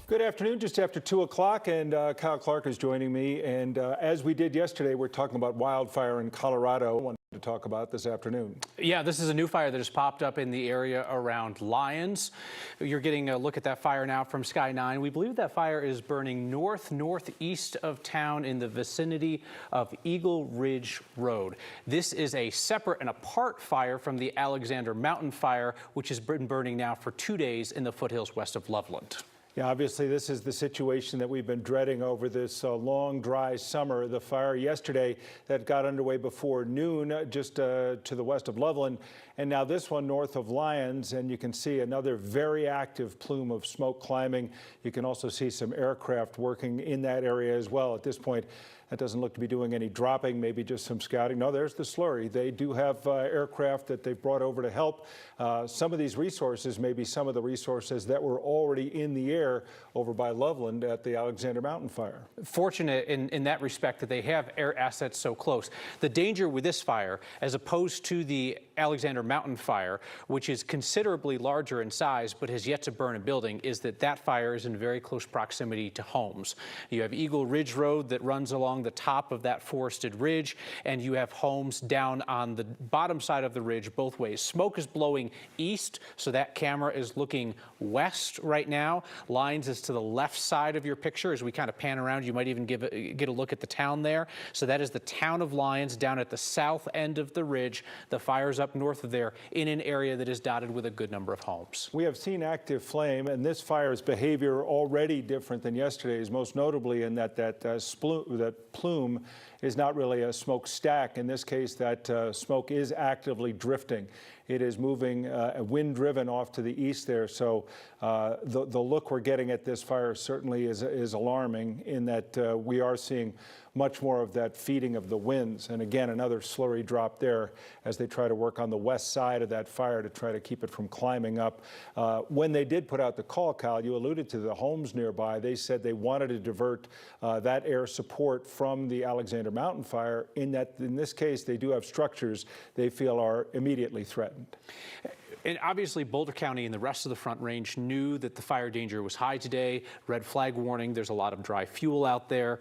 Good afternoon, just after 2 o'clock, and Kyle Clark is joining me. And as we did yesterday, we're talking about wildfire in Colorado. I wanted to talk about this afternoon. Yeah, this is a new fire that has popped up in the area around Lyons. You're getting a look at that fire now from Sky 9. We believe that fire is burning northeast of town in the vicinity of Eagle Ridge Road. This is a separate and apart fire from the Alexander Mountain Fire, which has been burning now for 2 days in the foothills west of Loveland. Yeah, obviously this is the situation that we've been dreading over this long, dry summer. The fire yesterday that got underway before noon just to the west of Loveland, and now this one north of Lyons, and you can see another very active plume of smoke climbing. You can also see some aircraft working in that area as well. At this point, that doesn't look to be doing any dropping, maybe just some scouting. No, there's the slurry. They do have aircraft that they've brought over to help. Some of these resources may be some of the resources that were already in the air over by Loveland at the Alexander Mountain Fire. Fortunate in that respect that they have air assets so close. The danger with this fire, as opposed to the Alexander Mountain Fire, which is considerably larger in size but has yet to burn a building, is that that fire is in very close proximity to homes. You have Eagle Ridge Road that runs along the top of that forested ridge, and you have homes down on the bottom side of the ridge both ways. Smoke is blowing east, so that camera is looking west right now. Lyons is to the left side of your picture. As we kind of pan around, you might even get a look at the town there. So that is the town of Lyons down at the south end of the ridge. The fire's up north of there in an area that is dotted with a good number of homes. We have seen active flame, and this fire's behavior already different than yesterday's, most notably in that plume is not really a smokestack. In this case, that smoke is actively drifting. It is moving wind-driven off to the east there. So the look we're getting at this fire certainly is alarming in that we are seeing much more of that feeding of the winds. And again, another slurry drop there as they try to work on the west side of that fire to try to keep it from climbing up. When they did put out the call, Kyle, you alluded to the homes nearby. They said they wanted to divert that air support from the Alexander Mountain Fire, in that in this case they do have structures they feel are immediately threatened. And obviously Boulder County and the rest of the Front Range knew that the fire danger was high today. Red flag warning. There's a lot of dry fuel out there.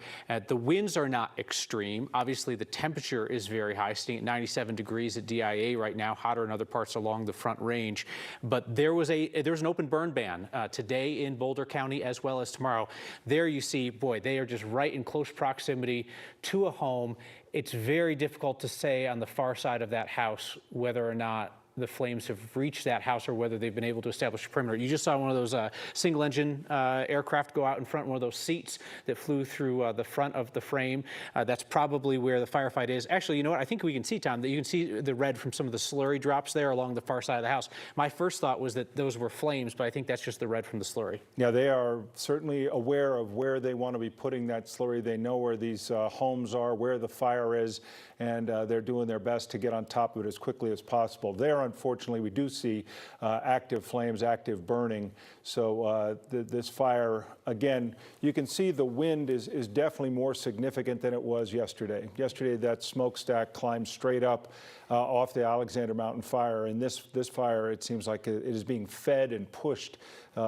The winds are not extreme. Obviously the temperature is very high, staying at 97 degrees at DIA right now, hotter in other parts along the Front Range. But there's an open burn ban today in Boulder County as well as tomorrow. There you see, boy, they are just right in close proximity to a home. It's very difficult to say on the far side of that house whether or not the flames have reached that house or whether they've been able to establish a perimeter. You just saw one of those single-engine aircraft go out in front of one of those seats that flew through the front of the frame. That's probably where the firefight is. Actually, you know what? I think we can see, Tom, that you can see the red from some of the slurry drops there along the far side of the house. My first thought was that those were flames, but I think that's just the red from the slurry. Yeah, they are certainly aware of where they want to be putting that slurry. They know where these homes are, where the fire is, and they're doing their best to get on top of it as quickly as possible. There, unfortunately, we do see active flames, active burning. So this fire, again, you can see the wind is definitely more significant than it was yesterday. Yesterday, that smokestack climbed straight up off the Alexander Mountain Fire. And this fire, it seems like it is being fed and pushed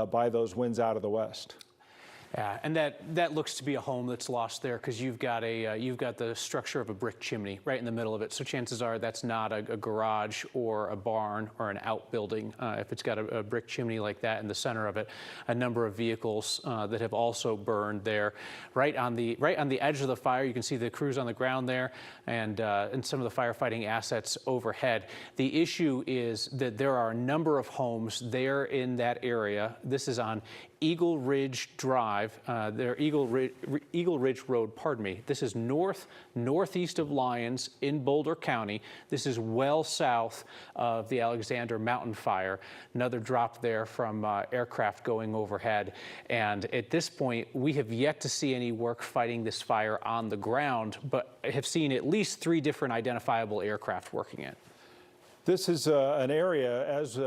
by those winds out of the west. Yeah, and that looks to be a home that's lost there, because you've got the structure of a brick chimney right in the middle of it. So chances are that's not a garage or a barn or an outbuilding. If it's got a brick chimney like that in the center of it, a number of vehicles that have also burned there. Right on the edge of the fire, you can see the crews on the ground there, and some of the firefighting assets overhead. The issue is that there are a number of homes there in that area. This is on Eagle Ridge Drive, Eagle Ridge Road, pardon me. This is northeast of Lyons in Boulder County. This is well south of the Alexander Mountain Fire. Another drop there from aircraft going overhead. And at this point, we have yet to see any work fighting this fire on the ground, but have seen at least 3 different identifiable aircraft working it. This is an area, as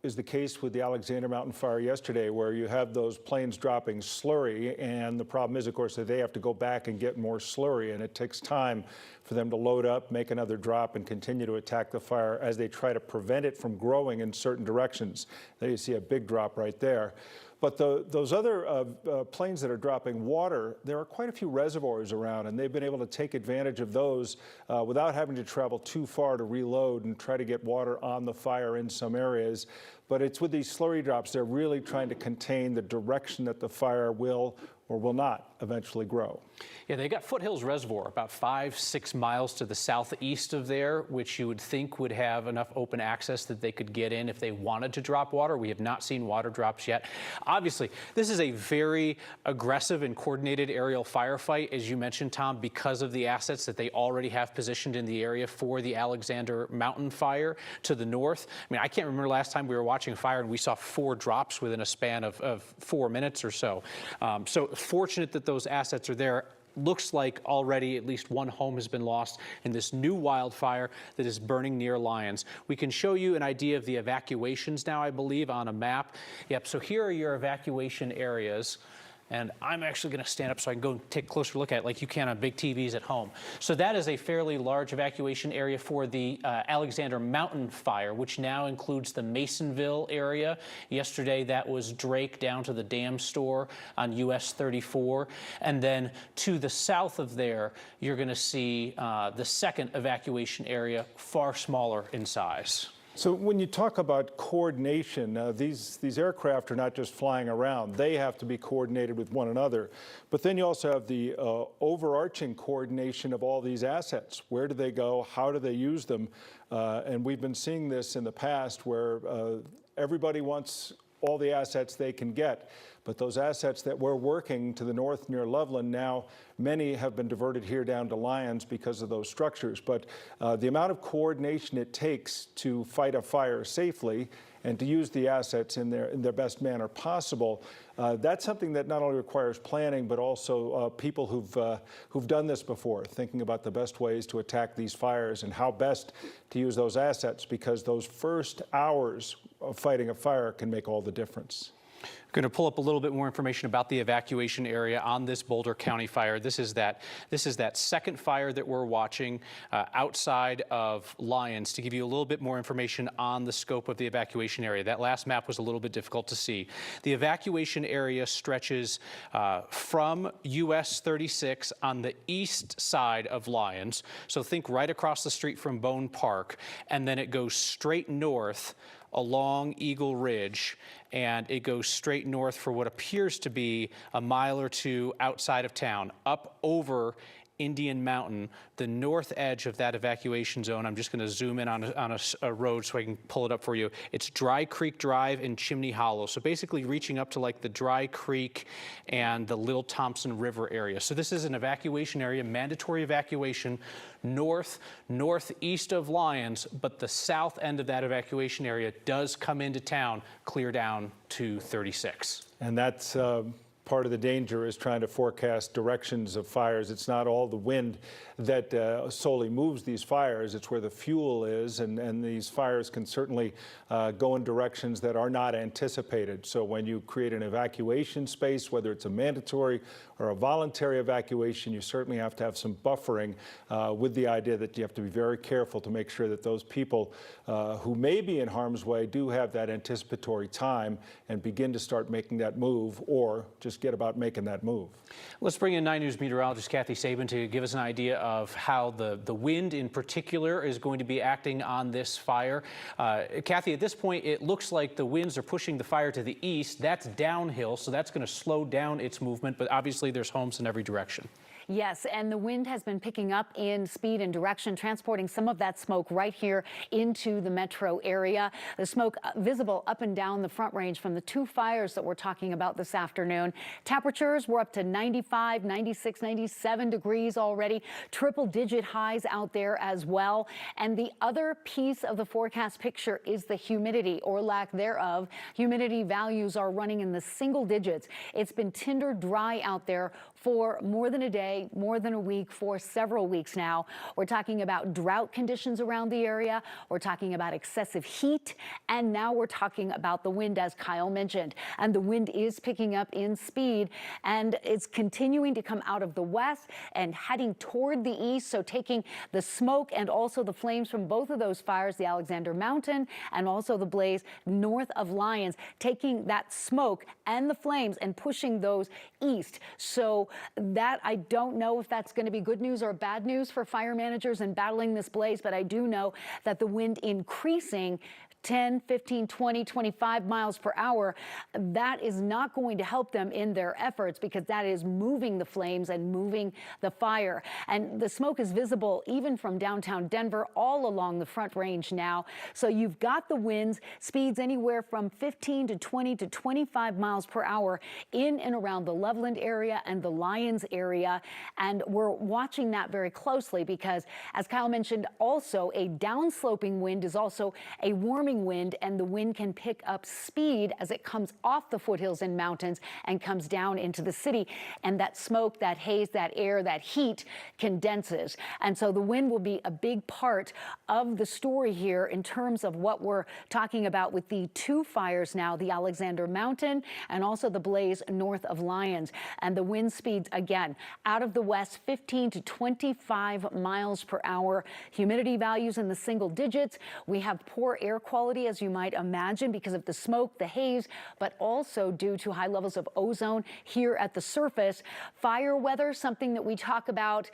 is the case with the Alexander Mountain Fire yesterday, where you have those planes dropping slurry, and the problem is, of course, that they have to go back and get more slurry, and it takes time for them to load up, make another drop, and continue to attack the fire as they try to prevent it from growing in certain directions. There you see a big drop right there. But those other planes that are dropping water, there are quite a few reservoirs around, and they've been able to take advantage of those without having to travel too far to reload and try to get water on the fire in some areas. But it's with these slurry drops, they're really trying to contain the direction that the fire will or will not eventually grow. Yeah, they got Foothills Reservoir about 5-6 miles to the southeast of there, which you would think would have enough open access that they could get in if they wanted to drop water. We have not seen water drops yet. Obviously, this is a very aggressive and coordinated aerial firefight, as you mentioned, Tom, because of the assets that they already have positioned in the area for the Alexander Mountain fire to the north. I mean, I can't remember last time we were watching a fire and we saw 4 drops within a span of 4 minutes or so. So fortunate that those assets are there. Looks like already at least one home has been lost in this new wildfire that is burning near Lyons. We can show you an idea of the evacuations now, I believe, on a map. Yep, so here are your evacuation areas. And I'm actually going to stand up so I can go and take a closer look at it like you can on big TVs at home. So that is a fairly large evacuation area for the Alexander Mountain fire, which now includes the Masonville area. Yesterday, that was Drake down to the Dam store on US 34. And then to the south of there, you're going to see the second evacuation area, far smaller in size. So when you talk about coordination, these aircraft are not just flying around. They have to be coordinated with one another. But then you also have the overarching coordination of all these assets. Where do they go? How do they use them? And we've been seeing this in the past where everybody wants all the assets they can get. But those assets that were working to the north near Loveland, now many have been diverted here down to Lyons because of those structures. But the amount of coordination it takes to fight a fire safely and to use the assets in their best manner possible, that's something that not only requires planning, but also people who've done this before, thinking about the best ways to attack these fires and how best to use those assets, because those first hours of fighting a fire can make all the difference. I'm going to pull up a little bit more information about the evacuation area on this Boulder County fire. This is that second fire that we're watching outside of Lyons, to give you a little bit more information on the scope of the evacuation area. That last map was a little bit difficult to see. The evacuation area stretches from US 36 on the east side of Lyons. So think right across the street from Bone Park, and then it goes straight north along Eagle Ridge, and it goes straight north for what appears to be a mile or two outside of town, up over Indian Mountain, the north edge of that evacuation zone. I'm just going to zoom in on a road so I can pull it up for you. It's Dry Creek Drive and Chimney Hollow. So basically reaching up to like the Dry Creek and the Little Thompson River area. So this is an evacuation area, mandatory evacuation, northeast of Lyons, but the south end of that evacuation area does come into town, clear down to 36. And that's part of the danger, is trying to forecast directions of fires. It's not all the wind that solely moves these fires. It's where the fuel is, and these fires can certainly go in directions that are not anticipated. So when you create an evacuation space, whether it's a mandatory or a voluntary evacuation, you certainly have to have some buffering with the idea that you have to be very careful to make sure that those people who may be in harm's way do have that anticipatory time and begin to start making that move, or just get about making that move. Let's bring in 9 News meteorologist Kathy Sabin to give us an idea of how the wind in particular is going to be acting on this fire. Kathy, at this point, it looks like the winds are pushing the fire to the east. That's downhill, so that's going to slow down its movement, but obviously there's homes in every direction. Yes, and the wind has been picking up in speed and direction, transporting some of that smoke right here into the metro area. The smoke visible up and down the Front Range from the 2 fires that we're talking about this afternoon. Temperatures were up to 95, 96, 97 degrees already. Triple-digit highs out there as well. And the other piece of the forecast picture is the humidity, or lack thereof. Humidity values are running in the single digits. It's been tinder dry out there for more than a day. say more than a week, for several weeks now. We're talking about drought conditions around the area. We're talking about excessive heat. And now we're talking about the wind, as Kyle mentioned. And the wind is picking up in speed, and it's continuing to come out of the west and heading toward the east. So taking the smoke and also the flames from both of those fires, the Alexander Mountain and also the blaze north of Lyons, taking that smoke and the flames and pushing those east. So that, I don't know if that's going to be good news or bad news for fire managers in battling this blaze, but I do know that the wind increasing 10, 15, 20, 25 miles per hour, that is not going to help them in their efforts, because that is moving the flames and moving the fire. And the smoke is visible even from downtown Denver all along the Front Range now. So you've got the winds, speeds anywhere from 15 to 20 to 25 miles per hour in and around the Loveland area and the Lyons area. And we're watching that very closely because, as Kyle mentioned, also a downsloping wind is also a warming wind, and the wind can pick up speed as it comes off the foothills and mountains and comes down into the city. And that smoke, that haze, that air, that heat condenses. And so the wind will be a big part of the story here in terms of what we're talking about with the two fires now, the Alexander Mountain and also the blaze north of Lyons. And the wind speeds, again, out of the west, 15 to 25 miles per hour. Humidity values in the single digits. We have poor air quality, as you might imagine, because of the smoke, the haze, but also due to high levels of ozone here at the surface. Fire weather, something that we talk about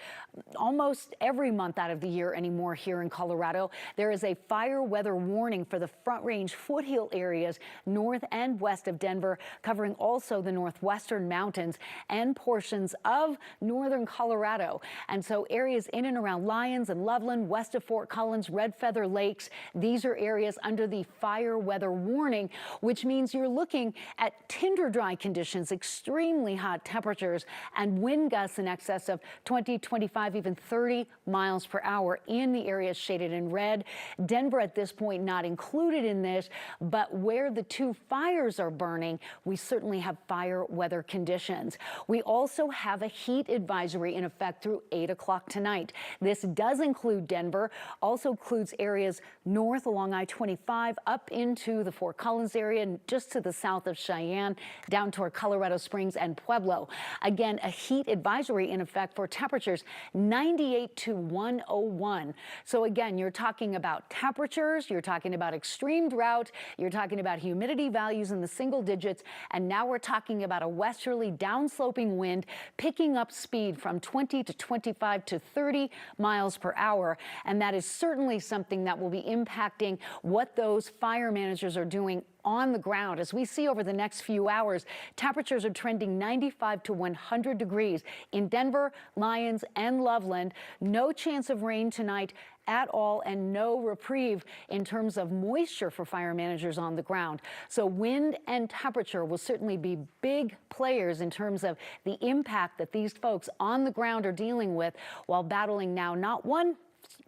almost every month out of the year anymore here in Colorado. There is a fire weather warning for the Front Range foothill areas north and west of Denver, covering also the northwestern mountains and portions of northern Colorado. And so areas in and around Lyons and Loveland, west of Fort Collins, Red Feather Lakes, these are areas under the fire weather warning, which means you're looking at tinder dry conditions, extremely hot temperatures, and wind gusts in excess of 20, 25, even 30 miles per hour in the areas shaded in red. Denver at this point not included in this, but where the two fires are burning, we certainly have fire weather conditions. We also have a heat advisory in effect through 8 o'clock tonight. This does include Denver, also includes areas north along I-25 up into the Fort Collins area and just to the south of Cheyenne, down toward Colorado Springs and Pueblo. Again, a heat advisory in effect for temperatures 98 to 101. So again, you're talking about temperatures, you're talking about extreme drought, you're talking about humidity values in the single digits, and now we're talking about a westerly downsloping wind picking up speed from 20 to 25 to 30 miles per hour. And that is certainly something that will be impacting what those fire managers are doing on the ground. As we see over the next few hours, temperatures are trending 95 to 100 degrees in Denver, Lyons, and Loveland. No chance of rain tonight at all, and no reprieve in terms of moisture for fire managers on the ground. So wind and temperature will certainly be big players in terms of the impact that these folks on the ground are dealing with while battling now not one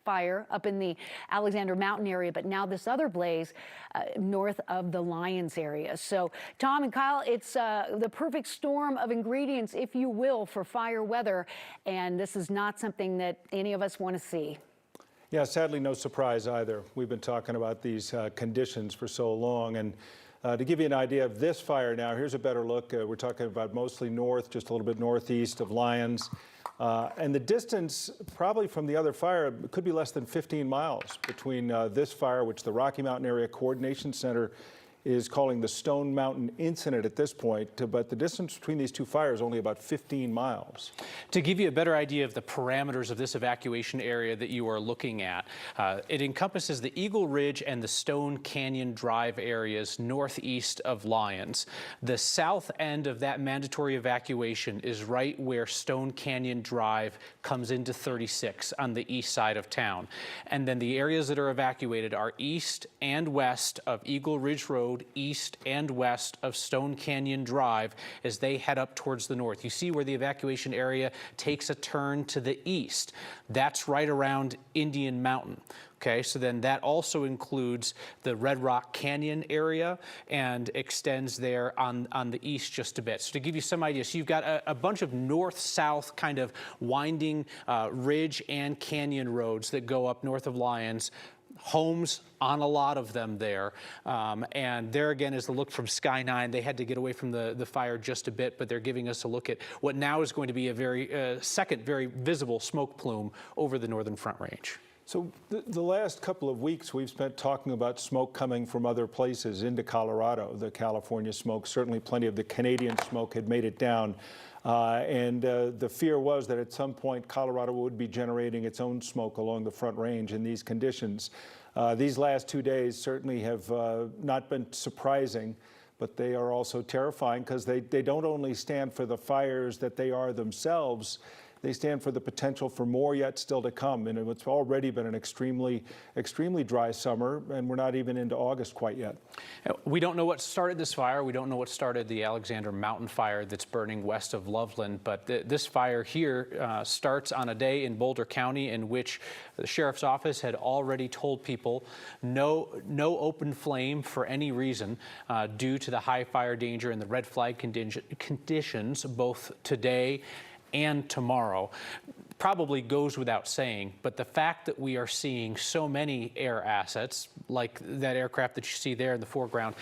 fire up in the Alexander Mountain area, but now this other blaze north of the Lyons area. So, Tom and Kyle, it's the perfect storm of ingredients, if you will, for fire weather, and this is not something that any of us want to see. Yeah, sadly, no surprise either. We've been talking about these conditions for so long, and to give you an idea of this fire now, here's a better look. We're talking about mostly north, just a little bit northeast of Lyons. And the distance probably from the other fire could be less than 15 miles between this fire, which the Rocky Mountain Area Coordination Center is calling the Stone Mountain incident at this point, but the distance between these two fires is only about 15 miles. To give you a better idea of the parameters of this evacuation area that you are looking at, it encompasses the Eagle Ridge and the Stone Canyon Drive areas northeast of Lyons. The south end of that mandatory evacuation is right where Stone Canyon Drive comes into 36 on the east side of town. And then the areas that are evacuated are east and west of Eagle Ridge Road road east and west of Stone Canyon Drive as they head up towards the north. You see where the evacuation area takes a turn to the east. That's right around Indian Mountain. Okay, so then that also includes the Red Rock Canyon area and extends there on the east just a bit. So to give you some idea, so you've got a bunch of north-south kind of winding ridge and canyon roads that go up north of Lyons. Homes on a lot of them there. And there again is the look from Sky 9. They had to get away from the fire just a bit, but they're giving us a look at what now is going to be a very second very visible smoke plume over the northern Front Range. So the last couple of weeks we've spent talking about smoke coming from other places into Colorado, the California smoke. Certainly plenty of the Canadian smoke had made it down. The fear was that at some point Colorado would be generating its own smoke along the Front Range in these conditions. These last 2 days certainly have not been surprising, but they are also terrifying because they don't only stand for the fires that they are themselves, they stand for the potential for more yet still to come. And it's already been an extremely dry summer, and we're not even into August quite yet. We don't know what started this fire. We don't know what started the Alexander Mountain fire that's burning west of Loveland. But this fire here starts on a day in Boulder County in which the sheriff's office had already told people no open flame for any reason due to the high fire danger and the red flag conditions both today and tomorrow. Probably goes without saying, but the fact that we are seeing so many air assets, like that aircraft that you see there in the foreground,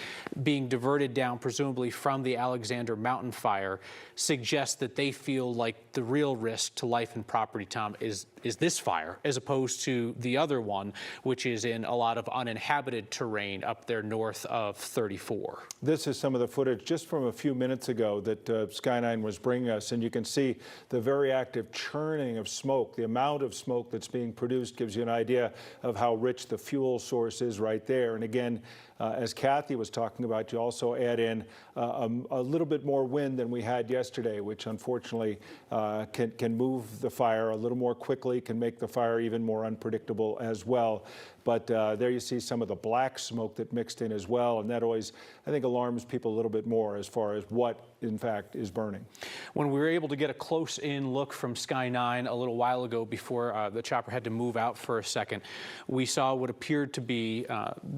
being diverted down presumably from the Alexander Mountain fire, suggests that they feel like the real risk to life and property, Tom, is this fire, as opposed to the other one, which is in a lot of uninhabited terrain up there north of 34. This is some of the footage just from a few minutes ago that Sky 9 was bringing us, and you can see the very active churning of smoke. The amount of smoke that's being produced gives you an idea of how rich the fuel source is right there. And again, as Kathy was talking about, you also add in a little bit more wind than we had yesterday, which unfortunately can move the fire a little more quickly, can make the fire even more unpredictable as well. But there you see some of the black smoke that mixed in as well, and that always, I think, alarms people a little bit more as far as what, in fact, is burning. When we were able to get a close-in look from Sky 9 a little while ago before the chopper had to move out for a second, we saw what appeared to be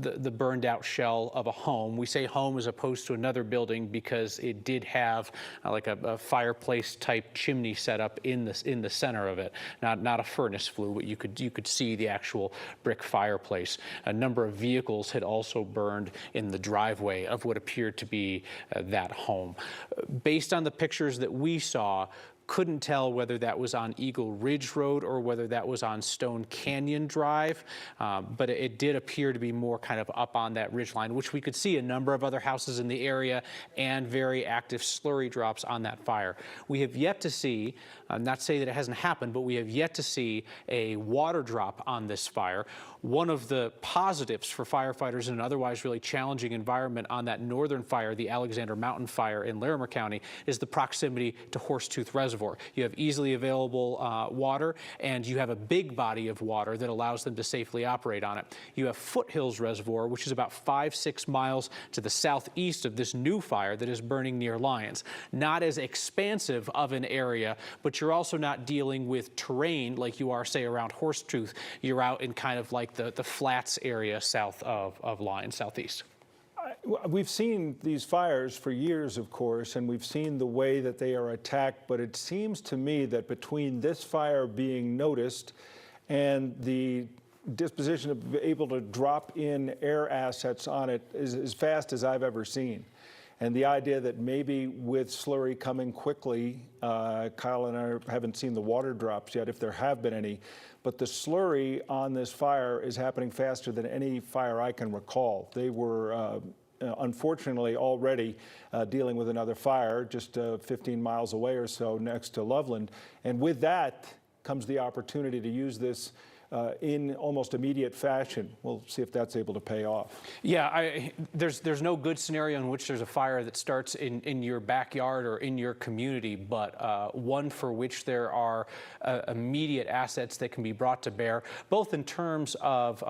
the burned-out shell of a home. We say home as opposed to another building because it did have like a fireplace-type chimney set up in the center of it, not a furnace flue, but you could see the actual brick fireplace. A number of vehicles had also burned in the driveway of what appeared to be that home. Based on the pictures that we saw, couldn't tell whether that was on Eagle Ridge Road or whether that was on Stone Canyon Drive, but it did appear to be more kind of up on that ridge line, which we could see a number of other houses in the area and very active slurry drops on that fire. We have yet to see, not to say that it hasn't happened, but we have yet to see a water drop on this fire. One of the positives for firefighters in an otherwise really challenging environment on that northern fire, the Alexander Mountain fire in Larimer County, is the proximity to Horsetooth Reservoir. You have easily available water, and you have a big body of water that allows them to safely operate on it. You have Foothills Reservoir, which is about 5-6 miles to the southeast of this new fire that is burning near Lyons. Not as expansive of an area, but you're also not dealing with terrain like you are, say, around Horsetooth. You're out in kind of like the flats area south of Lyons, southeast. We've seen these fires for years, of course, and we've seen the way that they are attacked, but it seems to me that between this fire being noticed and the disposition of being able to drop in air assets on it is as fast as I've ever seen. And the idea that maybe with slurry coming quickly, Kyle and I haven't seen the water drops yet, if there have been any, but the slurry on this fire is happening faster than any fire I can recall. They were unfortunately already dealing with another fire just 15 miles away or so next to Loveland. And with that comes the opportunity to use this in almost immediate fashion. We'll see if that's able to pay off. Yeah, there's no good scenario in which there's a fire that starts in your backyard or in your community, but one for which there are immediate assets that can be brought to bear, both in terms of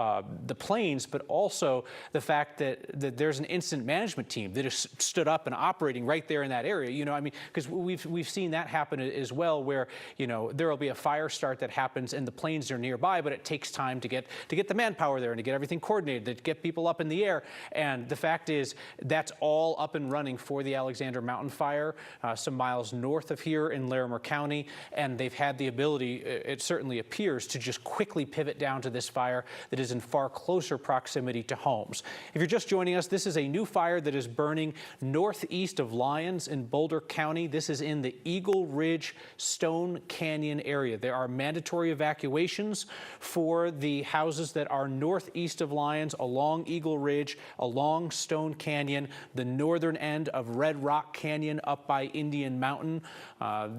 the planes, but also the fact that there's an incident management team that has stood up and operating right there in that area. You know, I mean, because we've seen that happen as well, where, you know, there will be a fire start that happens and the planes are nearby, but it takes time to get the manpower there and to get everything coordinated, to get people up in the air. And the fact is that's all up and running for the Alexander Mountain Fire, some miles north of here in Larimer County, and they've had the ability, it certainly appears, to just quickly pivot down to this fire that is in far closer proximity to homes. If you're just joining us, this is a new fire that is burning northeast of Lyons in Boulder County. This is in the Eagle Ridge Stone Canyon area. There are mandatory evacuations for the houses that are northeast of Lyons, along Eagle Ridge, along Stone Canyon, the northern end of Red Rock Canyon up by Indian Mountain.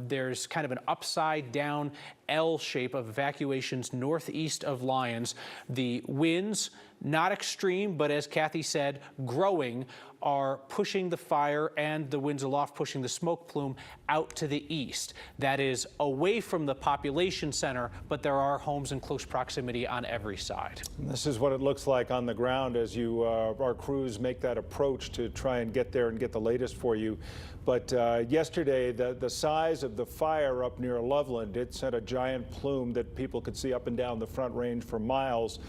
There's kind of an upside down L shape of evacuations northeast of Lyons. The winds, not extreme, but as Kathy said, growing, are pushing the fire and the winds aloft pushing the smoke plume out to the east. That is away from the population center, but there are homes in close proximity on every side. And this is what it looks like on the ground as you, our crews make that approach to try and get there and get the latest for you. But yesterday, the size of the fire up near Loveland, it sent a giant plume that people could see up and down the Front Range for miles.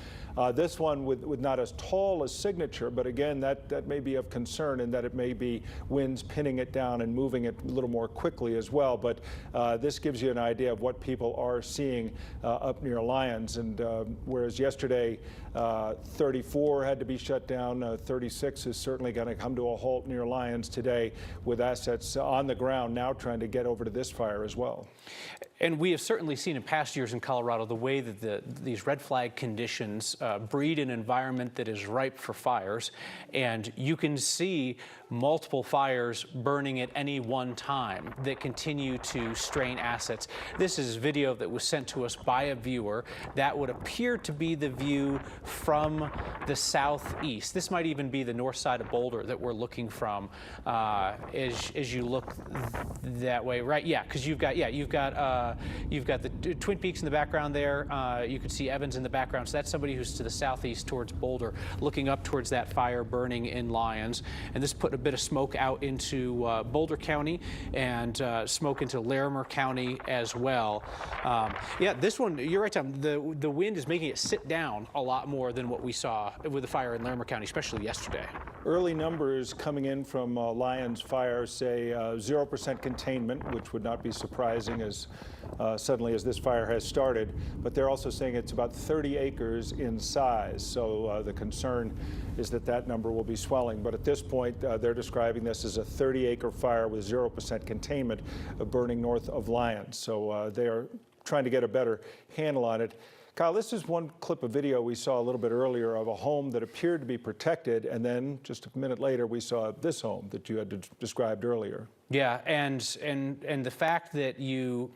This one with not as tall as Signature, but again, that may be of concern in that it may be winds pinning it down and moving it a little more quickly as well. But this gives you an idea of what people are seeing up near Lyons. And whereas yesterday 34 had to be shut down, 36 is certainly going to come to a halt near Lyons today, with assets on the ground now trying to get over to this fire as well. And we have certainly seen in past years in Colorado the way that these red flag conditions breed an environment that is ripe for fires. And you can see multiple fires burning at any one time that continue to strain assets. This is video that was sent to us by a viewer that would appear to be the view from the southeast. This might even be the north side of Boulder that we're looking from as you look that way, right? Yeah, because you've got the Twin Peaks in the background there. You can see Evans in the background. So that's somebody who's to the southeast towards Boulder, looking up towards that fire burning in Lyons. And this put a bit of smoke out into Boulder County and smoke into Larimer County as well. Yeah, this one, you're right, Tom. The wind is making it sit down a lot more than what we saw with the fire in Larimer County, especially yesterday. Early numbers coming in from Lyons Fire say 0% containment, which would not be surprising as suddenly as this fire has started, but they're also saying it's about 30 acres in size. So the concern is that number will be swelling. But at this point, they're describing this as a 30-acre fire with 0% containment burning north of Lyons. So they are trying to get a better handle on it. Kyle, this is one clip of video we saw a little bit earlier of a home that appeared to be protected, and then just a minute later we saw this home that you had described earlier. Yeah, and the fact that you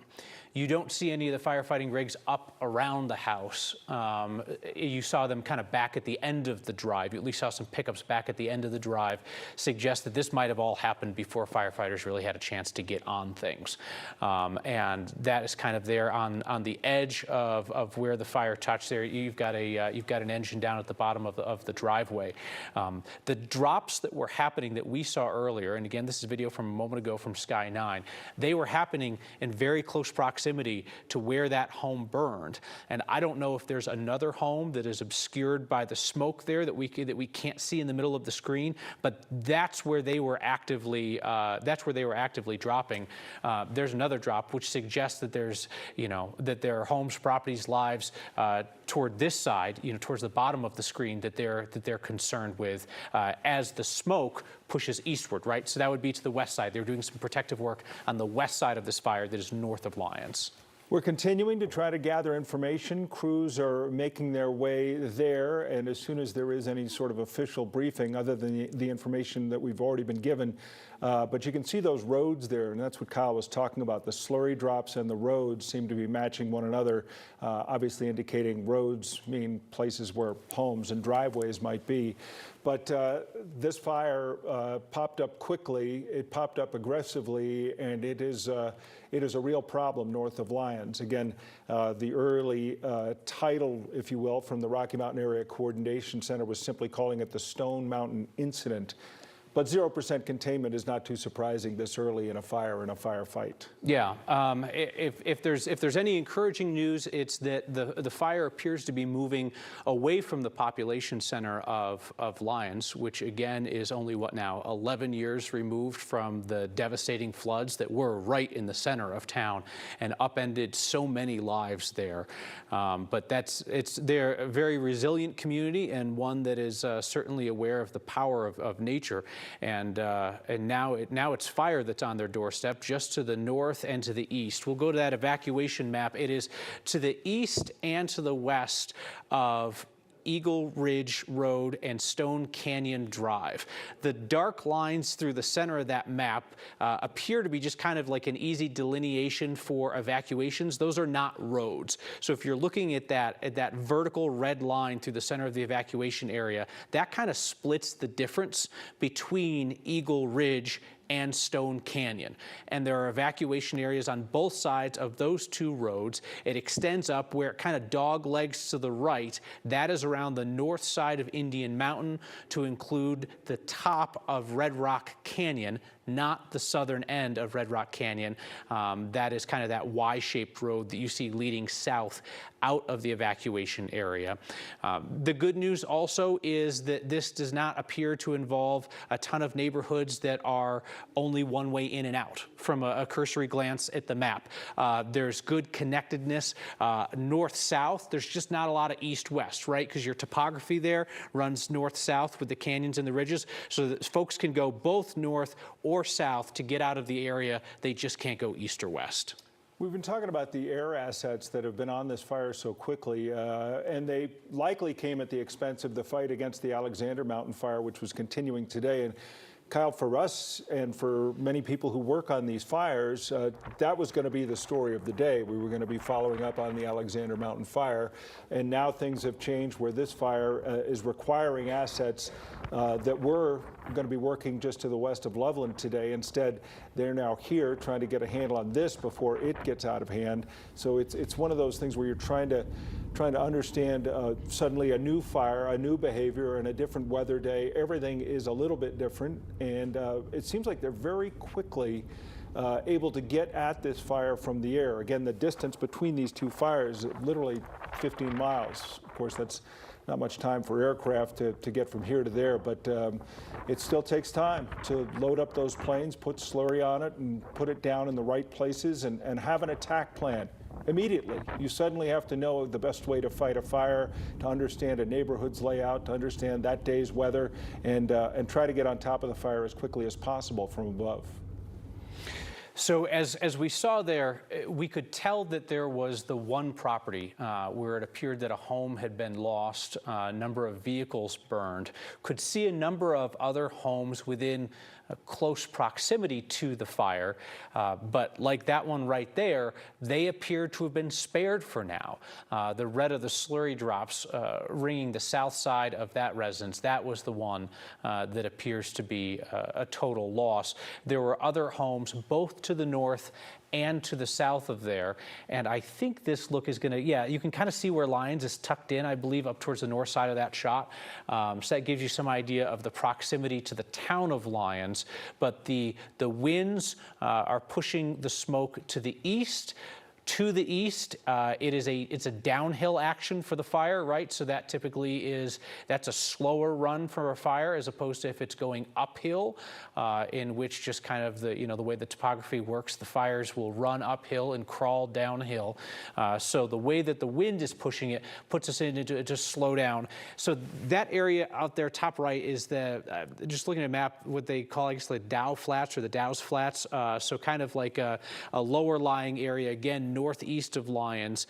don't see any of the firefighting rigs up around the house. You saw them kind of back at the end of the drive. You at least saw some pickups back at the end of the drive. Suggests that this might have all happened before firefighters really had a chance to get on things. And that is kind of there on the edge of where the fire touched. There, you've got an engine down at the bottom of the driveway. The drops that were happening that we saw earlier, and again, this is video from a moment ago from Sky 9, they were happening in very close proximity to where that home burned. And I don't know if there's another home that is obscured by the smoke there that we can't see in the middle of the screen, but that's where they were actively dropping. There's another drop which suggests that there's, that there are homes, properties, lives toward this side, towards the bottom of the screen that they're concerned with as the smoke pushes eastward, right? So that would be to the west side. They're doing some protective work on the west side of this fire that is north of Lyons. We're continuing to try to gather information. Crews are making their way there, and as soon as there is any sort of official briefing, other than the information that we've already been given, But you can see those roads there, and that's what Kyle was talking about. The slurry drops and the roads seem to be matching one another, obviously indicating roads mean places where homes and driveways might be. But this fire popped up quickly, it popped up aggressively, and it is a real problem north of Lyons. Again, the early title, if you will, from the Rocky Mountain Area Coordination Center was simply calling it the Stone Mountain Incident. But 0% containment is not too surprising this early in a fire and a firefight. Yeah, if there's any encouraging news, it's that the fire appears to be moving away from the population center of Lyons, which again is only what now 11 years removed from the devastating floods that were right in the center of town and upended so many lives there. But they're a very resilient community and one that is certainly aware of the power of nature. And now it's fire that's on their doorstep, just to the north and to the east. We'll go to that evacuation map. It is to the east and to the west of Eagle Ridge Road and Stone Canyon Drive. The dark lines through the center of that map appear to be just kind of like an easy delineation for evacuations. Those are not roads. So if you're looking at that vertical red line through the center of the evacuation area, that kind of splits the difference between Eagle Ridge and Stone Canyon. And there are evacuation areas on both sides of those two roads. It extends up where it kind of dog legs to the right. That is around the north side of Indian Mountain to include the top of Red Rock Canyon, not the southern end of Red Rock Canyon. That is kind of that Y-shaped road that you see leading south out of the evacuation area. The good news also is that this does not appear to involve a ton of neighborhoods that are only one way in and out from a cursory glance at the map. There's good connectedness north-south. There's just not a lot of east-west, right? Because your topography there runs north-south with the canyons and the ridges, so that folks can go both north or south to get out of the area. They just can't go east or west. We've been talking about the air assets that have been on this fire so quickly, and they likely came at the expense of the fight against the Alexander Mountain fire, which was continuing today. And Kyle, for us and for many people who work on these fires, that was going to be the story of the day. We were going to be following up on the Alexander Mountain fire, and now things have changed where this fire is requiring assets that were going to be working just to the west of Loveland today. Instead, they're now here trying to get a handle on this before it gets out of hand. So it's one of those things where you're trying to understand suddenly a new fire, a new behavior, and a different weather day. Everything is a little bit different, and it seems like they're very quickly able to get at this fire from the air. Again, the distance between these two fires is literally 15 miles. Of course, that's not much time for aircraft to get from here to there, but it still takes time to load up those planes, put slurry on it, and put it down in the right places, and have an attack plan. Immediately, you suddenly have to know the best way to fight a fire, to understand a neighborhood's layout, to understand that day's weather, and try to get on top of the fire as quickly as possible from above. So as we saw there, we could tell that there was the one property where it appeared that a home had been lost, a number of vehicles burned. Could see a number of other homes within close proximity to the fire, but like that one right there, they appear to have been spared for now. The red of the slurry drops ringing the south side of that residence, that was the one that appears to be a total loss. There were other homes both to the north and to the south of there. And I think this look is going to, yeah, you can kind of see where Lyons is tucked in, I believe, up towards the north side of that shot. So that gives you some idea of the proximity to the town of Lyons. But the winds are pushing the smoke to the east. To the east, it's a downhill action for the fire, right? So that typically that's a slower run for a fire as opposed to if it's going uphill, in which just kind of the way the topography works, the fires will run uphill and crawl downhill. So the way that the wind is pushing it puts us into just slow down. So that area out there, top right, is just looking at a map, what they call, I guess, the Dow Flats or the Dow's Flats. So kind of like a lower lying area, again, northeast of Lyons.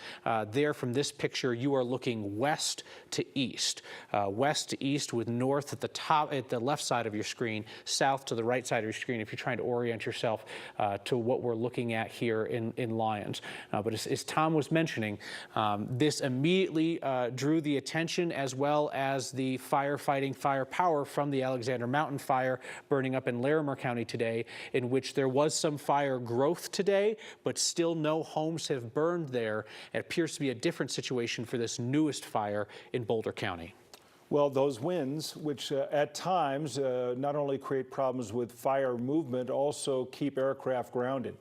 There from this picture, you are looking west to east. West to east with north at the top, at the left side of your screen, south to the right side of your screen if you're trying to orient yourself to what we're looking at here in Lyons. But as Tom was mentioning, this immediately drew the attention as well as the firefighting firepower from the Alexander Mountain fire burning up in Larimer County today, in which there was some fire growth today, but still no homes have burned there. It appears to be a different situation for this newest fire in Boulder County. Well, those winds, which at times not only create problems with fire movement, also keep aircraft grounded.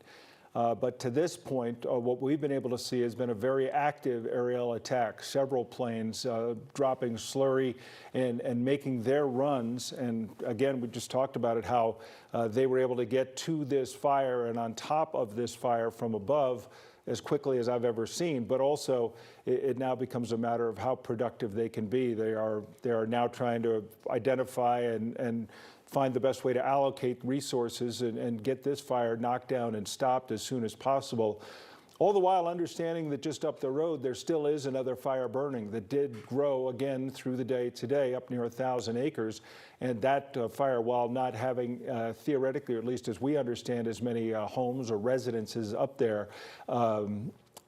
But to this point, what we've been able to see has been a very active aerial attack. Several planes dropping slurry and making their runs. And again, we just talked about it, how they were able to get to this fire and on top of this fire from above as quickly as I've ever seen. But also, it now becomes a matter of how productive they can be. They are now trying to identify and find the best way to allocate resources and get this fire knocked down and stopped as soon as possible. All the while understanding that just up the road, there still is another fire burning that did grow again through the day today, up near 1,000 acres. And that fire, while not having theoretically, or at least as we understand, as many homes or residences up there,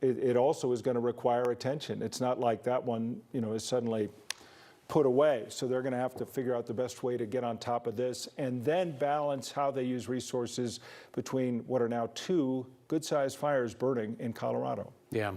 it also is going to require attention. It's not like that one, is suddenly put away. So they're going to have to figure out the best way to get on top of this and then balance how they use resources between what are now 2 good-sized fires burning in Colorado. Yeah.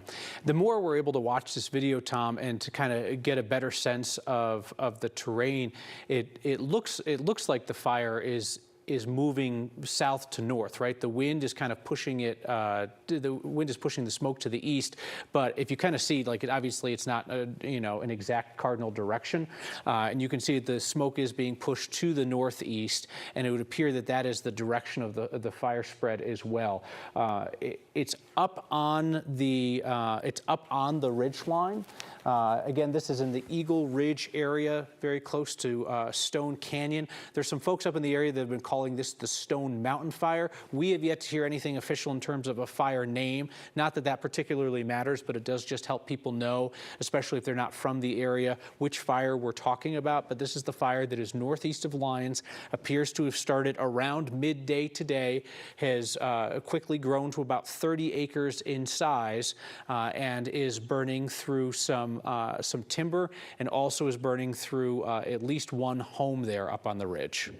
The more we're able to watch this video, Tom, and to kind of get a better sense of the terrain, it looks like the fire is moving south to north, right? The wind is kind of pushing it, the wind is pushing the smoke to the east, but if you kind of see, like, obviously it's not, an exact cardinal direction, and you can see that the smoke is being pushed to the northeast, and it would appear that that is the direction of the fire spread as well. It's up on the ridge line. Again, this is in the Eagle Ridge area, very close to Stone Canyon. There's some folks up in the area that have been calling this the Stone Mountain Fire. We have yet to hear anything official in terms of a fire name. Not that that particularly matters, but it does just help people know, especially if they're not from the area, which fire we're talking about. But this is the fire that is northeast of Lyons, appears to have started around midday today, has quickly grown to about 30 acres in size, and is burning through some timber, and also is burning through at least one home there up on the ridge.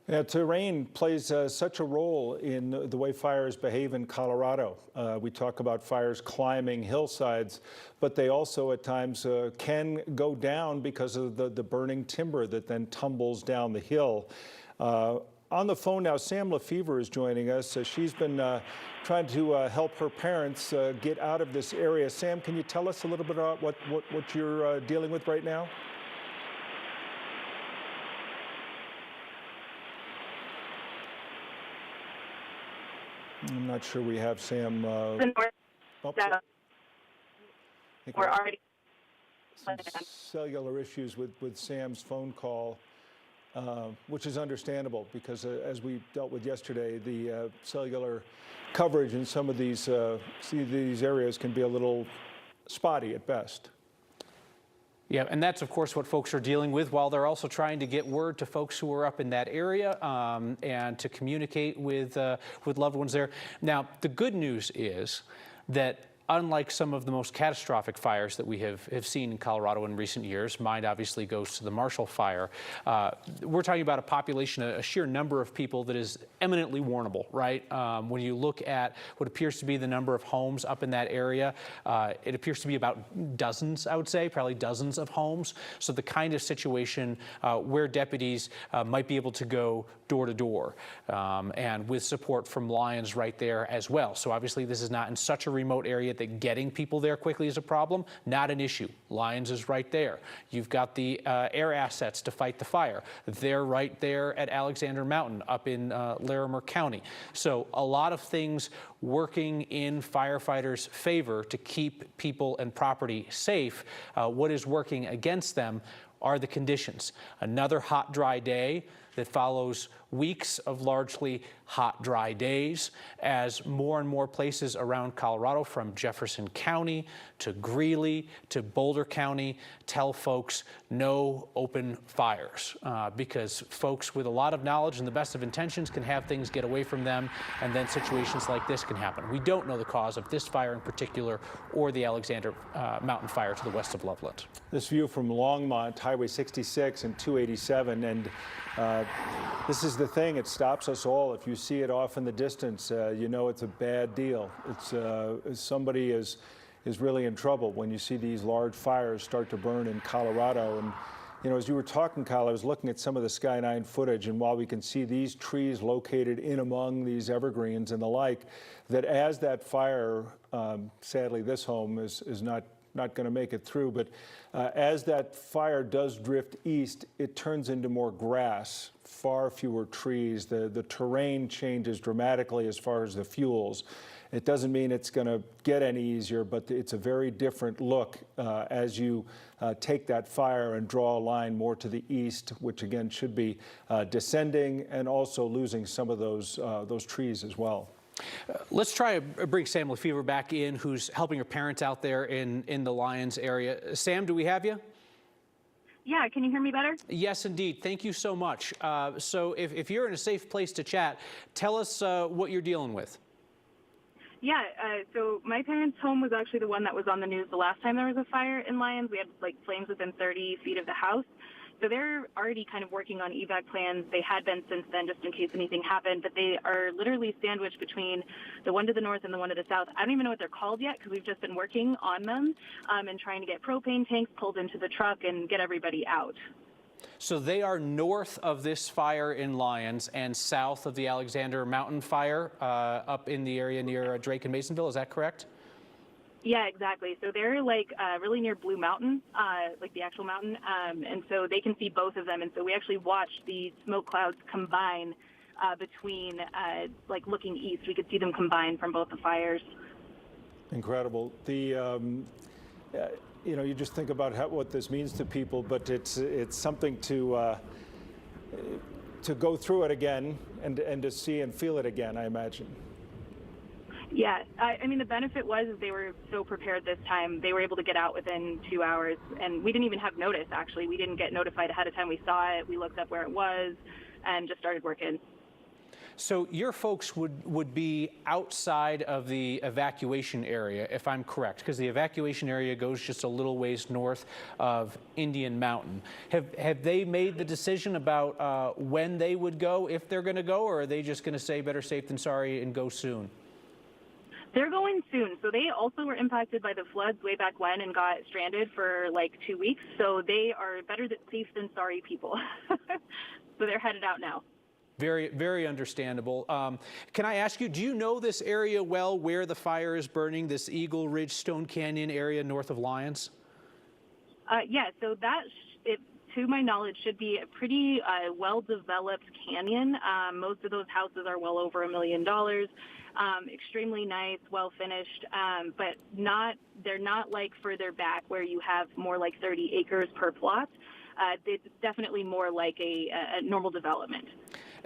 Yeah, terrain plays such a role in the way fires behave in Colorado. We talk about fires climbing hillsides, but they also at times can go down because of the burning timber that then tumbles down the hill. On the phone now, Sam Lefevre is joining us. She's been trying to help her parents get out of this area. Sam, can you tell us a little bit about what you're dealing with right now? I'm not sure we have Sam. We're already some cellular issues with Sam's phone call, which is understandable because as we dealt with yesterday, the cellular coverage in some of these areas can be a little spotty at best. Yeah, and that's, of course, what folks are dealing with while they're also trying to get word to folks who are up in that area and to communicate with loved ones there. Now, the good news is that unlike some of the most catastrophic fires that we have seen in Colorado in recent years, mine obviously goes to the Marshall Fire, we're talking about a population, a sheer number of people that is eminently warnable, right? When you look at what appears to be the number of homes up in that area, it appears to be about dozens, I would say, probably dozens of homes. So the kind of situation where deputies might be able to go door to door, and with support from Lyons right there as well. So obviously this is not in such a remote area that getting people there quickly is a problem. Not an issue. Lyons is right there. You've got the air assets to fight the fire. They're right there at Alexander Mountain up in Larimer County. So a lot of things working in firefighters' favor to keep people and property safe. What is working against them are the conditions. Another hot, dry day. that follows weeks of largely hot, dry days as more and more places around Colorado, from Jefferson County to Greeley to Boulder County, tell folks no open fires because folks with a lot of knowledge and the best of intentions can have things get away from them, and then situations like this can happen. We don't know the cause of this fire in particular or the Alexander Mountain fire to the west of Loveland. This view from Longmont, Highway 66 and 287, and this is the thing, it stops us all. If you see it off in the distance, you know it's a bad deal. It's somebody is really in trouble when you see these large fires start to burn in Colorado. And you know, as you were talking, Kyle, I was looking at some of the Sky 9 footage, and while we can see these trees located in among these evergreens and the like, that as that fire, sadly this home is not going to make it through, but as that fire does drift east, it turns into more grass, far fewer trees. The terrain changes dramatically as far as the fuels. It doesn't mean it's going to get any easier, but it's a very different look as you take that fire and draw a line more to the east, which again should be descending and also losing some of those trees as well. Let's try to bring Sam Lefevre back in, who's helping her parents out there in the Lyons area. Sam, do we have you? Yeah, can you hear me better? Yes, indeed. Thank you so much. So if you're in a safe place to chat, tell us what you're dealing with. Yeah, so my parents' home was actually the one that was on the news the last time there was a fire in Lyons. We had like flames within 30 feet of the house. So they're already kind of working on evac plans. They had been since then, just in case anything happened, but they are literally sandwiched between the one to the north and the one to the south. I don't even know what they're called yet because we've just been working on them and trying to get propane tanks pulled into the truck and get everybody out. So they are north of this fire in Lyons and south of the Alexander Mountain fire up in the area near Drake and Masonville. Is that correct? Yeah, exactly. So they're like really near Blue Mountain, like the actual mountain, and so they can see both of them. And so we actually watched the smoke clouds combine between, like looking east. We could see them combine from both the fires. Incredible. You know, you just think about what this means to people, but it's something to go through it again and to see and feel it again, I imagine. Yeah, I mean, the benefit was they were so prepared this time. They were able to get out within 2 hours, and we didn't even have notice, actually. We didn't get notified ahead of time. We saw it, we looked up where it was, and just started working. So your folks would be outside of the evacuation area, if I'm correct, because the evacuation area goes just a little ways north of Indian Mountain. Have they made the decision about when they would go, if they're going to go, or are they just going to say better safe than sorry and go soon? They're going soon. So they also were impacted by the floods way back when and got stranded for like 2 weeks. So they are better safe than sorry people. So they're headed out now. Very, very understandable. Can I ask you, do you know this area well, where the fire is burning, this Eagle Ridge Stone Canyon area north of Lyons? Yeah, so that, to my knowledge, should be a pretty well-developed canyon. Most of those houses are well over $1 million. Extremely nice, well-finished, but they're not like further back where you have more like 30 acres per plot. It's definitely more like a normal development.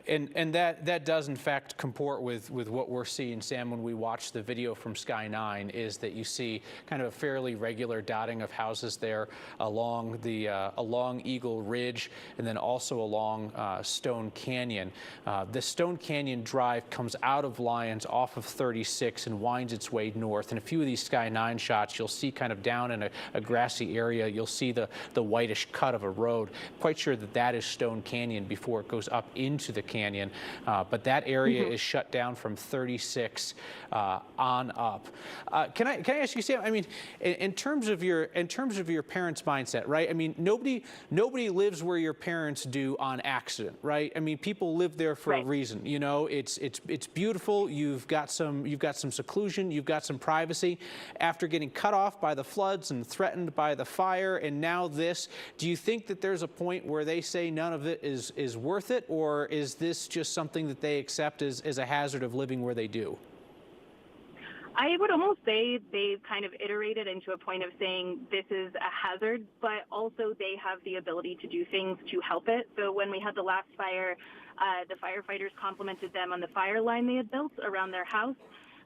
And that does in fact comport with what we're seeing, Sam, when we watch the video from Sky 9, is that you see kind of a fairly regular dotting of houses there along along Eagle Ridge and then also along Stone Canyon. The Stone Canyon Drive comes out of Lyons off of 36 and winds its way north. In a few of these Sky 9 shots, you'll see kind of down in a grassy area, you'll see the whitish cut of a road. Quite sure that is Stone Canyon before it goes up into the canyon, but that area is shut down from 36 on up. Can I ask you, Sam? I mean, in terms of your parents' mindset, right? I mean, nobody lives where your parents do on accident, right? I mean, people live there for a reason. You know, it's beautiful. You've got some seclusion. You've got some privacy. After getting cut off by the floods and threatened by the fire, and now this, do you think that there's a point where they say none of it is worth it, or is this just something that they accept as a hazard of living where they do? I would almost say they've kind of iterated into a point of saying this is a hazard, but also they have the ability to do things to help it. So when we had the last fire, the firefighters complimented them on the fire line they had built around their house.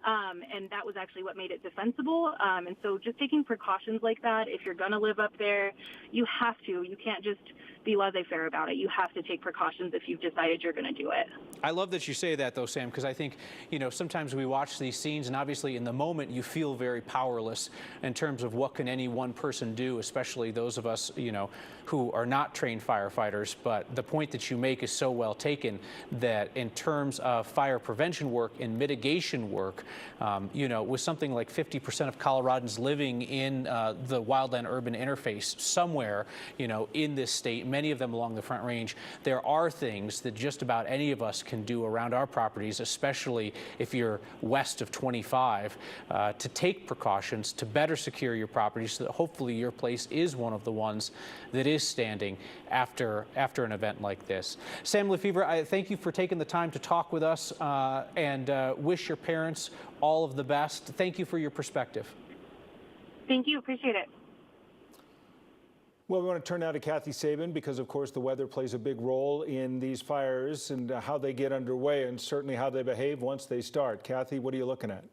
And that was actually what made it defensible. And so just taking precautions like that, if you're going to live up there, you have to. You can't just be laissez-faire about it. You have to take precautions if you've decided you're going to do it. I love that you say that, though, Sam, because I think, sometimes we watch these scenes, and obviously in the moment you feel very powerless in terms of what can any one person do, especially those of us, who are not trained firefighters. But the point that you make is so well taken that in terms of fire prevention work and mitigation work, with something like 50% of Coloradans living in the wildland-urban interface somewhere, in this state, many of them along the Front Range, there are things that just about any of us can do around our properties, especially if you're west of 25, to take precautions to better secure your property so that hopefully your place is one of the ones that is standing after an event like this. Sam Lefevre, I thank you for taking the time to talk with us and wish your parents all of the best. Thank you for your perspective. Thank you. Appreciate it. Well, we want to turn now to Kathy Sabin because, of course, the weather plays a big role in these fires and how they get underway and certainly how they behave once they start. Kathy, what are you looking at?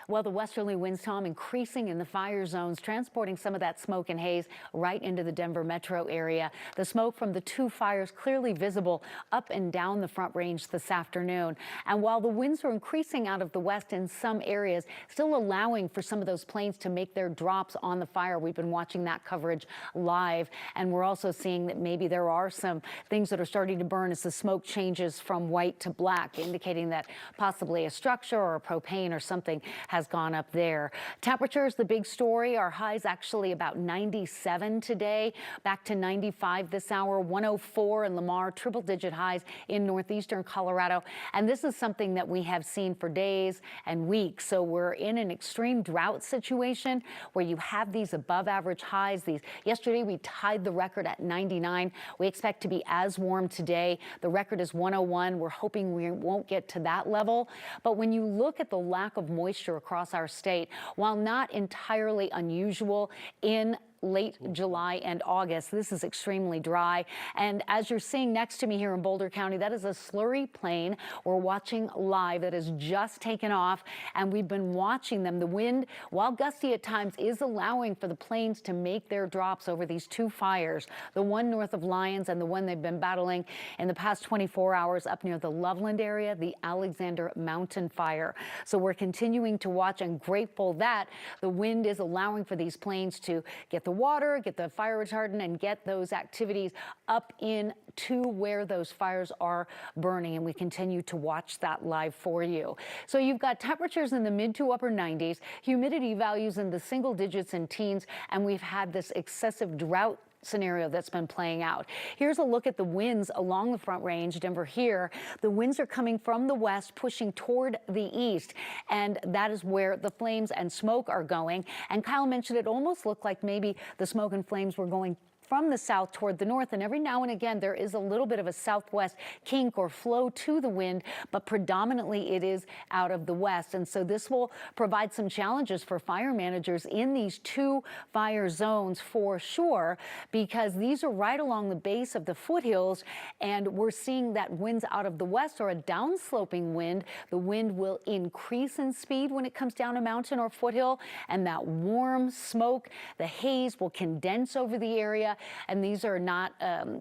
Well, the westerly winds, Tom, increasing in the fire zones, transporting some of that smoke and haze right into the Denver metro area. The smoke from the two fires clearly visible up and down the Front Range this afternoon. And while the winds are increasing out of the west in some areas, still allowing for some of those planes to make their drops on the fire. We've been watching that coverage live, and we're also seeing that maybe there are some things that are starting to burn as the smoke changes from white to black, indicating that possibly a structure or a propane or something has gone up there. Temperatures, the big story. Our highs actually about 97 today, back to 95 this hour, 104 in Lamar, triple-digit highs in northeastern Colorado. And this is something that we have seen for days and weeks. So we're in an extreme drought situation where you have these above-average highs. Yesterday we tied the record at 99. We expect to be as warm today. The record is 101. We're hoping we won't get to that level. But when you look at the lack of moisture across our state, while not entirely unusual in late July and August, this is extremely dry. And as you're seeing next to me here in Boulder County, that is a slurry plane we're watching live that has just taken off, and we've been watching them. The wind, while gusty at times, is allowing for the planes to make their drops over these two fires, the one north of Lyons and the one they've been battling in the past 24 hours up near the Loveland area, the Alexander Mountain Fire. So we're continuing to watch and grateful that the wind is allowing for these planes to get the water, get the fire retardant, and get those activities up into where those fires are burning. And we continue to watch that live for you. So you've got temperatures in the mid to upper 90s, humidity values in the single digits and teens, and we've had this excessive drought scenario that's been playing out. Here's a look at the winds along the Front Range. Denver here, the winds are coming from the west, pushing toward the east, and that is where the flames and smoke are going. And Kyle mentioned it almost looked like maybe the smoke and flames were going from the south toward the north, and every now and again there is a little bit of a southwest kink or flow to the wind, but predominantly it is out of the west. And so this will provide some challenges for fire managers in these two fire zones for sure, because these are right along the base of the foothills, and we're seeing that winds out of the west are a downsloping wind. The wind will increase in speed when it comes down a mountain or foothill, and that warm smoke, the haze, will condense over the area. And these are not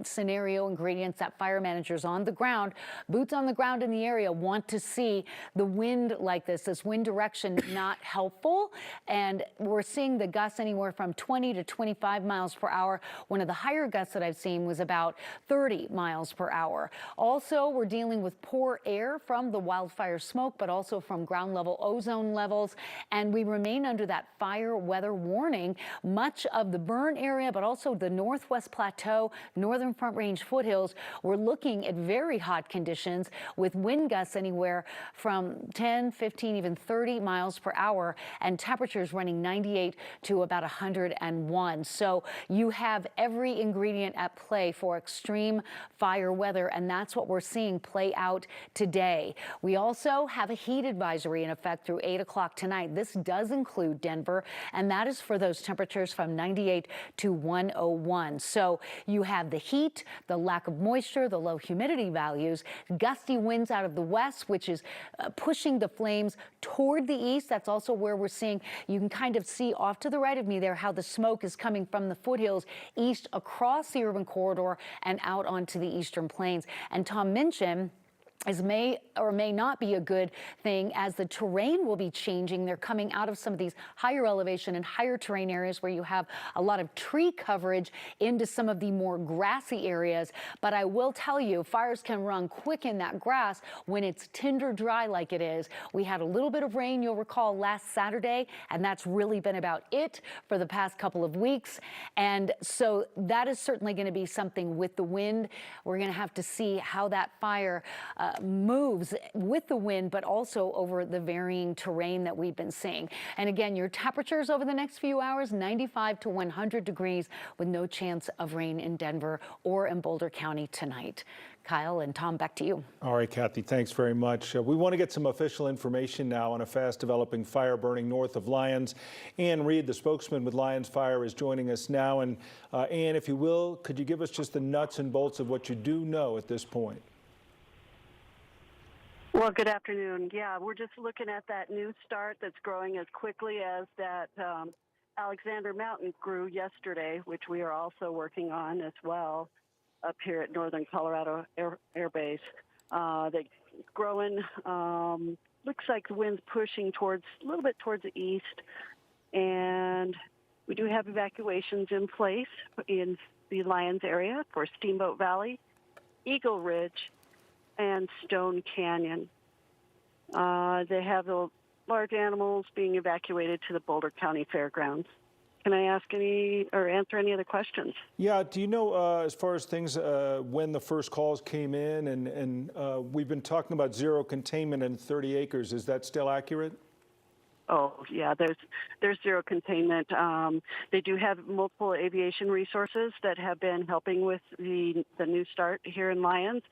scenario ingredients that fire managers on the ground, boots on the ground in the area, want to see. The wind like this wind direction not helpful. And we're seeing the gusts anywhere from 20 to 25 miles per hour. One of the higher gusts that I've seen was about 30 miles per hour. Also, we're dealing with poor air from the wildfire smoke, but also from ground level ozone levels. And we remain under that fire weather warning. Much of the burn area, but also the Northwest Plateau, Northern Front Range foothills, we're looking at very hot conditions with wind gusts anywhere from 10, 15, even 30 miles per hour and temperatures running 98 to about 101. So you have every ingredient at play for extreme fire weather, and that's what we're seeing play out today. We also have a heat advisory in effect through 8 o'clock tonight. This does include Denver, and that is for those temperatures from 98 to 101. So you have the heat, the lack of moisture, the low humidity values, gusty winds out of the west, which is pushing the flames toward the east. That's also where we're seeing, you can kind of see off to the right of me there how the smoke is coming from the foothills east across the urban corridor and out onto the eastern plains. And Tom mentioned, as may or may not be a good thing, as the terrain will be changing. They're coming out of some of these higher elevation and higher terrain areas where you have a lot of tree coverage into some of the more grassy areas. But I will tell you, fires can run quick in that grass when it's tinder dry like it is. We had a little bit of rain, you'll recall, last Saturday, and that's really been about it for the past couple of weeks. And so that is certainly going to be something with the wind. We're going to have to see how that fire moves with the wind, but also over the varying terrain that we've been seeing. And again, your temperatures over the next few hours, 95 to 100 degrees with no chance of rain in Denver or in Boulder County tonight. Kyle and Tom, back to you. All right, Kathy, thanks very much. We want to get some official information now on a fast-developing fire burning north of Lyons. Ann Reed, the spokesman with Lyons Fire, is joining us now. And Ann, if you will, could you give us just the nuts and bolts of what you do know at this point? Well, good afternoon. Yeah, we're just looking at that new start that's growing as quickly as that Alexander Mountain grew yesterday, which we are also working on as well up here at Northern Colorado Air Base. They're growing. Looks like the wind's pushing a little bit towards the east, and we do have evacuations in place in the Lyons area for Steamboat Valley, Eagle Ridge, and Stone Canyon. They have the large animals being evacuated to the Boulder County Fairgrounds. Can I ask answer any other questions? Yeah, do you know as far as things when the first calls came in, and we've been talking about zero containment in 30 acres. Is that still accurate? Oh, yeah, there's zero containment. They do have multiple aviation resources that have been helping with the new start here in Lyons.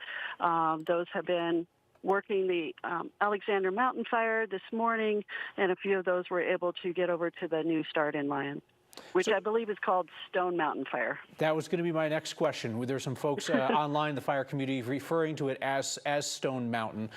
Those have been working the Alexander Mountain Fire this morning, and a few of those were able to get over to the new start in Lyons, which I believe is called Stone Mountain Fire. That was going to be my next question. There's some folks online in the fire community referring to it as Stone Mountain.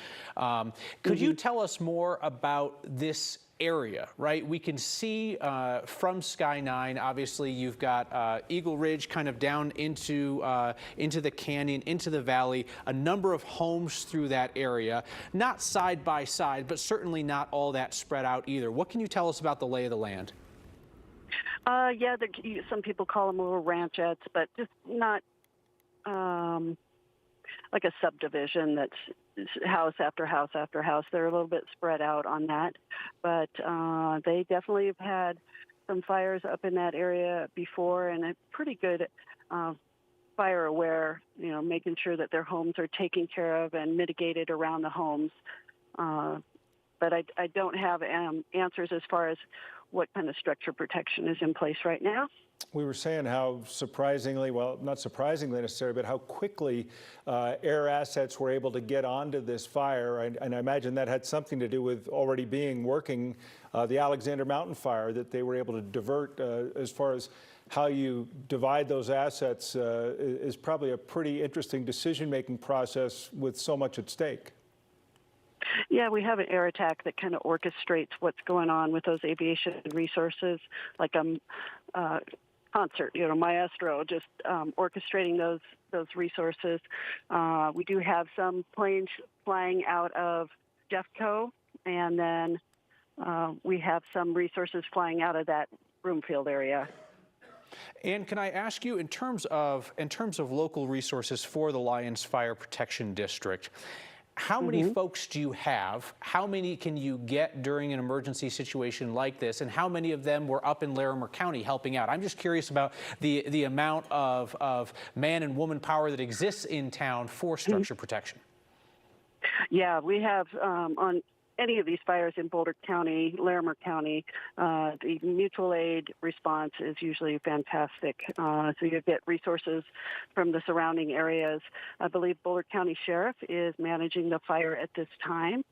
Could you tell us more about this area, right? We can see from Sky 9, obviously you've got Eagle Ridge kind of down into the canyon, into the valley, a number of homes through that area, not side by side, but certainly not all that spread out either. What can you tell us about the lay of the land? Yeah, some people call them little ranchettes, but just not like a subdivision that's house after house after house. They're a little bit spread out on that, but they definitely have had some fires up in that area before, and a pretty good fire aware, making sure that their homes are taken care of and mitigated around the homes. But I don't have answers as far as what kind of structure protection is in place right now. We were saying how surprisingly, well, not surprisingly necessarily, but how quickly air assets were able to get onto this fire. And I imagine that had something to do with already working the Alexander Mountain Fire, that they were able to divert. As far as how you divide those assets is probably a pretty interesting decision-making process with so much at stake. Yeah, we have an air attack that kind of orchestrates what's going on with those aviation resources, like a concert, maestro, just orchestrating those resources. We do have some planes flying out of Jeffco, and then we have some resources flying out of that Broomfield area. And can I ask you, in terms of local resources for the Lyons Fire Protection District, How many folks do you have? How many can you get during an emergency situation like this? And how many of them were up in Larimer County helping out? I'm just curious about the amount of man and woman power that exists in town for structure protection. Yeah, we have on any of these fires in Boulder County, Larimer County, the mutual aid response is usually fantastic. So you get resources from the surrounding areas. I believe Boulder County Sheriff is managing the fire at this time.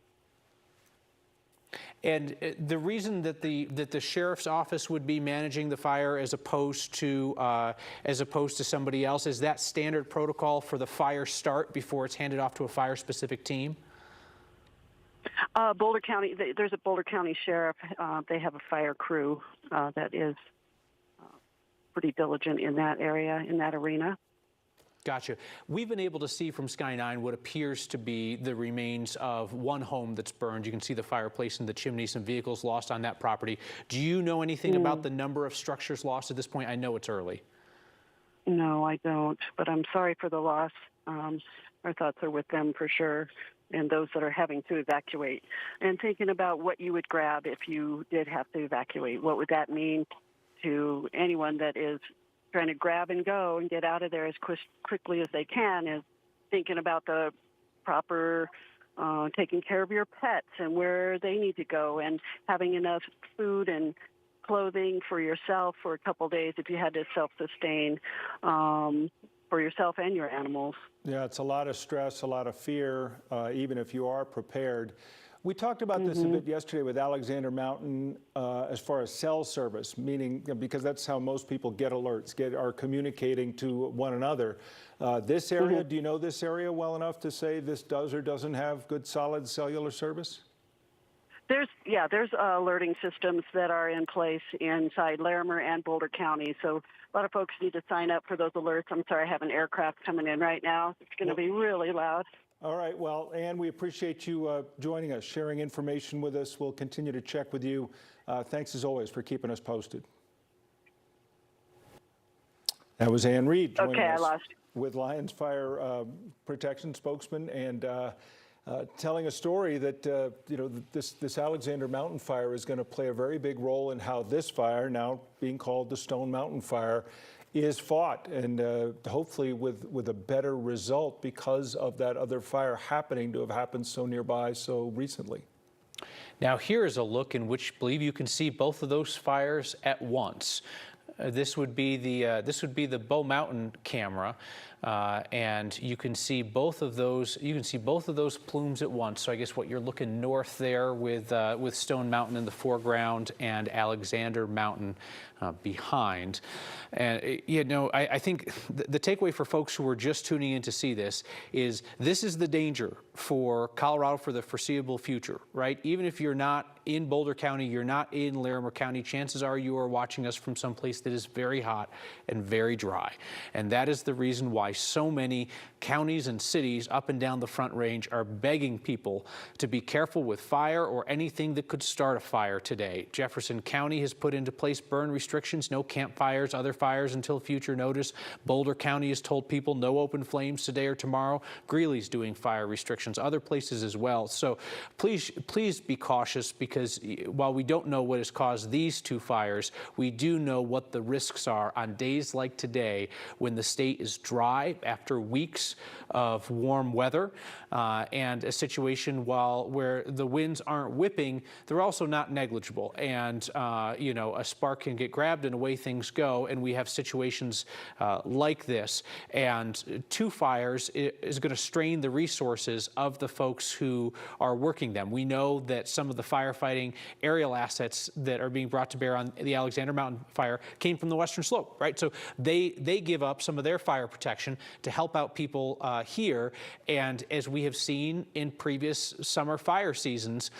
And the reason that the sheriff's office would be managing the fire as opposed to somebody else, is that standard protocol for the fire start before it's handed off to a fire-specific team? Boulder County, there's a Boulder County Sheriff. They have a fire crew that is pretty diligent in that area, in that arena. Gotcha. We've been able to see from Sky 9 what appears to be the remains of one home that's burned. You can see the fireplace in the chimney, some vehicles lost on that property. Do you know anything about the number of structures lost at this point? I know it's early. No, I don't, but I'm sorry for the loss. Our thoughts are with them for sure, and those that are having to evacuate. And thinking about what you would grab if you did have to evacuate. What would that mean to anyone that is trying to grab and go and get out of there as quickly as they can, is thinking about the proper taking care of your pets and where they need to go, and having enough food and clothing for yourself for a couple days if you had to self-sustain for yourself and your animals. Yeah, it's a lot of stress, a lot of fear, even if you are prepared. We talked about this a bit yesterday with Alexander Mountain as far as cell service, meaning because that's how most people get alerts, are communicating to one another. This area, do you know this area well enough to say this does or doesn't have good, solid cellular service? There's alerting systems that are in place inside Larimer and Boulder County. So a lot of folks need to sign up for those alerts. I'm sorry, I have an aircraft coming in right now. It's going to be really loud. All right. Well, Ann, we appreciate you joining us, sharing information with us. We'll continue to check with you. Thanks as always for keeping us posted. That was Ann Reed joining us with Lyons Fire Protection spokesman, and telling a story that this Alexander Mountain fire is going to play a very big role in how this fire, now being called the Stone Mountain Fire, is fought, and hopefully with a better result because of that other fire happening to have happened so nearby so recently. Now here is a look in which I believe you can see both of those fires at once. This would be the Bow Mountain camera, and you can see both of those. You can see both of those plumes at once. So I guess what you're looking north there with Stone Mountain in the foreground and Alexander Mountain behind. And I think the takeaway for folks who are just tuning in to see this is the danger for Colorado for the foreseeable future, right? Even if you're not in Boulder County, you're not in Larimer County, chances are you are watching us from someplace that is very hot and very dry. And that is the reason why so many counties and cities up and down the Front Range are begging people to be careful with fire or anything that could start a fire today. Jefferson County has put into place burn restrictions, no campfires, other fires until future notice. Boulder County has told people no open flames today or tomorrow. Greeley's doing fire restrictions, other places as well. So please be cautious, because while we don't know what has caused these two fires, we do know what the risks are on days like today when the state is dry after weeks of warm weather and a situation where the winds aren't whipping, they're also not negligible. And, a spark can get grabbed and away things go. And we have situations like this. And two fires is going to strain the resources of the folks who are working them. We know that some of the firefighting aerial assets that are being brought to bear on the Alexander Mountain fire came from the Western Slope, right? So they give up some of their fire protection to help out people here. And as we have seen in previous summer fire seasons,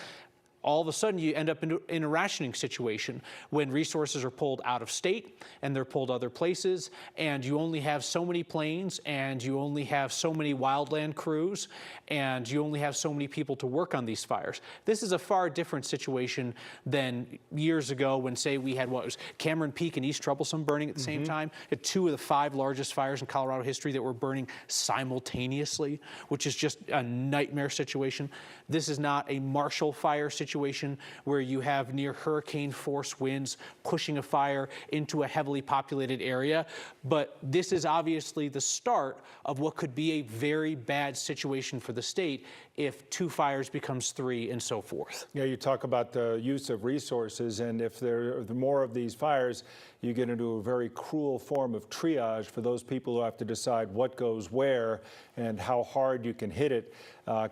all of a sudden you end up in a rationing situation when resources are pulled out of state and they're pulled other places, and you only have so many planes, and you only have so many wildland crews, and you only have so many people to work on these fires. This is a far different situation than years ago when, say, we had what was Cameron Peak and East Troublesome burning at the same time. At 2 of the 5 largest fires in Colorado history that were burning simultaneously, which is just a nightmare situation. This is not a Marshall fire situation where you have near hurricane force winds pushing a fire into a heavily populated area, but this is obviously the start of what could be a very bad situation for the state if 2 fires becomes 3 and so forth. Yeah, you talk about the use of resources, and if there are more of these fires, you get into a very cruel form of triage for those people who have to decide what goes where and how hard you can hit it.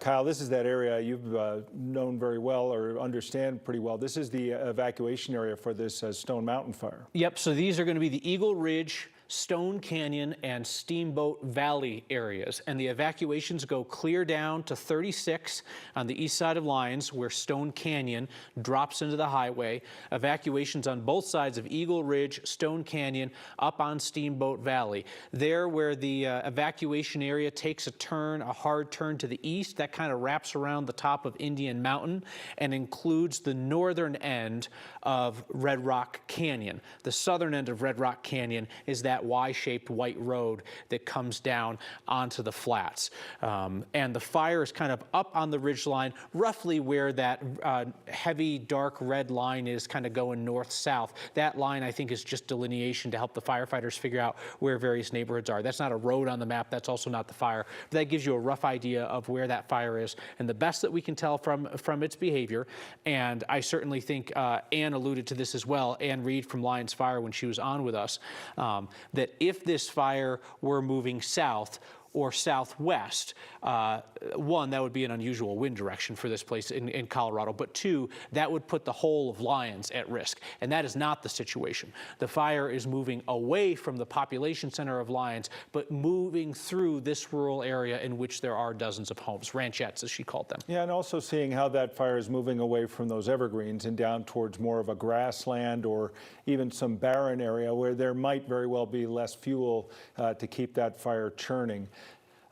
Kyle, this is that area you've known very well or understand pretty well. This is the evacuation area for this Stone Mountain fire. Yep, so these are going to be the Eagle Ridge, Stone Canyon, and Steamboat Valley areas. And the evacuations go clear down to 36 on the east side of Lyons, where Stone Canyon drops into the highway. Evacuations on both sides of Eagle Ridge, Stone Canyon, up on Steamboat Valley. There where the evacuation area takes a turn, a hard turn to the east, that kind of wraps around the top of Indian Mountain and includes the northern end of Red Rock Canyon. The southern end of Red Rock Canyon is that Y-shaped white road that comes down onto the flats. And the fire is kind of up on the ridge line, roughly where that heavy dark red line is, kind of going north-south. That line, I think, is just delineation to help the firefighters figure out where various neighborhoods are. That's not a road on the map. That's also not the fire. But that gives you a rough idea of where that fire is, and the best that we can tell from its behavior. And I certainly think Ann alluded to this as well, Ann Reed from Lyons Fire when she was on with us, that if this fire were moving south or southwest, 1, that would be an unusual wind direction for this place in Colorado, but 2, that would put the whole of Lyons at risk, and that is not the situation. The fire is moving away from the population center of Lyons, but moving through this rural area in which there are dozens of homes, ranchettes as she called them. Yeah, and also seeing how that fire is moving away from those evergreens and down towards more of a grassland or even some barren area where there might very well be less fuel to keep that fire churning.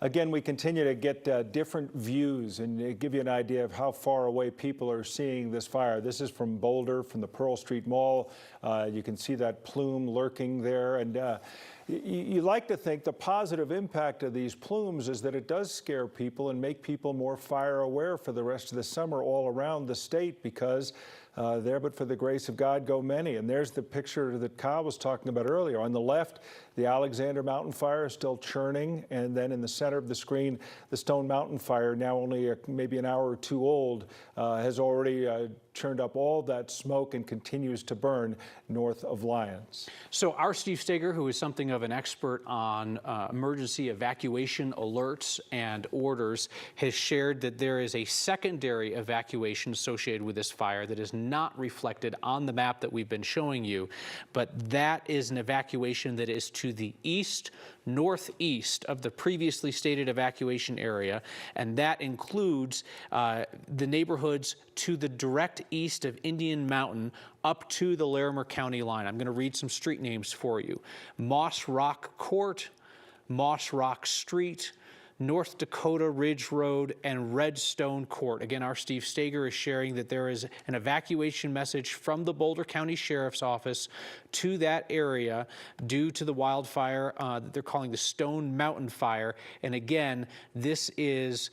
Again, we continue to get different views and give you an idea of how far away people are seeing this fire. This is from Boulder, from the Pearl Street Mall. You can see that plume lurking there. And you like to think the positive impact of these plumes is that it does scare people and make people more fire aware for the rest of the summer all around the state, because there but for the grace of God go many. And there's the picture that Kyle was talking about earlier. On the left, the Alexander Mountain Fire is still churning, and then in the center of the screen, the Stone Mountain Fire, now only maybe an hour or 2 old, has already churned up all that smoke and continues to burn north of Lyons. So our Steve Steger, who is something of an expert on emergency evacuation alerts and orders, has shared that there is a secondary evacuation associated with this fire that is not reflected on the map that we've been showing you, but that is an evacuation that is to the east, northeast of the previously stated evacuation area, and that includes the neighborhoods to the direct east of Indian Mountain up to the Larimer County line. I'm going to read some street names for you. Moss Rock Court, Moss Rock Street, North Dakota Ridge Road, and Redstone Court. Again, our Steve Steger is sharing that there is an evacuation message from the Boulder County Sheriff's Office to that area due to the wildfire that they're calling the Stone Mountain Fire. And again, this is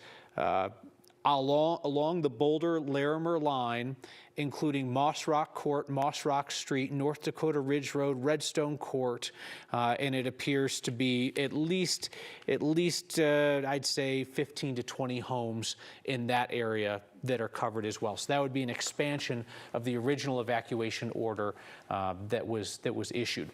along the Boulder-Larimer line, including Moss Rock Court, Moss Rock Street, North Dakota Ridge Road, Redstone Court, and it appears to be at least I'd say 15 to 20 homes in that area that are covered as well. So that would be an expansion of the original evacuation order that was issued.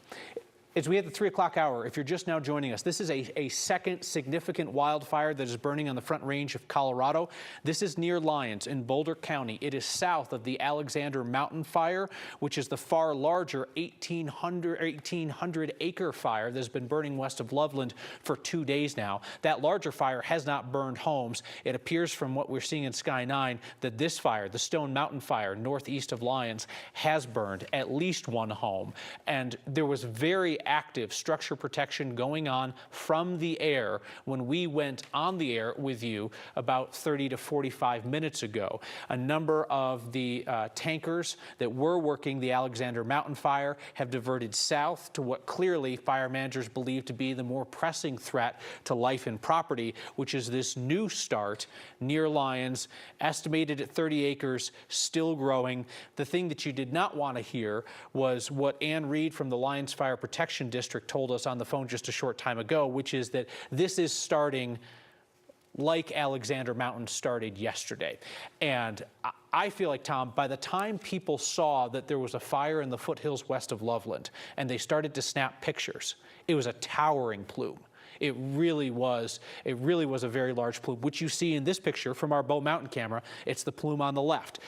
As we hit the 3 o'clock hour, if you're just now joining us, this is a second significant wildfire that is burning on the Front Range of Colorado. This is near Lyons in Boulder County. It is south of the Alexander Mountain Fire, which is the far larger 1,800 acre fire that has been burning west of Loveland for 2 days now. That larger fire has not burned homes. It appears from what we're seeing in Sky 9 that this fire, the Stone Mountain Fire, northeast of Lyons, has burned at least one home. And there was very active structure protection going on from the air when we went on the air with you about 30 to 45 minutes ago. A number of the tankers that were working the Alexander Mountain Fire have diverted south to what clearly fire managers believe to be the more pressing threat to life and property, which is this new start near Lyons, estimated at 30 acres, still growing. The thing that you did not want to hear was what Ann Reed from the Lyons Fire Protection District told us on the phone just a short time ago, which is that this is starting like Alexander Mountain started yesterday. And I feel like, Tom, by the time people saw that there was a fire in the foothills west of Loveland and they started to snap pictures, it was a towering plume. It really was a very large plume, which you see in this picture from our Bow Mountain camera. It's the plume on the left,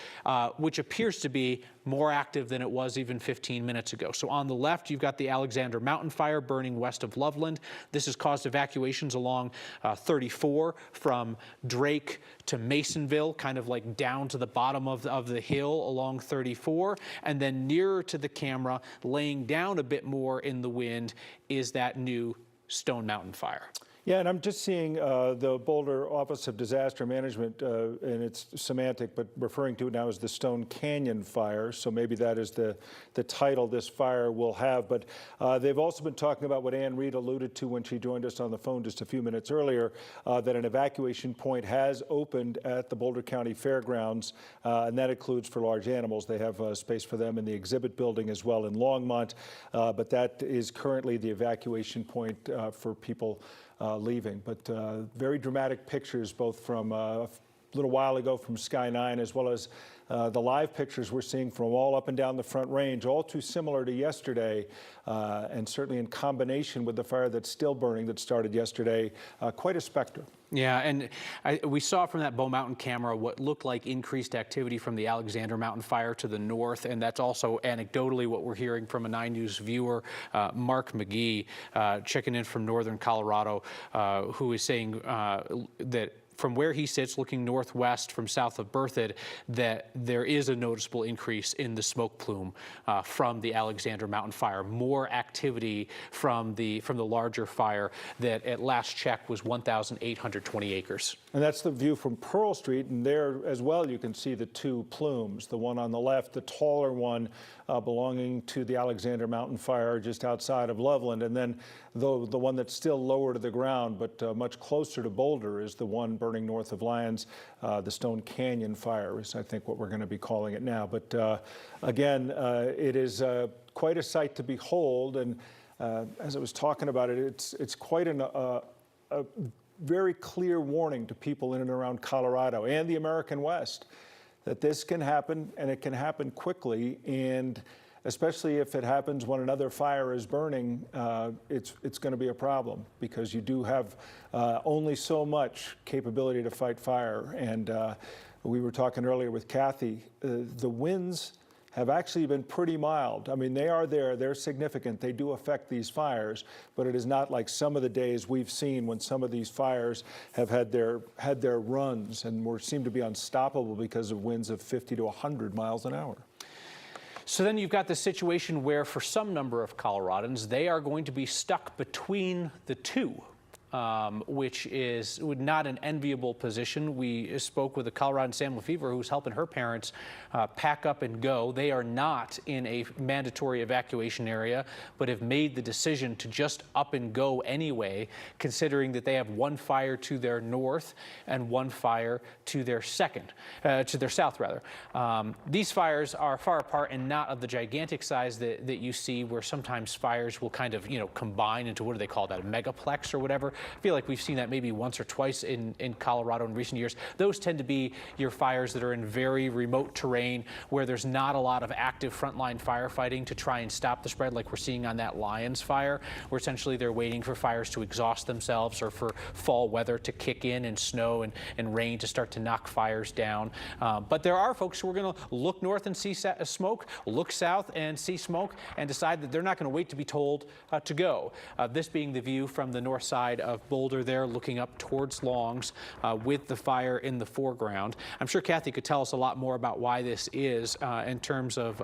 which appears to be more active than it was even 15 minutes ago. So on the left, you've got the Alexander Mountain Fire burning west of Loveland. This has caused evacuations along 34 from Drake to Masonville, kind of like down to the bottom of the hill along 34. And then nearer to the camera, laying down a bit more in the wind, is that new Stone Mountain Fire. Yeah, and I'm just seeing the Boulder Office of Disaster Management, and it's semantic, but referring to it now as the Stone Canyon Fire. So maybe that is the title this fire will have. But they've also been talking about what Ann Reed alluded to when she joined us on the phone just a few minutes earlier, that an evacuation point has opened at the Boulder County Fairgrounds, and that includes for large animals. They have space for them in the exhibit building as well in Longmont, but that is currently the evacuation point for people leaving. But very dramatic pictures, both from a little while ago from Sky 9, as well as the live pictures we're seeing from all up and down the Front Range, all too similar to yesterday, and certainly in combination with the fire that's still burning that started yesterday, quite a specter. Yeah, and we saw from that Bow Mountain camera what looked like increased activity from the Alexander Mountain Fire to the north, and that's also anecdotally what we're hearing from a 9 News viewer, Mark McGee, checking in from northern Colorado, who is saying that from where he sits looking northwest from south of Berthoud, that there is a noticeable increase in the smoke plume from the Alexander Mountain Fire. More activity from the larger fire that at last check was 1,820 acres. And that's the view from Pearl Street, and there as well you can see the two plumes. The one on the left, the taller one, belonging to the Alexander Mountain Fire just outside of Loveland, and then the one that's still lower to the ground but much closer to Boulder is the one burning north of Lyons. The Stone Canyon Fire is, I think, what we're going to be calling it now. But again, it is quite a sight to behold, and as I was talking about it, it's quite a very clear warning to people in and around Colorado and the American West that this can happen, and it can happen quickly, and especially if it happens when another fire is burning, it's going to be a problem, because you do have only so much capability to fight fire. And we were talking earlier with Kathy, the winds have actually been pretty mild. I mean, they are there, they're significant, they do affect these fires, but it is not like some of the days we've seen when some of these fires have had their runs and seem to be unstoppable because of winds of 50 to 100 miles an hour. So then you've got the situation where for some number of Coloradans, they are going to be stuck between the two. Which is not an enviable position. We spoke with a Coloradan, Sam Lefevre, who's helping her parents pack up and go. They are not in a mandatory evacuation area, but have made the decision to just up and go anyway, considering that they have one fire to their north and one fire to their south rather. These fires are far apart and not of the gigantic size that you see, where sometimes fires will kind of, combine into, what do they call that, a megaplex or whatever. I feel like we've seen that maybe once or twice in Colorado in recent years. Those tend to be your fires that are in very remote terrain where there's not a lot of active frontline firefighting to try and stop the spread, like we're seeing on that Lyons fire, where essentially they're waiting for fires to exhaust themselves or for fall weather to kick in and snow and rain to start to knock fires down. But there are folks who are going to look north and see smoke, look south and see smoke, and decide that they're not going to wait to be told to go. This being the view from the north side of Boulder there, looking up towards Longs with the fire in the foreground. I'm sure Kathy could tell us a lot more about why this is in terms of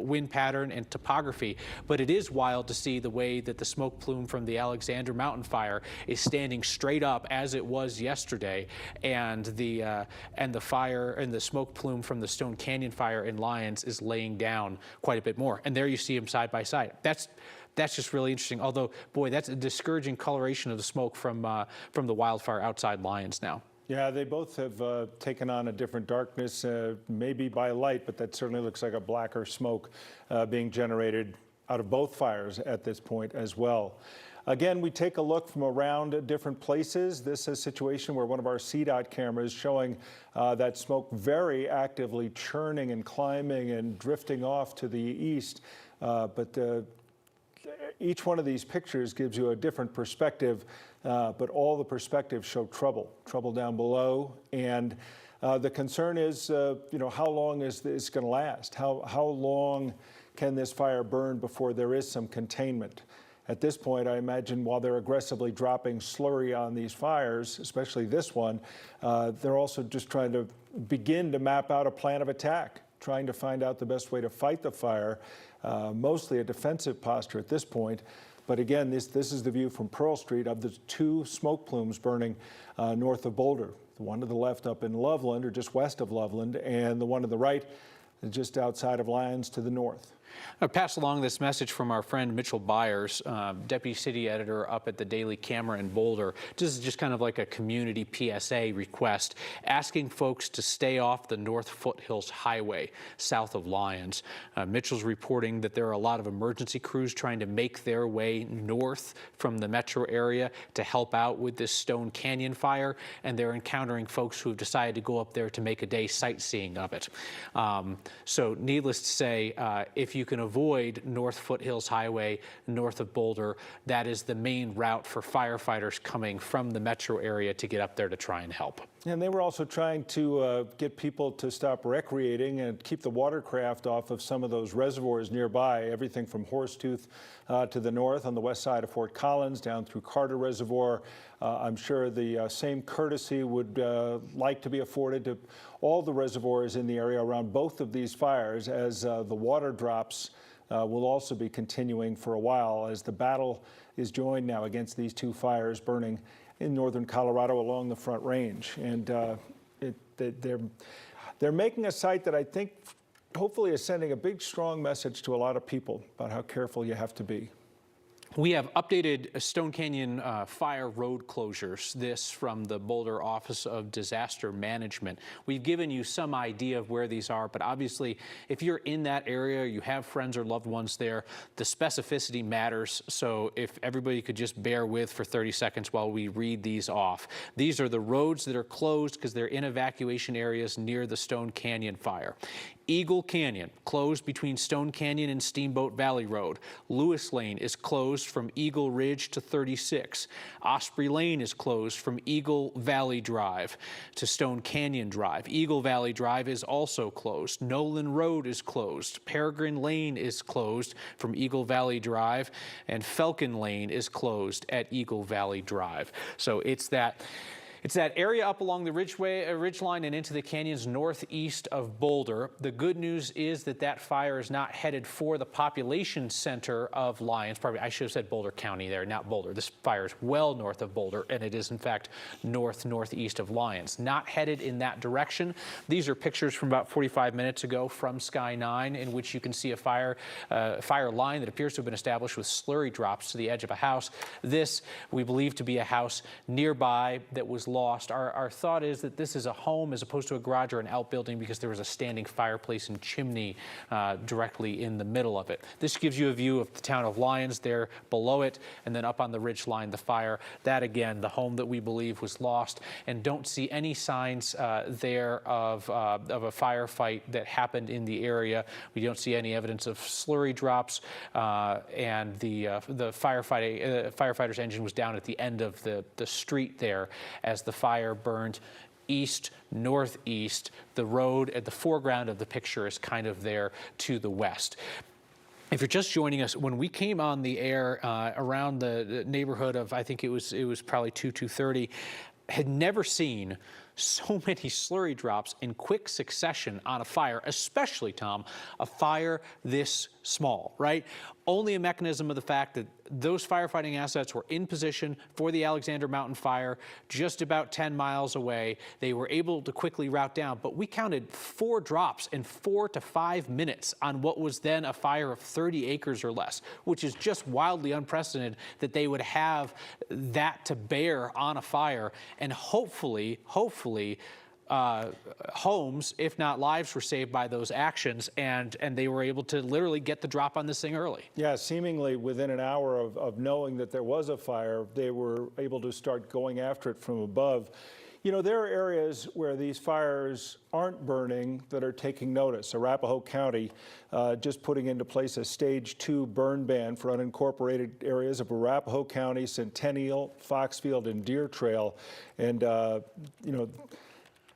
wind pattern and topography, but it is wild to see the way that the smoke plume from the Alexander Mountain fire is standing straight up as it was yesterday, and the fire and the smoke plume from the Stone Canyon fire in Lyons is laying down quite a bit more. And there you see them side by side. That's just really interesting. Although, boy, that's a discouraging coloration of the smoke from the wildfire outside Lyons now. Yeah, they both have taken on a different darkness, maybe by light, but that certainly looks like a blacker smoke being generated out of both fires at this point as well. Again, we take a look from around different places. This is a situation where one of our CDOT cameras showing that smoke very actively churning and climbing and drifting off to the east. But each one of these pictures gives you a different perspective, but all the perspectives show trouble down below. And the concern is, how long is this going to last? How long can this fire burn before there is some containment? At this point, I imagine while they're aggressively dropping slurry on these fires, especially this one, they're also just trying to begin to map out a plan of attack, trying to find out the best way to fight the fire, mostly a defensive posture at this point. But again, this is the view from Pearl Street of the two smoke plumes burning north of Boulder. The one to the left up in Loveland, or just west of Loveland, and the one to the right just outside of Lyons to the north. I passed along this message from our friend Mitchell Byers, deputy city editor up at the Daily Camera in Boulder. This is just kind of like a community PSA request, asking folks to stay off the North Foothills Highway south of Lyons. Mitchell's reporting that there are a lot of emergency crews trying to make their way north from the metro area to help out with this Stone Canyon fire, and they're encountering folks who have decided to go up there to make a day sightseeing of it. So needless to say, if you can avoid North Foothills Highway north of Boulder, that is the main route for firefighters coming from the metro area to get up there to try and help. And they were also trying to get people to stop recreating and keep the watercraft off of some of those reservoirs nearby, everything from Horsetooth to the north on the west side of Fort Collins down through Carter Reservoir. I'm sure the same courtesy would like to be afforded to all the reservoirs in the area around both of these fires, as the water drops will also be continuing for a while as the battle is joined now against these two fires burning in northern Colorado along the Front Range. And they're making a site that I think hopefully is sending a big, strong message to a lot of people about how careful you have to be. We have updated Stone Canyon fire road closures, this from the Boulder Office of Disaster Management. We've given you some idea of where these are, but obviously if you're in that area, you have friends or loved ones there, the specificity matters. So if everybody could just bear with for 30 seconds while we read these off. These are the roads that are closed because they're in evacuation areas near the Stone Canyon fire. Eagle Canyon, closed between Stone Canyon and Steamboat Valley Road. Lewis Lane is closed from Eagle Ridge to 36. Osprey Lane is closed from Eagle Valley Drive to Stone Canyon Drive. Eagle Valley Drive is also closed. Nolan Road is closed. Peregrine Lane is closed from Eagle Valley Drive, and Falcon Lane is closed at Eagle Valley Drive. So it's that area up along the ridgeline and into the canyons northeast of Boulder. The good news is that fire is not headed for the population center of Lyons. Probably I should have said Boulder County there, not Boulder. This fire is well north of Boulder, and it is in fact northeast of Lyons. Not headed in that direction. These are pictures from about 45 minutes ago from Sky 9, in which you can see a fire line that appears to have been established with slurry drops to the edge of a house. This we believe to be a house nearby that was lost. Our thought is that this is a home as opposed to a garage or an outbuilding because there was a standing fireplace and chimney directly in the middle of it. This gives you a view of the town of Lyons there below it, and then up on the ridge line, the fire. That, again, the home that we believe was lost, and don't see any signs there of a firefight that happened in the area. We don't see any evidence of slurry drops, and the firefighter's engine was down at the end of the street there as the fire burned east, northeast. The road at the foreground of the picture is kind of there to the west. If you're just joining us, when we came on the air around the neighborhood of, I think it was probably 2:30, had never seen so many slurry drops in quick succession on a fire, especially, Tom, a fire this small, right? Only a mechanism of the fact that those firefighting assets were in position for the Alexander Mountain fire just about 10 miles away. They were able to quickly route down, but we counted 4 drops in 4 to 5 minutes on what was then a fire of 30 acres or less, which is just wildly unprecedented that they would have that to bear on a fire. And hopefully, homes, if not lives, were saved by those actions, and they were able to literally get the drop on this thing early. Yeah, seemingly within an hour of knowing that there was a fire, they were able to start going after it from above. You know, there are areas where these fires aren't burning that are taking notice. Arapahoe County just putting into place a stage 2 burn ban for unincorporated areas of Arapahoe County, Centennial, Foxfield, and Deer Trail. And, you know,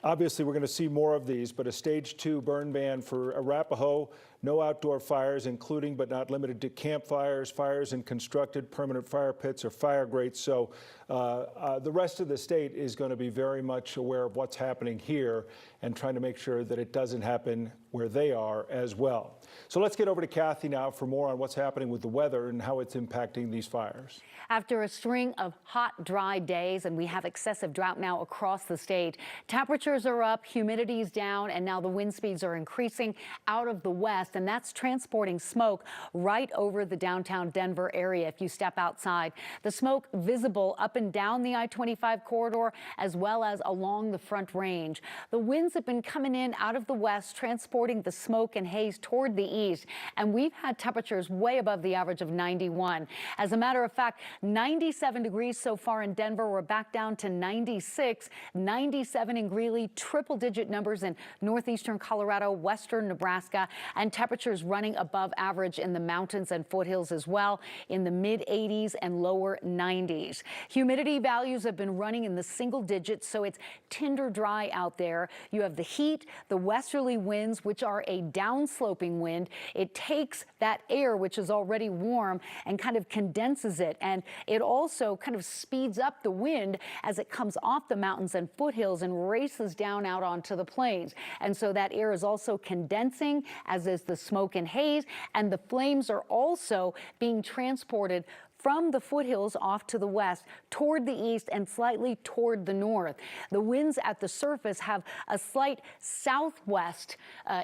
obviously, we're going to see more of these, but a stage 2 burn ban for Arapahoe, no outdoor fires, including but not limited to campfires, fires in constructed permanent fire pits or fire grates. So the rest of the state is going to be very much aware of what's happening here and trying to make sure that it doesn't happen where they are as well. So let's get over to Kathy now for more on what's happening with the weather and how it's impacting these fires. After a string of hot, dry days, and we have excessive drought now across the state, temperatures are up, humidity's down, and now the wind speeds are increasing out of the west, and that's transporting smoke right over the downtown Denver area. If you step outside, the smoke visible up and down the I-25 corridor, as well as along the Front Range. The winds have been coming in out of the west, transporting the smoke and haze toward the east, and we've had temperatures way above the average of 91. As a matter of fact, 97 degrees so far in Denver. We're back down to 96, 97 in Greeley, triple-digit numbers in northeastern Colorado, western Nebraska, and temperatures running above average in the mountains and foothills as well, in the mid-80s and lower 90s. Humidity values have been running in the single digits, so it's tinder dry out there. You have the heat, the westerly winds, which are a downsloping wind. It takes that air, which is already warm, and kind of condenses it, and it also kind of speeds up the wind as it comes off the mountains and foothills and races down out onto the plains. And so that air is also condensing, as is the smoke and haze, and the flames are also being transported from the foothills off to the west, toward the east, and slightly toward the north. The winds at the surface have a slight southwest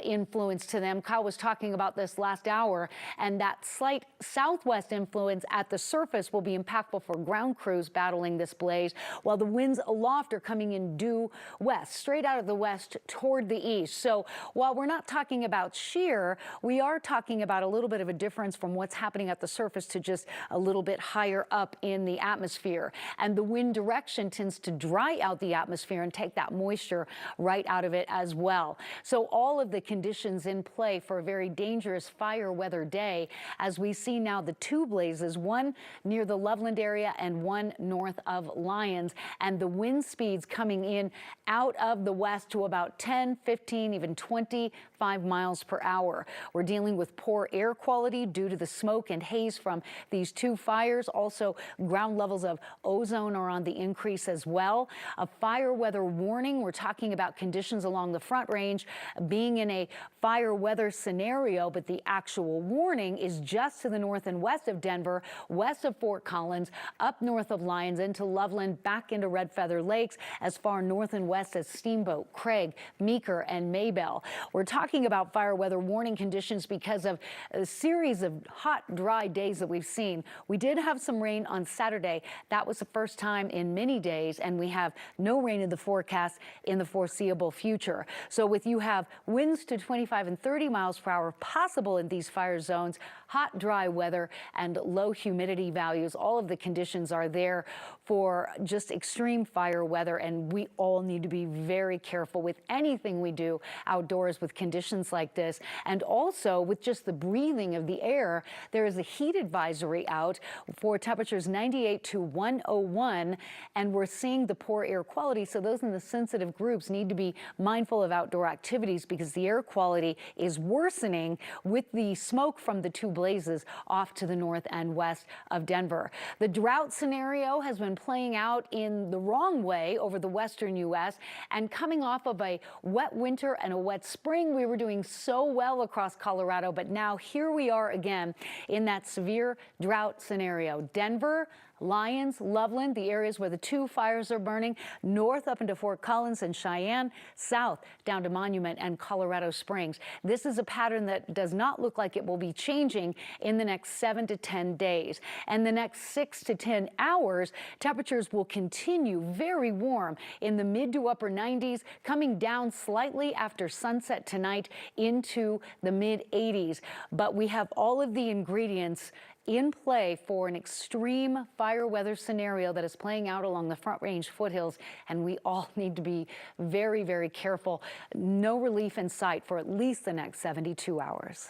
influence to them. Kyle was talking about this last hour, and that slight southwest influence at the surface will be impactful for ground crews battling this blaze, while the winds aloft are coming in due west, straight out of the west toward the east. So while we're not talking about shear, we are talking about a little bit of a difference from what's happening at the surface to just a little bit higher up in the atmosphere. And the wind direction tends to dry out the atmosphere and take that moisture right out of it as well. So all of the conditions in play for a very dangerous fire weather day, as we see now the 2 blazes, one near the Loveland area and one north of Lyons, and the wind speeds coming in out of the west to about 10, 15, even 25 miles per hour. We're dealing with poor air quality due to the smoke and haze from these 2 fires. Also, ground levels of ozone are on the increase as well. A fire weather warning. We're talking about conditions along the Front Range being in a fire weather scenario, but the actual warning is just to the north and west of Denver, west of Fort Collins, up north of Lyons, into Loveland, back into Red Feather Lakes, as far north and west as Steamboat, Craig, Meeker, and Maybell. We're talking talking about fire weather warning conditions because of a series of hot, dry days that we've seen. We did have some rain on Saturday. That was the first time in many days, and we have no rain in the forecast in the foreseeable future. So with you have winds to 25 and 30 miles per hour possible in these fire zones, hot, dry weather, and low humidity values. All of the conditions are there for just extreme fire weather, and we all need to be very careful with anything we do outdoors with conditions like this. And also with just the breathing of the air, there is a heat advisory out for temperatures 98 to 101, and we're seeing the poor air quality. So those in the sensitive groups need to be mindful of outdoor activities because the air quality is worsening with the smoke from the two blazes off to the north and west of Denver. The drought scenario has been playing out in the wrong way over the western U.S. and coming off of a wet winter and a wet spring. We were doing so well across Colorado, but now here we are again in that severe drought scenario. Denver, Lyons, Loveland, the areas where the two fires are burning, north up into Fort Collins and Cheyenne, south down to Monument and Colorado Springs. This is a pattern that does not look like it will be changing in the next 7 to 10 days. And the next 6 to 10 hours, temperatures will continue very warm in the mid to upper 90s, coming down slightly after sunset tonight into the mid 80s. But we have all of the ingredients in play for an extreme fire weather scenario that is playing out along the Front Range foothills, and we all need to be very, very careful. No relief in sight for at least the next 72 hours.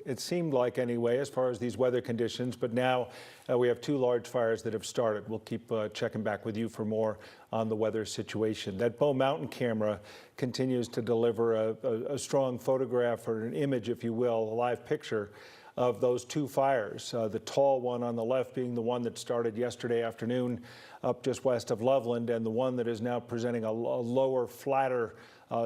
It seemed like anyway, as far as these weather conditions, but now we have two large fires that have started. We'll keep checking back with you for more on the weather situation. That Bow Mountain camera continues to deliver a strong photograph or an image, if you will, a live picture of those two fires. The tall one on the left being the one that started yesterday afternoon up just west of Loveland, and the one that is now presenting a lower, flatter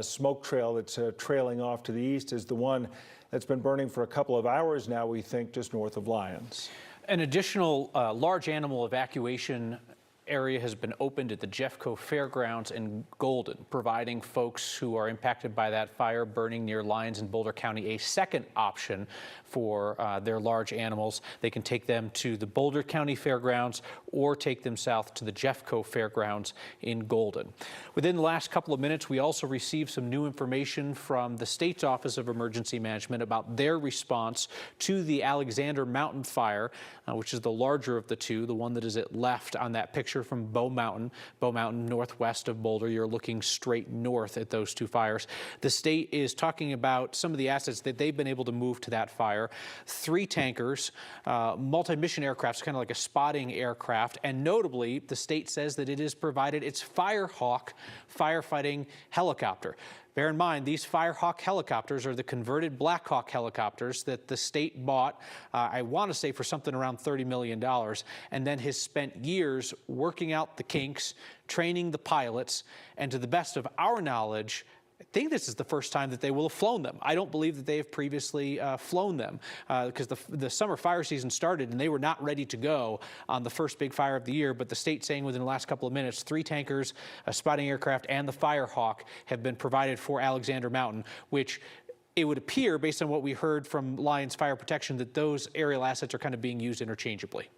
smoke trail that's trailing off to the east is the one that's been burning for a couple of hours now, we think, just north of Lyons. An additional large animal evacuation area has been opened at the Jeffco Fairgrounds in Golden, providing folks who are impacted by that fire burning near Lyons and Boulder County a second option for their large animals. They can take them to the Boulder County Fairgrounds or take them south to the Jeffco Fairgrounds in Golden. Within the last couple of minutes, we also received some new information from the state's Office of Emergency Management about their response to the Alexander Mountain Fire, which is the larger of the two, the one that is at left on that picture from Bow Mountain northwest of Boulder. You're looking straight north at those two fires. The state is talking about some of the assets that they've been able to move to that fire. 3 tankers, multi-mission aircraft, kind of like a spotting aircraft, and notably the state says that it has provided its Firehawk firefighting helicopter. Bear in mind, these Firehawk helicopters are the converted Black Hawk helicopters that the state bought, I want to say for something around $30 million, and then has spent years working out the kinks, training the pilots, and to the best of our knowledge, I think this is the first time that they will have flown them. I don't believe that they have previously flown them because the summer fire season started and they were not ready to go on the first big fire of the year. But the state saying within the last couple of minutes, 3 tankers, a spotting aircraft, and the Firehawk have been provided for Alexander Mountain, which it would appear, based on what we heard from Lyons Fire Protection, that those aerial assets are kind of being used interchangeably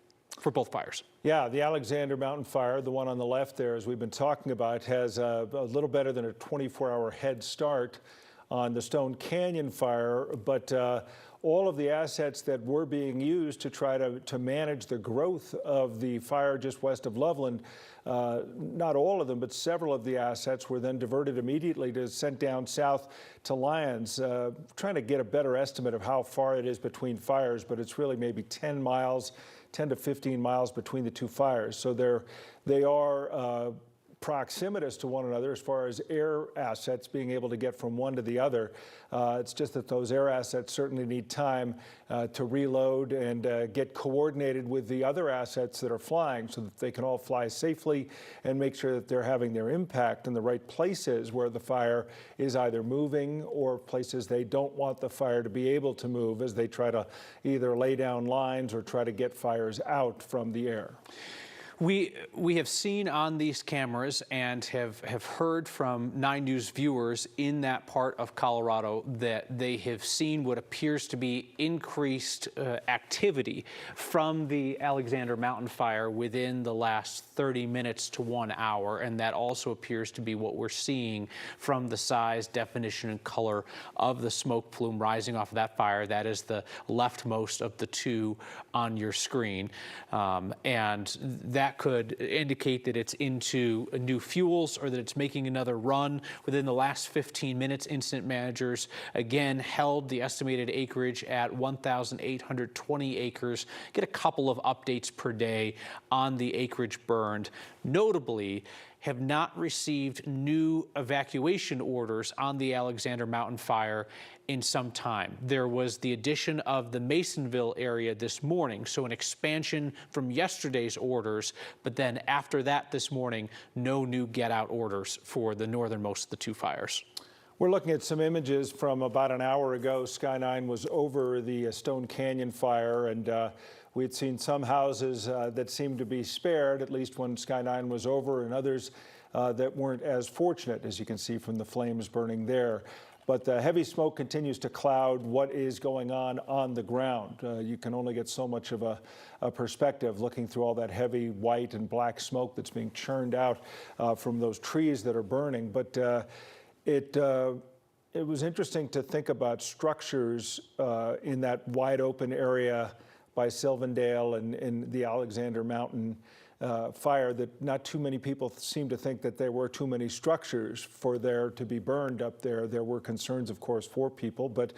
for both fires. Yeah, the Alexander Mountain Fire, the one on the left there, as we've been talking about, has a little better than a 24-hour head start on the Stone Canyon Fire, but all of the assets that were being used to try to manage the growth of the fire just west of Loveland, not all of them, but several of the assets were then diverted immediately to sent down south to Lyons, trying to get a better estimate of how far it is between fires, but it's really maybe 10 to 15 miles between the two fires. So they are proximitous to one another as far as air assets being able to get from one to the other. It's just that those air assets certainly need time to reload and get coordinated with the other assets that are flying so that they can all fly safely and make sure that they're having their impact in the right places where the fire is either moving or places they don't want the fire to be able to move as they try to either lay down lines or try to get fires out from the air. We have seen on these cameras and have heard from 9 News viewers in that part of Colorado that they have seen what appears to be increased activity from the Alexander Mountain Fire within the last 30 minutes to 1 hour, and that also appears to be what we're seeing from the size, definition, and color of the smoke plume rising off of that fire. That is the leftmost of the two on your screen, and that could indicate that it's into new fuels or that it's making another run. Within the last 15 minutes, incident managers again held the estimated acreage at 1,820 acres. Get a couple of updates per day on the acreage burned. Notably, have not received new evacuation orders on the Alexander Mountain Fire in some time. There was the addition of the Masonville area this morning, so an expansion from yesterday's orders, but then after that this morning, no new get-out orders for the northernmost of the two fires. We're looking at some images from about an hour ago. Sky 9 was over the Stone Canyon fire, and we had seen some houses that seemed to be spared, at least when Sky 9 was over, and others that weren't as fortunate, as you can see from the flames burning there. But the heavy smoke continues to cloud what is going on the ground. You can only get so much of a perspective looking through all that heavy white and black smoke that's being churned out from those trees that are burning. But it was interesting to think about structures in that wide open area by Sylvandale and in the Alexander Mountain fire, that not too many people seem to think that there were too many structures for there to be burned up there. There were concerns, of course, for people, but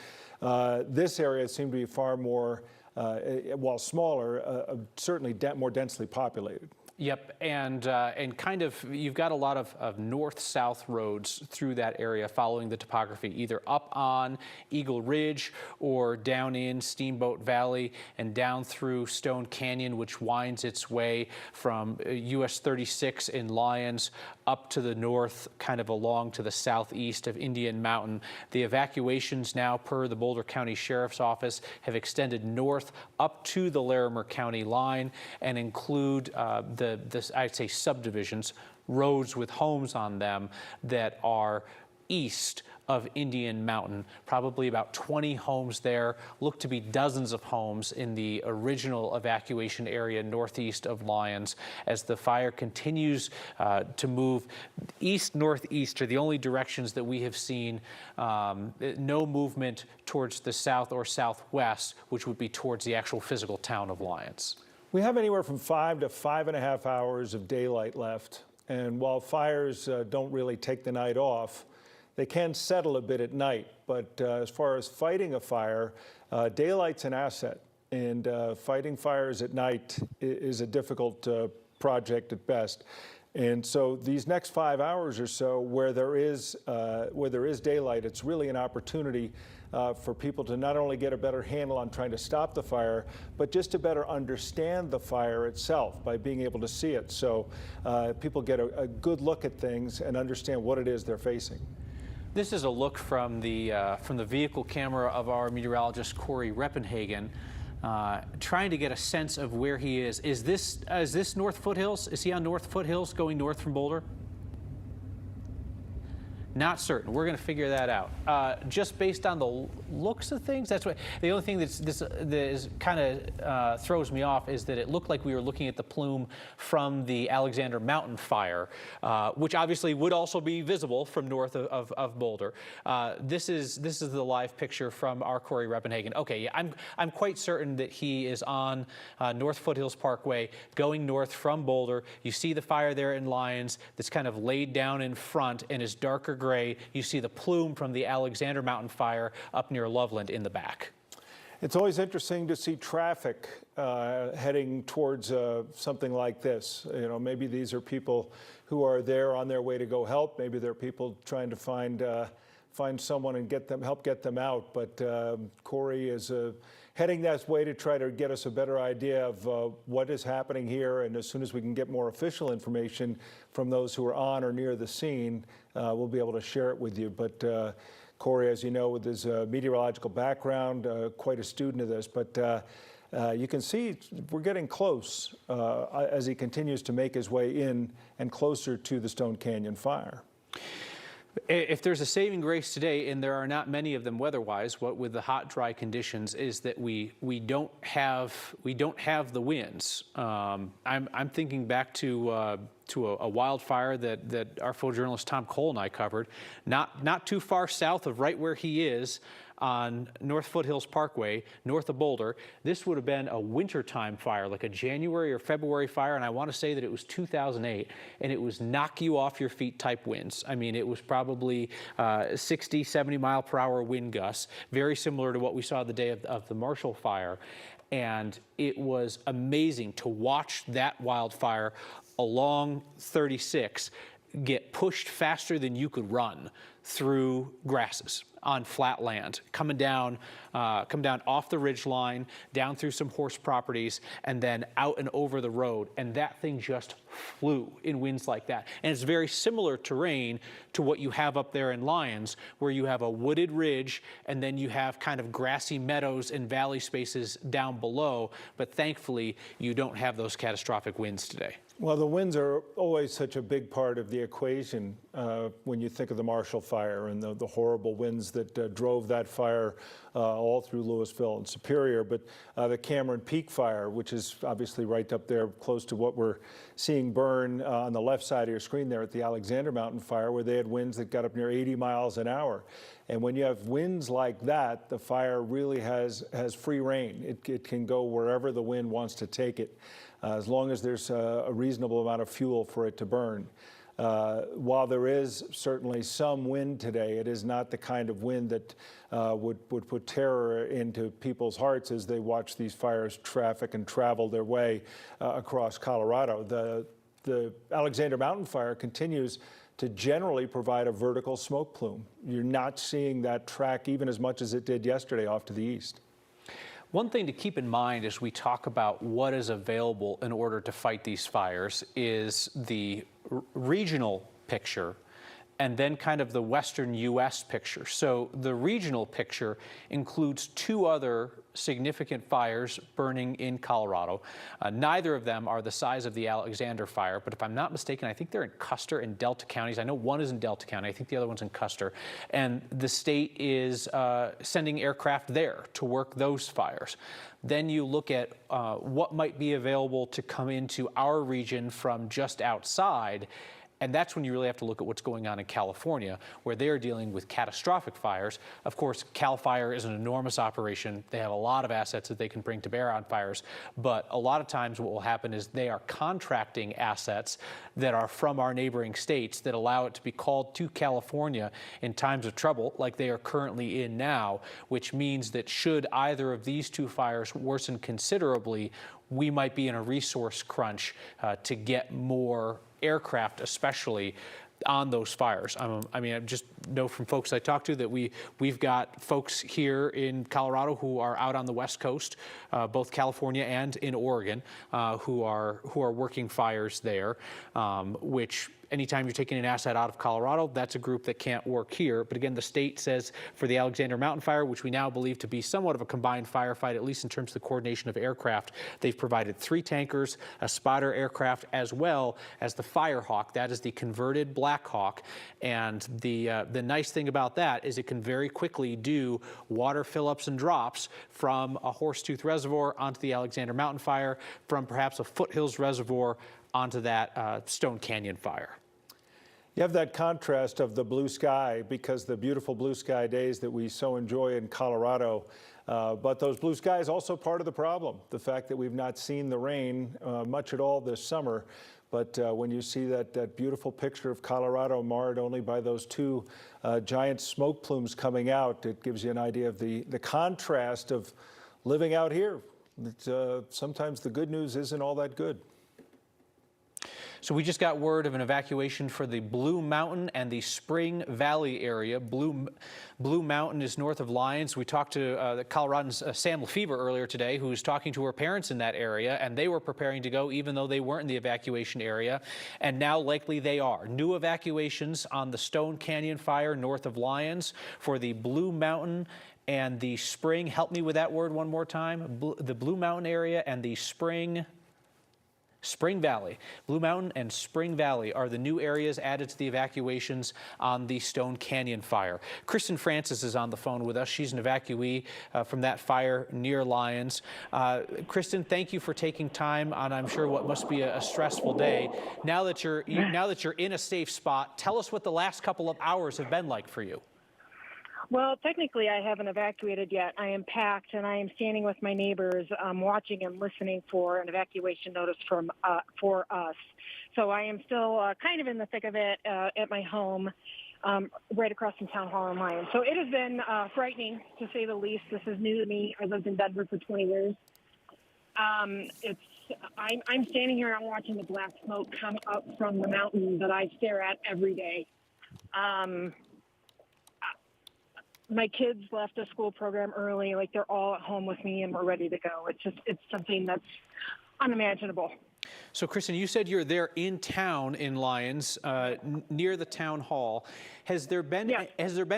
this area seemed to be far more, while smaller, certainly more densely populated. Yep, and kind of you've got a lot of north-south roads through that area following the topography, either up on Eagle Ridge or down in Steamboat Valley and down through Stone Canyon, which winds its way from US 36 in Lyons up to the north, kind of along to the southeast of Indian Mountain. The evacuations now, per the Boulder County Sheriff's Office, have extended north up to the Larimer County line and include I'd say subdivisions, roads with homes on them that are east of Indian Mountain. Probably about 20 homes there, look to be dozens of homes in the original evacuation area northeast of Lyons. As the fire continues to move east, northeast are the only directions that we have seen. No movement towards the south or southwest, which would be towards the actual physical town of Lyons. We have anywhere from 5 to 5.5 hours of daylight left, and while fires don't really take the night off, they can settle a bit at night. But as far as fighting a fire, daylight's an asset, and fighting fires at night is a difficult project at best. And so these next 5 hours or so, where there is daylight, it's really an opportunity for people to not only get a better handle on trying to stop the fire, but just to better understand the fire itself by being able to see it. So people get a good look at things and understand what it is they're facing. This is a look from the vehicle camera of our meteorologist, Corey Reppenhagen, trying to get a sense of where he is. Is this North Foothills? Is he on North Foothills going north from Boulder? Not certain. We're going to figure that out. Just based on the looks of things, that's what. The only thing that is kind of throws me off is that it looked like we were looking at the plume from the Alexander Mountain Fire, which obviously would also be visible from north of Boulder. This is the live picture from our Corey Reppenhagen. Okay, yeah, I'm quite certain that he is on North Foothills Parkway, going north from Boulder. You see the fire there in Lyons that's kind of laid down in front and is darker gray. You see the plume from the Alexander Mountain Fire up near Loveland in the back. It's always interesting to see traffic heading towards something like this. You know, maybe these are people who are there on their way to go help. Maybe they're people trying to find someone and help get them out. But Corey is heading that way to try to get us a better idea of what is happening here. And as soon as we can get more official information from those who are on or near the scene, we'll be able to share it with you. But Corey, as you know, with his meteorological background, quite a student of this. But You can see we're getting close as he continues to make his way in and closer to the Stone Canyon fire. If there's a saving grace today, and there are not many of them weather-wise, what with the hot, dry conditions, is that we don't have the winds. I'm thinking back to a wildfire that our photojournalist Tom Cole and I covered, not too far south of right where he is on North Foothills Parkway, north of Boulder. This would have been a wintertime fire, like a January or February fire, and I want to say that it was 2008, and it was knock you off your feet type winds. I mean, it was probably 60, 70 mile per hour wind gusts, very similar to what we saw the day of the Marshall fire. And it was amazing to watch that wildfire along 36 get pushed faster than you could run through grasses on flat land, coming down off the ridge line, down through some horse properties, and then out and over the road. And that thing just flew in winds like that. And it's very similar terrain to what you have up there in Lyons, where you have a wooded ridge, and then you have kind of grassy meadows and valley spaces down below. But thankfully, you don't have those catastrophic winds today. Well, the winds are always such a big part of the equation when you think of the Marshall Fire and the horrible winds that drove that fire all through Louisville and Superior. But the Cameron Peak Fire, which is obviously right up there close to what we're seeing burn on the left side of your screen there at the Alexander Mountain Fire, where they had winds that got up near 80 miles an hour. And when you have winds like that, the fire really has free reign. It can go wherever the wind wants to take it, as long as there's a reasonable amount of fuel for it to burn. While there is certainly some wind today, it is not the kind of wind that would put terror into people's hearts as they watch these fires traffic and travel their way across Colorado. The Alexander Mountain Fire continues to generally provide a vertical smoke plume. You're not seeing that track even as much as it did yesterday off to the east. One thing to keep in mind as we talk about what is available in order to fight these fires is the regional picture and then kind of the western U.S. picture. So the regional picture includes two other significant fires burning in Colorado. Neither of them are the size of the Alexander fire, but if I'm not mistaken, I think they're in Custer and Delta counties. I know one is in Delta County. I think the other one's in Custer. And the state is sending aircraft there to work those fires. Then you look at what might be available to come into our region from just outside. And that's when you really have to look at what's going on in California, where they are dealing with catastrophic fires. Of course, Cal Fire is an enormous operation. They have a lot of assets that they can bring to bear on fires. But a lot of times what will happen is they are contracting assets that are from our neighboring states that allow it to be called to California in times of trouble, like they are currently in now, which means that should either of these two fires worsen considerably, we might be in a resource crunch to get more aircraft, especially on those fires. I mean, I just know from folks I talk to that we've got folks here in Colorado who are out on the West Coast, both California and in Oregon, who are working fires there, which anytime you're taking an asset out of Colorado, that's a group that can't work here. But again, the state says for the Alexander Mountain Fire, which we now believe to be somewhat of a combined firefight, at least in terms of the coordination of aircraft, they've provided 3 tankers, a spotter aircraft, as well as the Firehawk. That is the converted Black Hawk. And the nice thing about that is it can very quickly do water fill-ups and drops from a Horsetooth Reservoir onto the Alexander Mountain Fire, from perhaps a Foothills Reservoir onto that Stone Canyon fire. You have that contrast of the blue sky, because the beautiful blue sky days that we so enjoy in Colorado, but those blue skies also part of the problem. The fact that we've not seen the rain much at all this summer, but when you see that beautiful picture of Colorado marred only by those 2 giant smoke plumes coming out, it gives you an idea of the contrast of living out here. Sometimes the good news isn't all that good. So we just got word of an evacuation for the Blue Mountain and the Spring Valley area. Blue Mountain is north of Lyons. We talked to the Coloradan's Sam Lefevre earlier today, who was talking to her parents in that area, and they were preparing to go even though they weren't in the evacuation area, and now likely they are. New evacuations on the Stone Canyon fire north of Lyons for the Blue Mountain and the Spring. Help me with that word one more time. The Blue Mountain area and the Spring Valley. Blue Mountain and Spring Valley are the new areas added to the evacuations on the Stone Canyon fire. Kristen Francis is on the phone with us. She's an evacuee from that fire near Lyons. Kristen, thank you for taking time on, I'm sure, what must be a stressful day. Now that you're in a safe spot, tell us what the last couple of hours have been like for you. Well, technically, I haven't evacuated yet. I am packed, and I am standing with my neighbors, watching and listening for an evacuation notice for us. So I am still kind of in the thick of it at my home, right across from Town Hall in Lyons. So it has been frightening, to say the least. This is new to me. I lived in Denver for 20 years. I'm standing here and I'm watching the black smoke come up from the mountain that I stare at every day. My kids left the school program early. Like, they're all at home with me and we're ready to go. It's something that's unimaginable. So, Kristen, you said you're there in town in Lyons, near the town hall. Has there been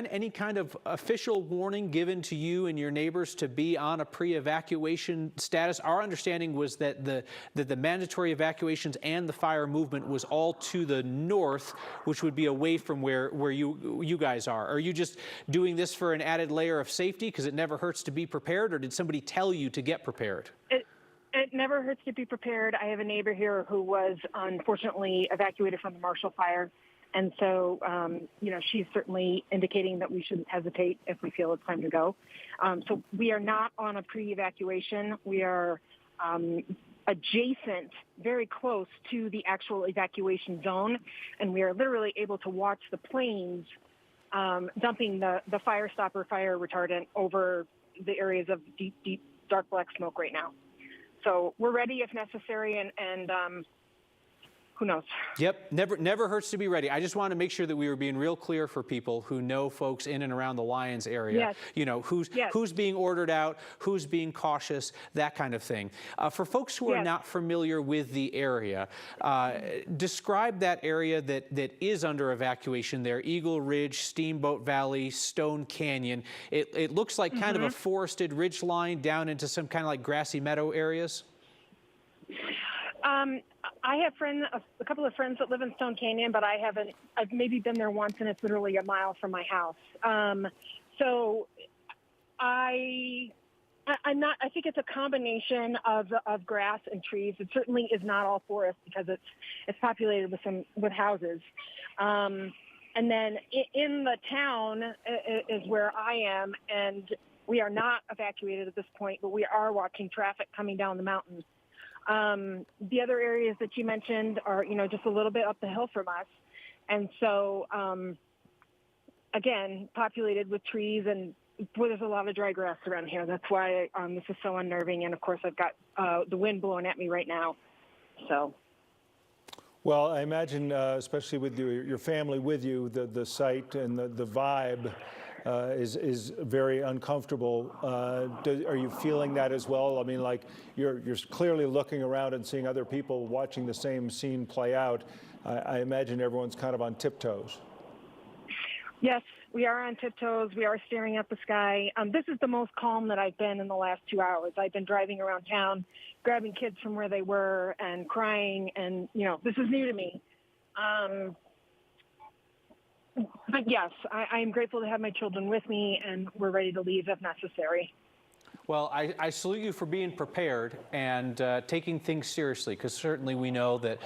any kind of official warning given to you and your neighbors to be on a pre-evacuation status? Our understanding was that the mandatory evacuations and the fire movement was all to the north, which would be away from where you guys are. Are you just doing this for an added layer of safety because it never hurts to be prepared, or did somebody tell you to get prepared? It never hurts to be prepared. I have a neighbor here who was unfortunately evacuated from the Marshall Fire. And so, she's certainly indicating that we shouldn't hesitate if we feel it's time to go. So we are not on a pre-evacuation. We are adjacent, very close to the actual evacuation zone. And we are literally able to watch the planes dumping the fire stopper, fire retardant over the areas of deep, dark black smoke right now. So we're ready if necessary, and who knows? Yep, never hurts to be ready. I just want to make sure that we were being real clear for people who know folks in and around the Lyons area. Yes. Who's being ordered out, who's being cautious, that kind of thing. For folks who are not familiar with the area, describe that area that is under evacuation there: Eagle Ridge, Steamboat Valley, Stone Canyon. It looks like kind of a forested ridge line down into some kind of like grassy meadow areas. I have a couple of friends that live in Stone Canyon, but I haven't. I've maybe been there once, and it's literally a mile from my house. So I'm not. I think it's a combination of grass and trees. It certainly is not all forest because it's populated with houses. And then in the town is where I am, and we are not evacuated at this point, but we are watching traffic coming down the mountain. The other areas that you mentioned are, just a little bit up the hill from us. And so, again, populated with trees, and there's a lot of dry grass around here. That's why this is so unnerving. And, of course, I've got the wind blowing at me right now. So. Well, I imagine, especially with your family with you, the site and the vibe is very uncomfortable. Are you feeling that as well? I mean, like you're clearly looking around and seeing other people watching the same scene play out. I imagine everyone's kind of on tiptoes. Yes, we are on tiptoes. We are staring at the sky. This is the most calm that I've been in the last 2 hours. I've been driving around town, grabbing kids from where they were and crying. And, this is new to me. But yes, I am grateful to have my children with me, and we're ready to leave if necessary. Well, I salute you for being prepared and taking things seriously, because certainly we know that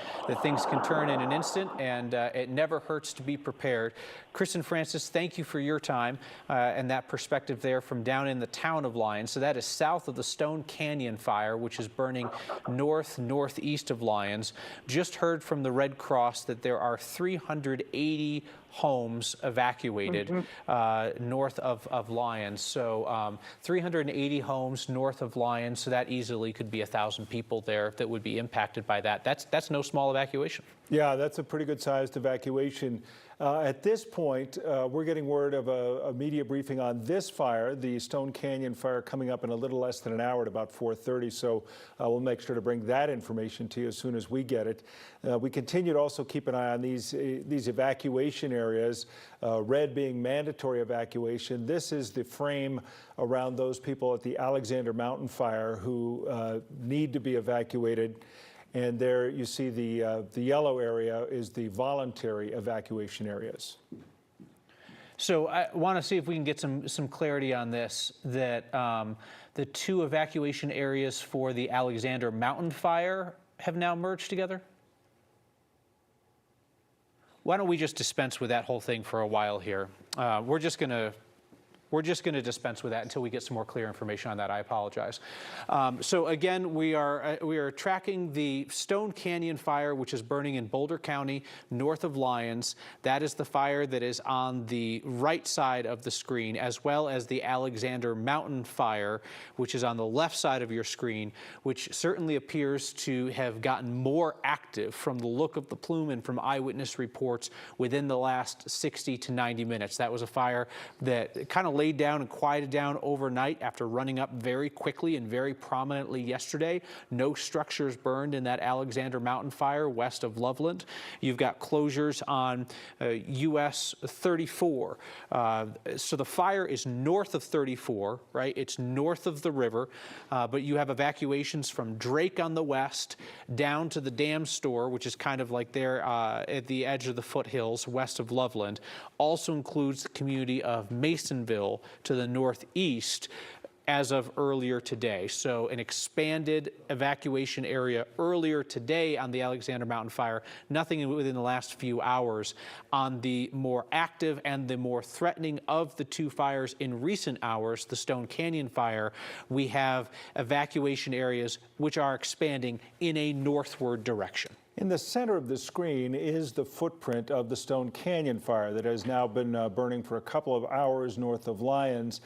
things can turn in an instant, and it never hurts to be prepared. Kristen Francis, thank you for your time and that perspective there from down in the town of Lyons. So that is south of the Stone Canyon fire, which is burning northeast of Lyons. Just heard from the Red Cross that there are 380 homes evacuated north of Lyons. So 380 homes north of Lyons, so that easily could be 1,000 people there that would be impacted by that. That's no small evacuation. Yeah, that's a pretty good sized evacuation. At this point, we're getting word of a media briefing on this fire, the Stone Canyon fire, coming up in a little less than an hour at about 4:30. So we'll make sure to bring that information to you as soon as we get it. We continue to also keep an eye on these evacuation areas, red being mandatory evacuation. This is the frame around those people at the Alexander Mountain fire who need to be evacuated. And there you see the yellow area is the voluntary evacuation areas. So I want to see if we can get some clarity on this, that the two evacuation areas for the Alexander Mountain fire have now merged together? Why don't we just dispense with that whole thing for a while here? We're just going to dispense with that until we get some more clear information on that. I apologize. So again, we are tracking the Stone Canyon fire, which is burning in Boulder County, north of Lyons. That is the fire that is on the right side of the screen, as well as the Alexander Mountain fire, which is on the left side of your screen, which certainly appears to have gotten more active from the look of the plume and from eyewitness reports within the last 60 to 90 minutes. That was a fire that kind of laid down and quieted down overnight after running up very quickly and very prominently yesterday. No structures burned in that Alexander Mountain fire west of Loveland. You've got closures on US 34. So the fire is north of 34, right? It's north of the river, but you have evacuations from Drake on the west down to the dam store, which is kind of like there at the edge of the foothills west of Loveland. Also includes the community of Masonville to the northeast as of earlier today. So an expanded evacuation area earlier today on the Alexander Mountain fire, nothing within the last few hours. On the more active and the more threatening of the two fires in recent hours, the Stone Canyon fire, we have evacuation areas which are expanding in a northward direction. In the center of the screen is the footprint of the Stone Canyon fire that has now been burning for a couple of hours north of Lyons.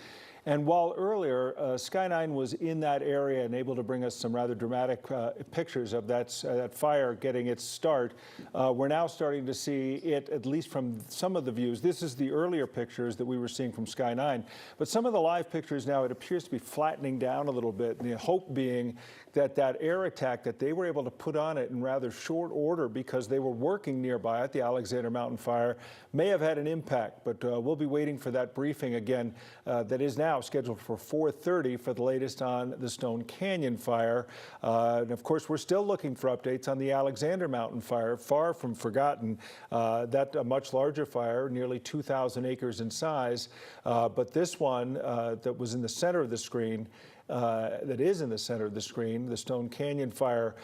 And while earlier Sky 9 was in that area and able to bring us some rather dramatic pictures of that fire getting its start, we're now starting to see it, at least from some of the views. This is the earlier pictures that we were seeing from Sky 9. But some of the live pictures now, it appears to be flattening down a little bit. The hope being that that air attack that they were able to put on it in rather short order because they were working nearby at the Alexander Mountain fire may have had an impact. But we'll be waiting for that briefing again that is now scheduled for 4:30 for the latest on the Stone Canyon fire. And of course, we're still looking for updates on the Alexander Mountain fire, far from forgotten. That a much larger fire, nearly 2,000 acres in size. But this one that was in the center of the screen, that is in the center of the screen, the Stone Canyon fire,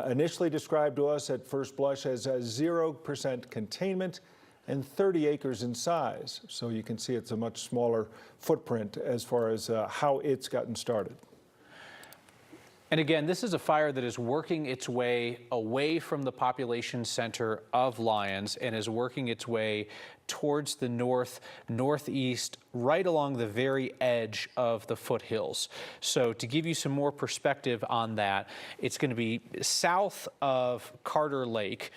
initially described to us at first blush as a 0% containment and 30 acres in size. So you can see it's a much smaller footprint as far as how it's gotten started. And again, this is a fire that is working its way away from the population center of Lyons and is working its way towards the northeast, right along the very edge of the foothills. So to give you some more perspective on that, it's going to be south of Carter Lake.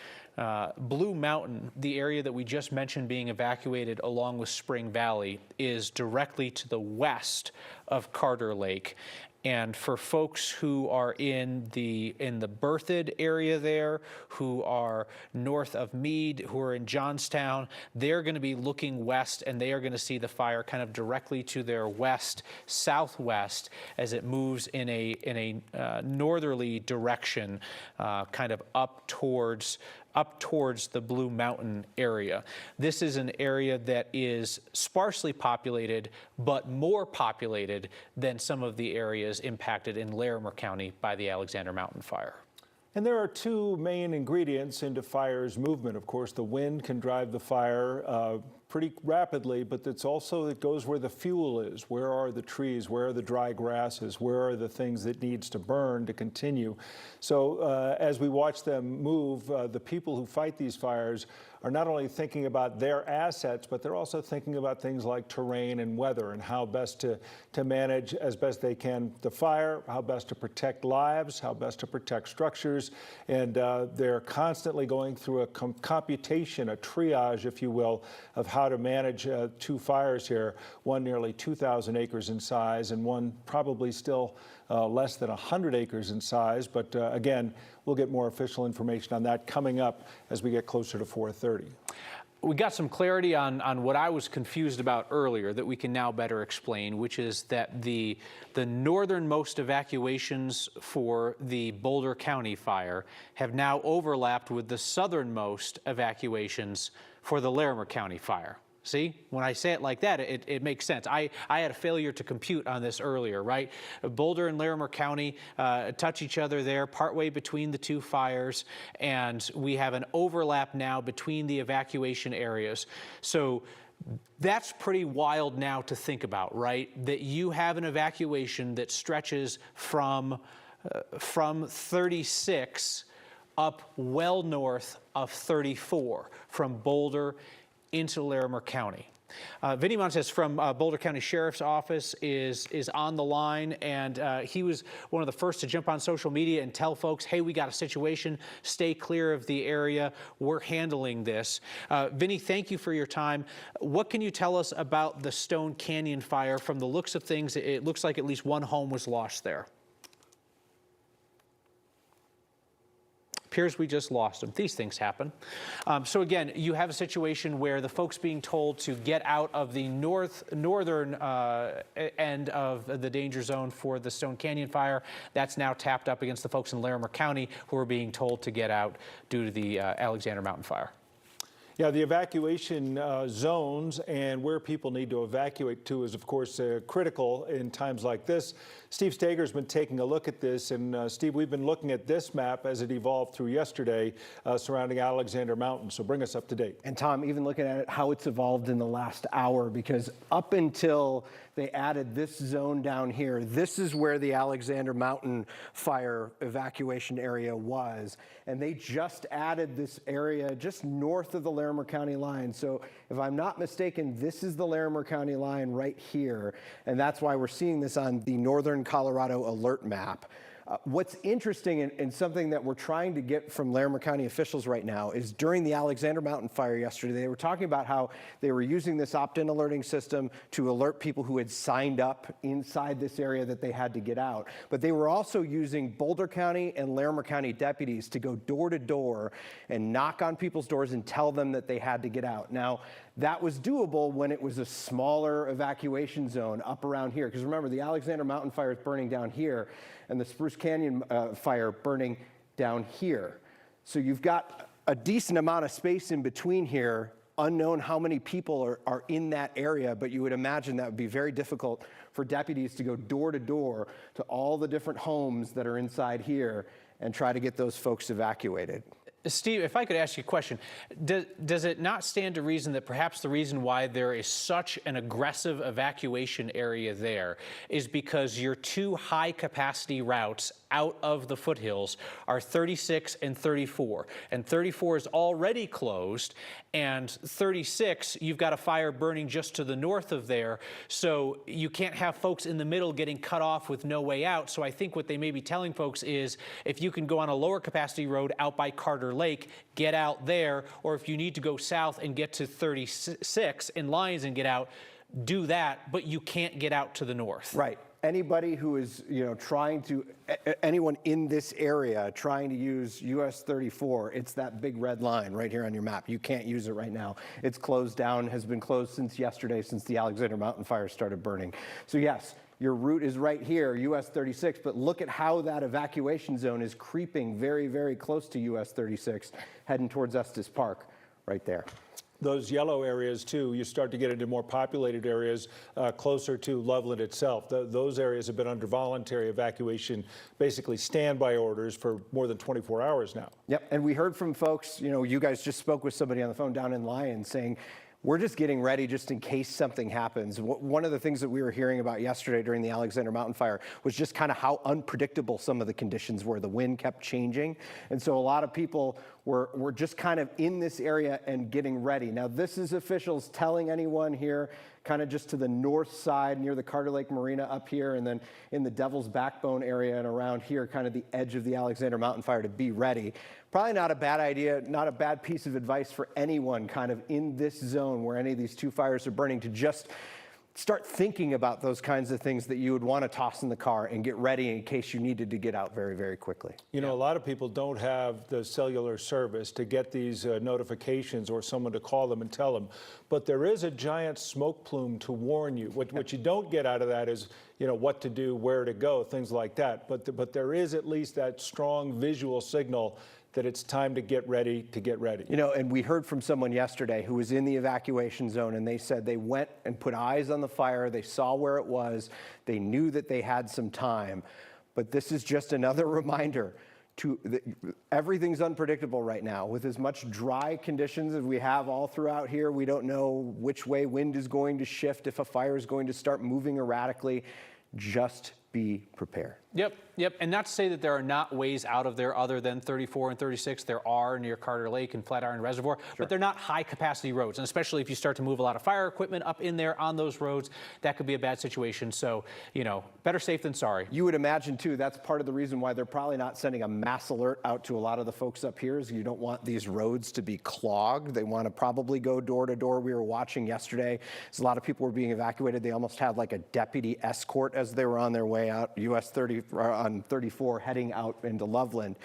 Blue Mountain, the area that we just mentioned being evacuated along with Spring Valley, is directly to the west of Carter Lake. And for folks who are in the Berthoud area there, who are north of Meade, who are in Johnstown, they're going to be looking west, and they are going to see the fire kind of directly to their west, southwest, as it moves in a northerly direction, kind of up towards the Blue Mountain area. This is an area that is sparsely populated, but more populated than some of the areas impacted in Larimer County by the Alexander Mountain fire. And there are two main ingredients into fire's movement. Of course, the wind can drive the fire pretty rapidly, but it's also, it goes where the fuel is. Where are the trees? Where are the dry grasses? Where are the things that needs to burn to continue? So as we watch them move, the people who fight these fires are not only thinking about their assets, but they're also thinking about things like terrain and weather and how best to manage as best they can the fire, how best to protect lives, how best to protect structures. And they're constantly going through a computation, a triage, if you will, of how to manage two fires here, one nearly 2,000 acres in size and one probably still less than 100 acres in size. But again, we'll get more official information on that coming up as we get closer to 4:30. We got some clarity on what I was confused about earlier that we can now better explain, which is that the northernmost evacuations for the Boulder County fire have now overlapped with the southernmost evacuations for the Larimer County fire. See, when I say it like that, it makes sense. I had a failure to compute on this earlier, right? Boulder and Larimer County touch each other there partway between the two fires, and we have an overlap now between the evacuation areas. So that's pretty wild now to think about, right? That you have an evacuation that stretches from 36 up well north of 34 from Boulder into Larimer County. Vinny Montez from Boulder County Sheriff's Office is on the line, and he was one of the first to jump on social media and tell folks, hey, we got a situation, stay clear of the area, we're handling this. Vinny, thank you for your time. What can you tell us about the Stone Canyon fire? From the looks of things, it looks like at least one home was lost there. Appears we just lost them. These things happen. So again, you have a situation where the folks being told to get out of the northern end of the danger zone for the Stone Canyon fire, that's now tapped up against the folks in Larimer County who are being told to get out due to the Alexander Mountain fire. Yeah, the evacuation zones and where people need to evacuate to is, of course, critical in times like this. Steve Stager's been taking a look at this, and Steve, we've been looking at this map as it evolved through yesterday surrounding Alexander Mountain, so bring us up to date. And Tom, even looking at it, how it's evolved in the last hour, because up until they added this zone down here, this is where the Alexander Mountain fire evacuation area was, and they just added this area just north of the Larimer County line. So if I'm not mistaken, this is the Larimer County line right here, and that's why we're seeing this on the Northern Colorado alert map. What's interesting and something that we're trying to get from Larimer County officials right now is during the Alexander Mountain fire yesterday, they were talking about how they were using this opt-in alerting system to alert people who had signed up inside this area that they had to get out. But they were also using Boulder County and Larimer County deputies to go door to door and knock on people's doors and tell them that they had to get out. Now, that was doable when it was a smaller evacuation zone up around here. Because remember, the Alexander Mountain fire is burning down here, and the Spruce Canyon fire burning down here. So you've got a decent amount of space in between here. Unknown how many people are in that area, but you would imagine that would be very difficult for deputies to go door to door to all the different homes that are inside here and try to get those folks evacuated. Steve, if I could ask you a question, does it not stand to reason that perhaps the reason why there is such an aggressive evacuation area there is because your two high capacity routes out of the foothills are 36 and 34, and 34 is already closed, and 36, you've got a fire burning just to the north of there, so you can't have folks in the middle getting cut off with no way out. So I think what they may be telling folks is if you can go on a lower capacity road out by Carter Lake, get out there, or if you need to go south and get to 36 in Lyons and get out, do that, but you can't get out to the north. Right. Anybody who is, anyone in this area trying to use US 34, it's that big red line right here on your map. You can't use it right now. It's closed down, has been closed since yesterday, since the Alexander Mountain fire started burning. So yes, your route is right here, US 36, but look at how that evacuation zone is creeping very, very close to US 36, heading towards Estes Park right there. Those yellow areas, too, you start to get into more populated areas closer to Loveland itself. Those areas have been under voluntary evacuation, basically standby orders for more than 24 hours now. Yep, and we heard from folks, you guys just spoke with somebody on the phone down in Lyons saying, we're just getting ready just in case something happens. One of the things that we were hearing about yesterday during the Alexander Mountain Fire was just kind of how unpredictable some of the conditions were. The wind kept changing. And so a lot of people were just kind of in this area and getting ready. Now, this is officials telling anyone here kind of just to the north side near the Carter Lake Marina up here, and then in the Devil's Backbone area and around here, kind of the edge of the Alexander Mountain Fire, to be ready. Probably not a bad idea, not a bad piece of advice for anyone kind of in this zone where any of these two fires are burning, to just start thinking about those kinds of things that you would want to toss in the car and get ready in case you needed to get out very, very quickly. You know, a lot of people don't have the cellular service to get these notifications or someone to call them and tell them. But there is a giant smoke plume to warn you. What you don't get out of that is, you know, what to do, where to go, things like that. But there is at least that strong visual signal that it's time to get ready to get ready. You know, and we heard from someone yesterday who was in the evacuation zone, and they said they went and put eyes on the fire. They saw where it was. They knew that they had some time. But this is just another reminder everything's unpredictable right now. With as much dry conditions as we have all throughout here, we don't know which way wind is going to shift, if a fire is going to start moving erratically. Just be prepared. Yep. And not to say that there are not ways out of there other than 34 and 36. There are near Carter Lake and Flatiron Reservoir, but they're not high capacity roads. And especially if you start to move a lot of fire equipment up in there on those roads, that could be a bad situation. So, you know, better safe than sorry. You would imagine too, that's part of the reason why they're probably not sending a mass alert out to a lot of the folks up here, is you don't want these roads to be clogged. They want to probably go door to door. We were watching yesterday, as a lot of people were being evacuated. They almost had like a deputy escort as they were on their way out, US 30 on 34 heading out into Loveland.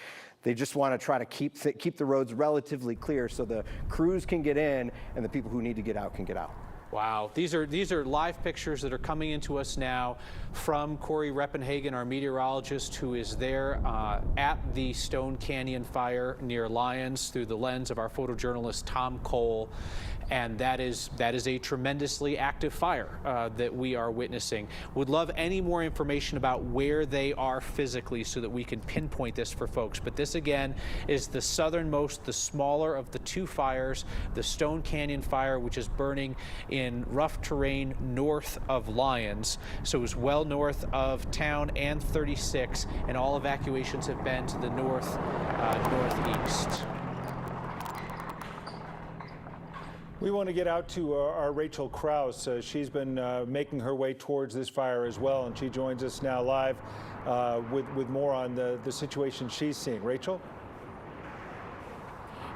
They just want to try to keep the roads relatively clear so the crews can get in and the people who need to get out can get out. Wow, these are live pictures that are coming into us now from Corey Reppenhagen, our meteorologist, who is there at the Stone Canyon fire near Lyons through the lens of our photojournalist Tom Cole. And that is a tremendously active fire that we are witnessing. Would love any more information about where they are physically so that we can pinpoint this for folks. But this again is the southernmost, the smaller of the two fires, the Stone Canyon fire, which is burning in rough terrain north of Lyons. So it was well north of town and 36, and all evacuations have been to the northeast. We want to get out to our Rachel Krause. She's been making her way towards this fire as well, and she joins us now live with more on the situation she's seeing. Rachel?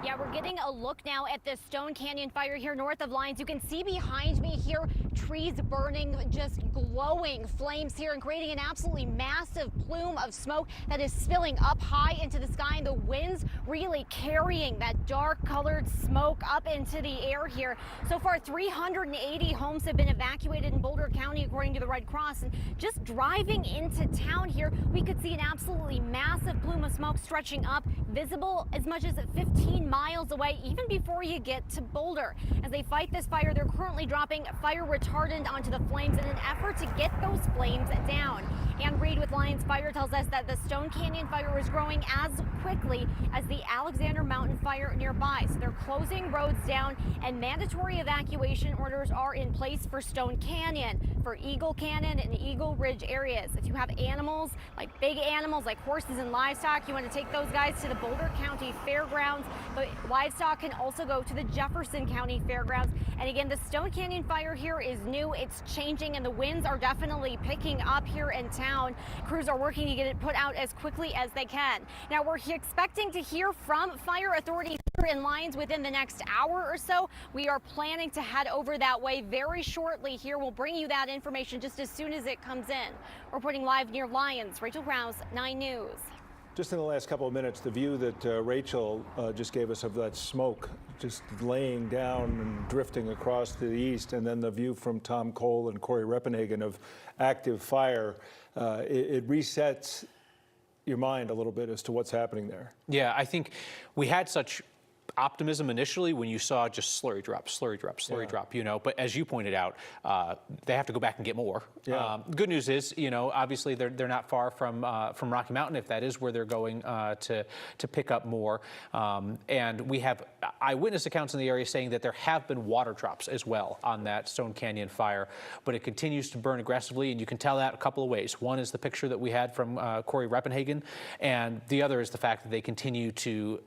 Yeah, we're getting a look now at the Stone Canyon fire here north of Lyons. You can see behind me here trees burning, just glowing flames here and creating an absolutely massive plume of smoke that is spilling up high into the sky, and the winds really carrying that dark colored smoke up into the air here. So far, 380 homes have been evacuated in Boulder County, according to the Red Cross. And just driving into town here, we could see an absolutely massive plume of smoke stretching up, visible as much as 15 miles away, even before you get to Boulder. As they fight this fire, they're currently dropping fire retardant onto the flames in an effort to get those flames down. Ann Reed with Lyons Fire tells us that the Stone Canyon fire is growing as quickly as the Alexander Mountain fire nearby. So they're closing roads down, and mandatory evacuation orders are in place for Stone Canyon, for Eagle Canyon and Eagle Ridge areas. If you have animals, like big animals like horses and livestock, you want to take those guys to the Boulder County Fairgrounds. But livestock can also go to the Jefferson County Fairgrounds. And again, the Stone Canyon fire here is new. It's changing, and the winds are definitely picking up here in town. Crews are working to get it put out as quickly as they can. Now, we're expecting to hear from fire authorities here in Lyons within the next hour or so. We are planning to head over that way very shortly here. We'll bring you that information just as soon as it comes in. Reporting live near Lyons, Rachel Krause, 9 News. Just in the last couple of minutes, the view that Rachel just gave us of that smoke just laying down and drifting across to the east, and then the view from Tom Cole and Corey Reppenhagen of active fire, it resets your mind a little bit as to what's happening there. Yeah, I think we had such optimism initially when you saw just slurry drop, you know, but as you pointed out, they have to go back and get more. Yeah. Good news is, you know, obviously they're not far from Rocky Mountain, if that is where they're going to pick up more. And we have eyewitness accounts in the area saying that there have been water drops as well on that Stone Canyon fire, but it continues to burn aggressively, and you can tell that a couple of ways. One is the picture that we had from Corey Reppenhagen, and the other is the fact that they continue to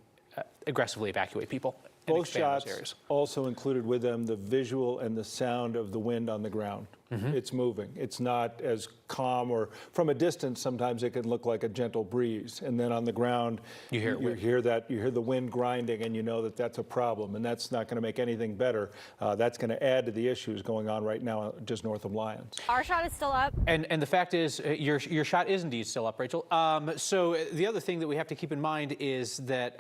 aggressively evacuate people. Both shots also included with them the visual and the sound of the wind on the ground. It's moving. It's not as calm, or from a distance sometimes it can look like a gentle breeze, and then on the ground you hear the wind grinding, and you know that that's a problem, and that's not going to make anything better. That's going to add to the issues going on right now just north of Lyons. Our shot is still up. And the fact is, your shot is indeed still up, Rachel. So the other thing that we have to keep in mind is that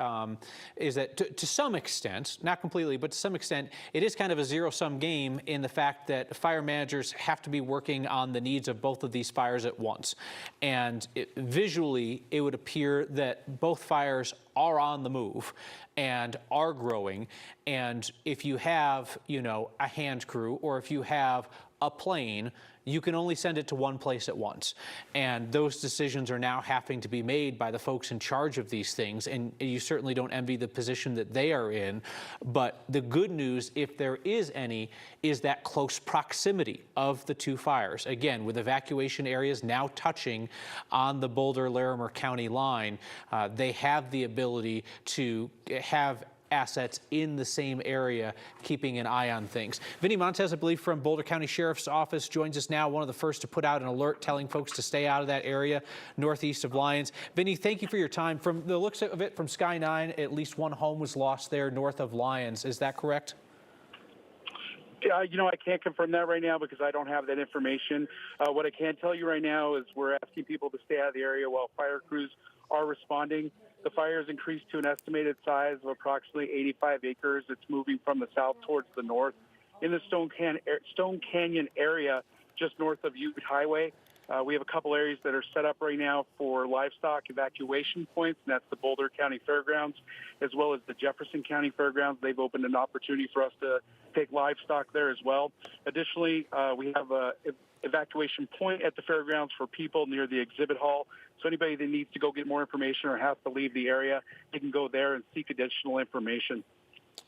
to some extent, not completely, but to some extent, it is kind of a zero-sum game in the fact that fire managers have to be working on the needs of both of these fires at once. And visually, it would appear that both fires are on the move and are growing. And if you have, you know, a hand crew, or if you have a plane, you can only send it to one place at once. And those decisions are now having to be made by the folks in charge of these things. And you certainly don't envy the position that they are in. But the good news, if there is any, is that close proximity of the two fires. Again, with evacuation areas now touching on the Boulder-Larimer County line, they have the ability to have assets in the same area, keeping an eye on things. Vinny Montez, I believe, from Boulder County Sheriff's Office, joins us now, one of the first to put out an alert telling folks to stay out of that area northeast of Lyons. Vinny, thank you for your time. From the looks of it, from Sky 9, at least one home was lost there north of Lyons. Is that correct? You know, I can't confirm that right now because I don't have that information. What I can tell you right now is we're asking people to stay out of the area while fire crews are responding. The fire has increased to an estimated size of approximately 85 acres. It's moving from the south towards the north. In the Stone Canyon area, just north of Ute Highway, we have a couple areas that are set up right now for livestock evacuation points, and that's the Boulder County Fairgrounds, as well as the Jefferson County Fairgrounds. They've opened an opportunity for us to take livestock there as well. Additionally, we have a evacuation point at the fairgrounds for people near the exhibit hall. So anybody that needs to go get more information or has to leave the area, they can go there and seek additional information.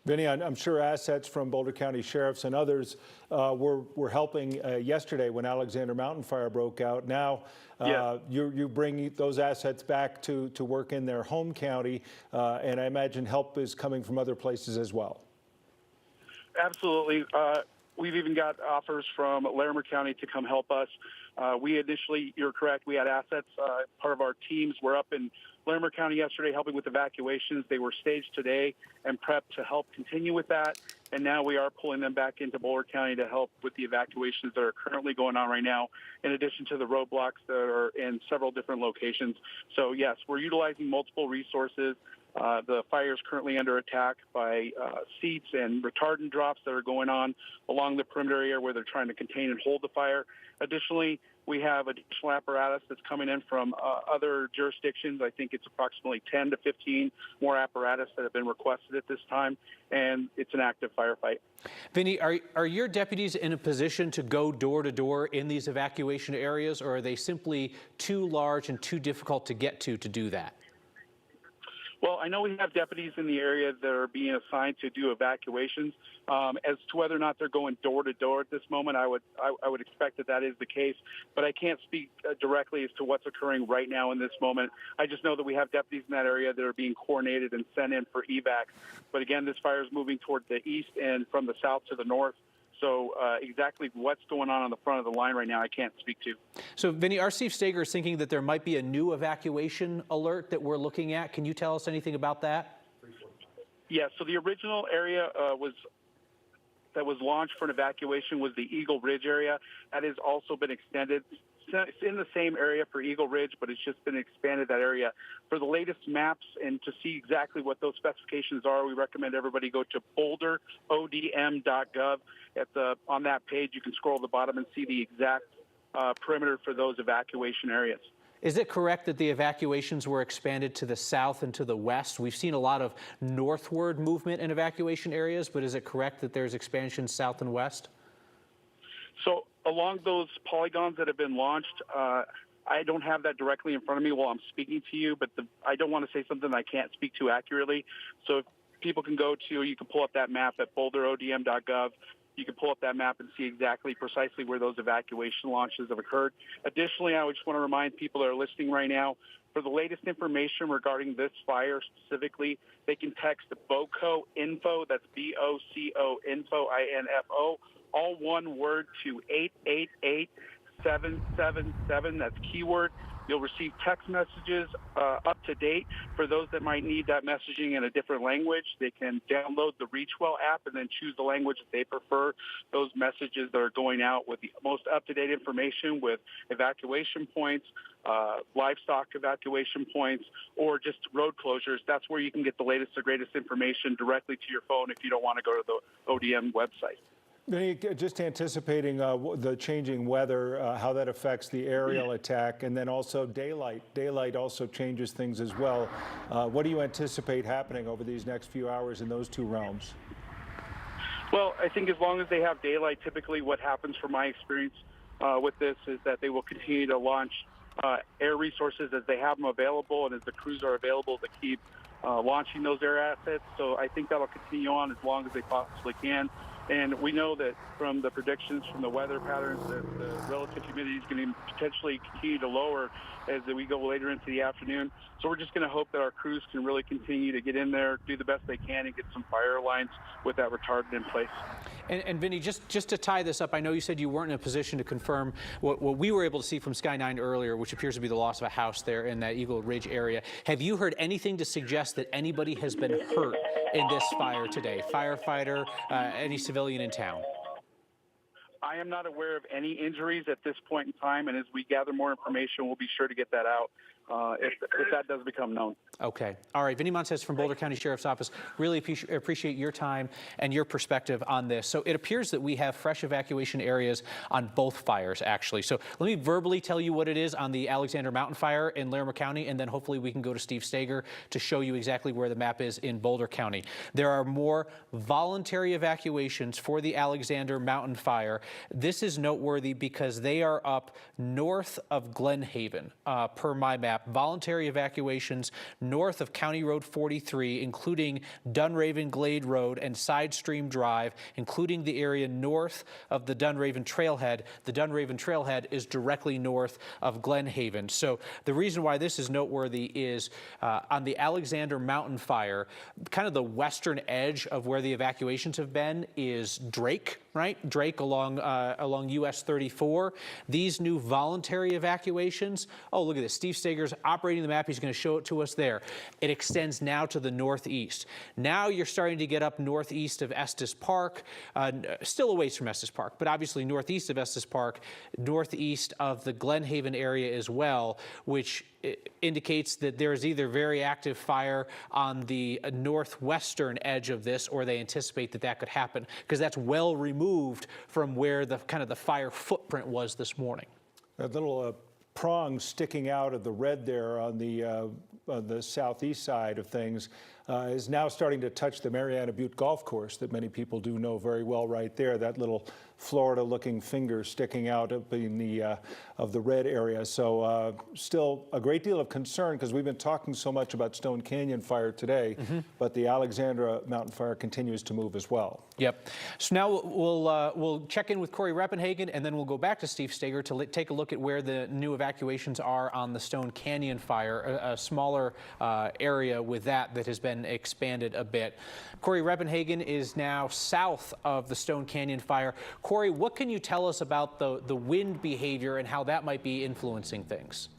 Vinny, I'm sure assets from Boulder County Sheriffs and others were helping yesterday when Alexander Mountain Fire broke out. Now you bring those assets back to work in their home county, and I imagine help is coming from other places as well. Absolutely. We've even got offers from Larimer County to come help us. We initially, you're correct, we had assets. Part of our teams were up in Larimer County yesterday helping with evacuations. They were staged today and prepped to help continue with that. And now we are pulling them back into Boulder County to help with the evacuations that are currently going on right now, in addition to the roadblocks that are in several different locations. So, yes, we're utilizing multiple resources. The fire is currently under attack by seats and retardant drops that are going on along the perimeter area where they're trying to contain and hold the fire. Additionally, we have additional apparatus that's coming in from other jurisdictions. I think it's approximately 10 to 15 more apparatus that have been requested at this time, and it's an active firefight. Vinny, are your deputies in a position to go door to door in these evacuation areas, or are they simply too large and too difficult to get to do that? Well, I know we have deputies in the area that are being assigned to do evacuations. As to whether or not they're going door to door at this moment, I would expect that is the case. But I can't speak directly as to what's occurring right now in this moment. I just know that we have deputies in that area that are being coordinated and sent in for evac. But again, this fire is moving toward the east and from the south to the north. So exactly what's going on the front of the line right now, I can't speak to. So, Vinny, our Chief Stager is thinking that there might be a new evacuation alert that we're looking at. Can you tell us anything about that? Yeah, so the original area that was launched for an evacuation was the Eagle Ridge area. That has also been extended. It's in the same area for Eagle Ridge, but it's just been expanded, that area. For the latest maps and to see exactly what those specifications are, we recommend everybody go to boulderodm.gov. On that page, you can scroll to the bottom and see the exact perimeter for those evacuation areas. Is it correct that the evacuations were expanded to the south and to the west? We've seen a lot of northward movement in evacuation areas, but is it correct that there's expansion south and west? So along those polygons that have been launched, I don't have that directly in front of me while I'm speaking to you, but I don't want to say something I can't speak to accurately. So if people can you can pull up that map at boulderodm.gov. You can pull up that map and see exactly precisely where those evacuation launches have occurred. Additionally, I would just want to remind people that are listening right now, for the latest information regarding this fire specifically, they can text BOCO info, that's BOCO info, INFO, all one word to 888-777, that's keyword. You'll receive text messages up to date. For those that might need that messaging in a different language, they can download the ReachWell app and then choose the language that they prefer. Those messages that are going out with the most up-to-date information with evacuation points, livestock evacuation points, or just road closures. That's where you can get the latest or greatest information directly to your phone if you don't want to go to the ODM website. Just anticipating the changing weather, how that affects the aerial attack, and then also daylight. Daylight also changes things as well. What do you anticipate happening over these next few hours in those two realms? Well, I think as long as they have daylight, typically what happens from my experience with this is that they will continue to launch air resources as they have them available and as the crews are available to keep launching those air assets. So I think that'll continue on as long as they possibly can. And we know that from the predictions from the weather patterns that the relative humidity is going to potentially continue to lower as we go later into the afternoon. So we're just going to hope that our crews can really continue to get in there, do the best they can, and get some fire lines with that retardant in place. And Vinny, just to tie this up, I know you said you weren't in a position to confirm what we were able to see from Sky 9 earlier, which appears to be the loss of a house there in that Eagle Ridge area. Have you heard anything to suggest that anybody has been hurt in this fire today? Firefighter, any civilian in town? I am not aware of any injuries at this point in time, and as we gather more information, we'll be sure to get that out if that does become known. Okay. All right. Vinny Montez from Boulder County Sheriff's Office. Really appreciate your time and your perspective on this. So it appears that we have fresh evacuation areas on both fires, actually. So let me verbally tell you what it is on the Alexander Mountain Fire in Larimer County, and then hopefully we can go to Steve Steger to show you exactly where the map is in Boulder County. There are more voluntary evacuations for the Alexander Mountain Fire. This is noteworthy because they are up north of Glen Haven, per my map. Voluntary evacuations north of County Road 43, including Dunraven Glade Road and Side Stream Drive, including the area north of the Dunraven Trailhead. The Dunraven Trailhead is directly north of Glen Haven. So the reason why this is noteworthy is on the Alexander Mountain Fire, kind of the western edge of where the evacuations have been is Drake, right? Drake along US 34. These new voluntary evacuations, oh, look at this. Steve Steger's operating the map. He's going to show it to us there. It extends now to the northeast. Now you're starting to get up northeast of Estes Park, still a ways from Estes Park, but obviously northeast of Estes Park, northeast of the Glen Haven area as well, which indicates that there is either very active fire on the northwestern edge of this, or they anticipate that that could happen because that's well removed from where the kind of the fire footprint was this morning. That little prong sticking out of the red there on the southeast side of things is now starting to touch the Mariana Butte Golf Course that many people do know very well right there. That little Florida-looking finger sticking out of the red area. So still a great deal of concern because we've been talking so much about Stone Canyon fire today, but the Alexandra Mountain Fire continues to move as well. Yep. So now we'll check in with Corey Reppenhagen, and then we'll go back to Steve Steger to take a look at where the new evacuations are on the Stone Canyon fire, a smaller area with that has been expanded a bit. Corey Reppenhagen is now south of the Stone Canyon fire. Corey, what can you tell us about the wind behavior and how that might be influencing things?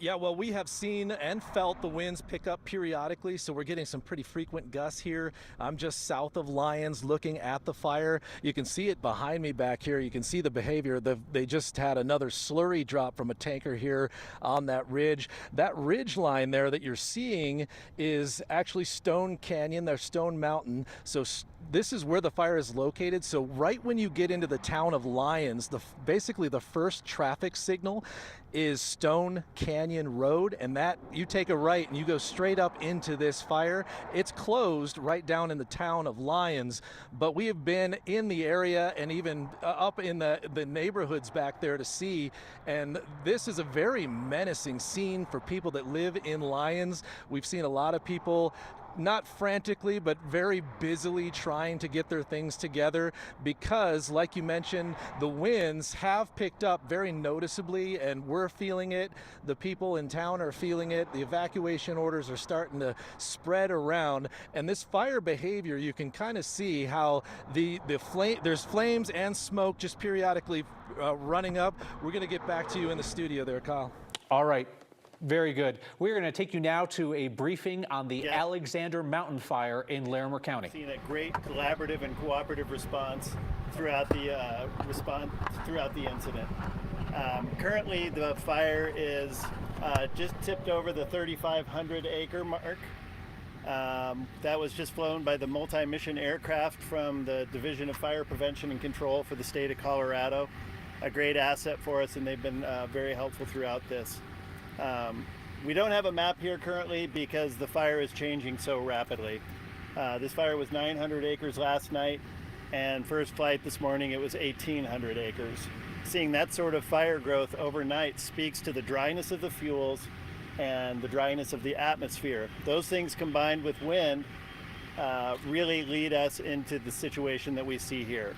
Yeah, well, we have seen and felt the winds pick up periodically, so we're getting some pretty frequent gusts here. I'm just south of Lyons looking at the fire. You can see it behind me back here. You can see the behavior. They just had another slurry drop from a tanker here on that ridge. That ridge line there that you're seeing is actually Stone Canyon, there's Stone Mountain. So this is where the fire is located. So right when you get into the town of Lyons, basically the first traffic signal is Stone Canyon Road, and that you take a right and you go straight up into this fire. It's closed right down in the town of Lyons, but we have been in the area and even up in the neighborhoods back there to see, and this is a very menacing scene for people that live in Lyons. We've seen a lot of people not frantically, but very busily trying to get their things together because, like you mentioned, the winds have picked up very noticeably and we're feeling it. The people in town are feeling it. The evacuation orders are starting to spread around. And this fire behavior, you can kind of see how there's flames and smoke just periodically running up. We're going to get back to you in the studio there, Kyle. All right. Very good. We're going to take you now to a briefing on the Alexander Mountain Fire in Larimer County. Seen a great collaborative and cooperative response throughout the incident. Currently, the fire is just tipped over the 3,500 acre mark. That was just flown by the multi-mission aircraft from the Division of Fire Prevention and Control for the state of Colorado. A great asset for us, and they've been very helpful throughout this. We don't have a map here currently because the fire is changing so rapidly. This fire was 900 acres last night, and first flight this morning it was 1,800 acres. Seeing that sort of fire growth overnight speaks to the dryness of the fuels and the dryness of the atmosphere. Those things combined with wind really lead us into the situation that we see here.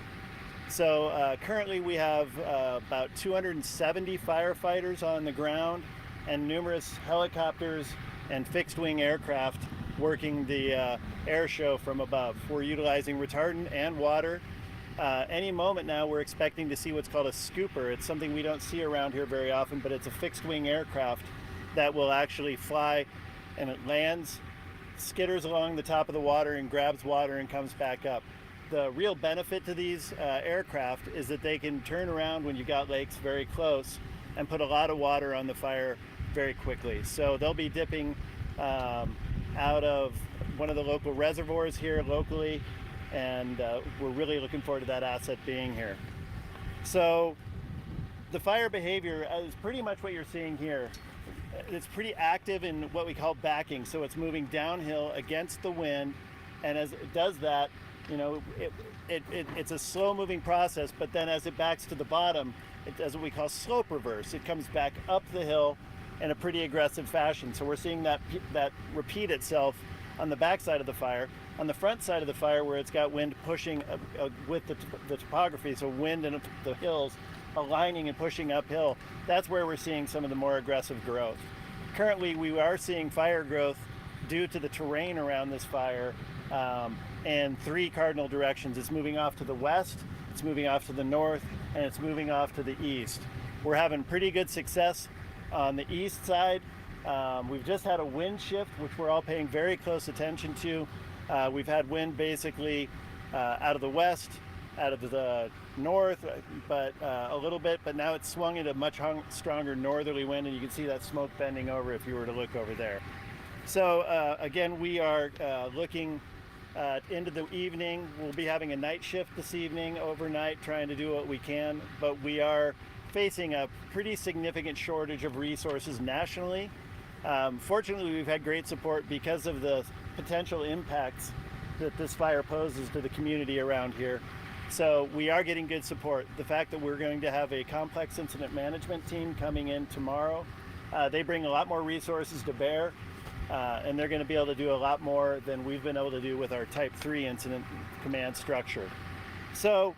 So currently we have about 270 firefighters on the ground and numerous helicopters and fixed-wing aircraft working the air show from above. We're utilizing retardant and water. Any moment now we're expecting to see what's called a scooper. It's something we don't see around here very often, but it's a fixed-wing aircraft that will actually fly, and it lands, skitters along the top of the water and grabs water and comes back up. The real benefit to these aircraft is that they can turn around when you got lakes very close and put a lot of water on the fire very quickly. So they'll be dipping out of one of the local reservoirs here locally, and we're really looking forward to that asset being here. So the fire behavior is pretty much what you're seeing here. It's pretty active in what we call backing, so it's moving downhill against the wind, and as it does that, you know, it's a slow moving process, but then as it backs to the bottom, it does what we call slope reverse. It comes back up the hill in a pretty aggressive fashion. So we're seeing that repeat itself on the back side of the fire. On the front side of the fire, where it's got wind pushing with the topography, so wind and the hills aligning and pushing uphill, that's where we're seeing some of the more aggressive growth. Currently, we are seeing fire growth due to the terrain around this fire in three cardinal directions. It's moving off to the west, it's moving off to the north, and it's moving off to the east. We're having pretty good success on the east side. We've just had a wind shift, which we're all paying very close attention to. We've had wind basically out of the west, out of the north, but a little bit, but now it's swung into a much stronger northerly wind, and you can see that smoke bending over if you were to look over there. So again, we are looking into the evening. We'll be having a night shift this evening, overnight, trying to do what we can, but we are facing a pretty significant shortage of resources nationally. Fortunately, we've had great support because of the potential impacts that this fire poses to the community around here. So we are getting good support. The fact that we're going to have a complex incident management team coming in tomorrow, they bring a lot more resources to bear, and they're going to be able to do a lot more than we've been able to do with our Type 3 incident command structure. So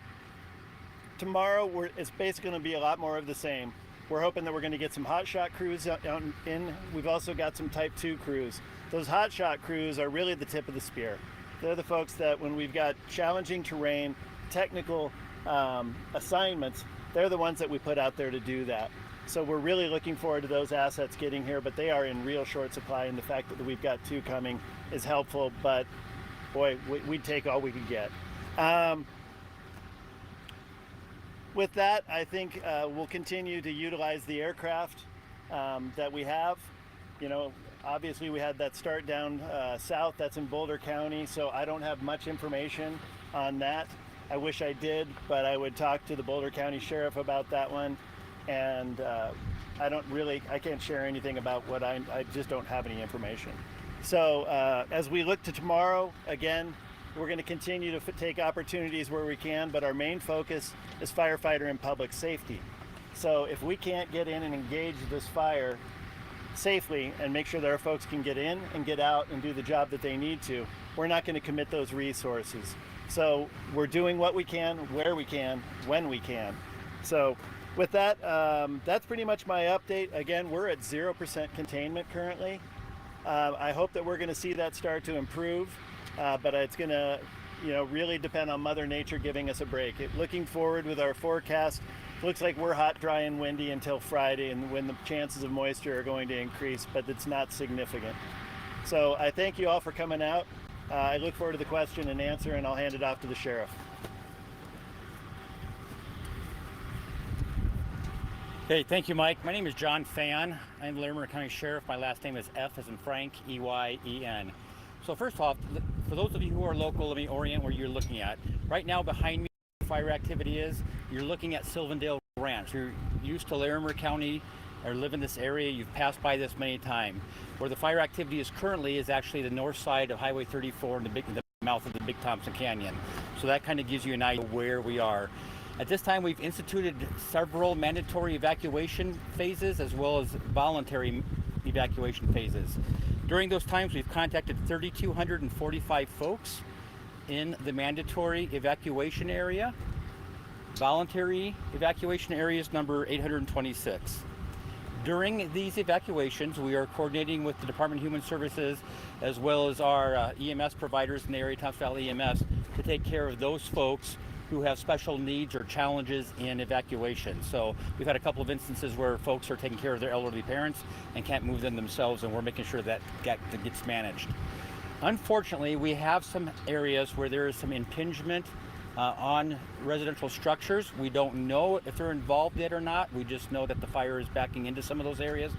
tomorrow, it's basically going to be a lot more of the same. We're hoping that we're going to get some hotshot crews in. We've also got some Type 2 crews. Those hotshot crews are really the tip of the spear. They're the folks that when we've got challenging terrain, technical assignments, they're the ones that we put out there to do that. So we're really looking forward to those assets getting here, but they are in real short supply, and the fact that we've got 2 coming is helpful, but boy, we'd take all we could get. With that, I think we'll continue to utilize the aircraft that we have. You know, obviously we had that start down south, that's in Boulder County, so I don't have much information on that. I wish I did, but I would talk to the Boulder County Sheriff about that one. And I can't share anything about what I just don't have any information. So as we look to tomorrow, again, we're going to continue to take opportunities where we can, but our main focus is firefighter and public safety. So if we can't get in and engage this fire safely and make sure that our folks can get in and get out and do the job that they need to, we're not going to commit those resources. So we're doing what we can, where we can, when we can. So with that, that's pretty much my update. Again, we're at 0% containment currently. I hope that we're going to see that start to improve, but it's going to, really depend on Mother Nature giving us a break. Looking forward with our forecast, looks like we're hot, dry, and windy until Friday, and when the chances of moisture are going to increase, but it's not significant. So I thank you all for coming out. I look forward to the question and answer, and I'll hand it off to the sheriff. Hey, thank you, Mike. My name is John Fan. I'm the Larimer County Sheriff. My last name is F as in Frank, E-Y-E-N. So first off, for those of you who are local, let me orient where you're looking at. Right now behind me, where fire activity is, you're looking at Sylvandale Ranch. You're used to Larimer County or live in this area, you've passed by this many times. Where the fire activity is currently is actually the north side of Highway 34 and the mouth of the Big Thompson Canyon. So that kind of gives you an idea of where we are. At this time, we've instituted several mandatory evacuation phases as well as voluntary evacuation phases. During those times, we've contacted 3,245 folks in the mandatory evacuation area. Voluntary evacuation area is number 826. During these evacuations, we are coordinating with the Department of Human Services as well as our EMS providers in the area, Thompson Valley EMS, to take care of those folks who have special needs or challenges in evacuation. So we've had a couple of instances where folks are taking care of their elderly parents and can't move them themselves, and we're making sure that gets managed. Unfortunately, we have some areas where there is some impingement on residential structures. We don't know if they're involved yet or not. We just know that the fire is backing into some of those areas.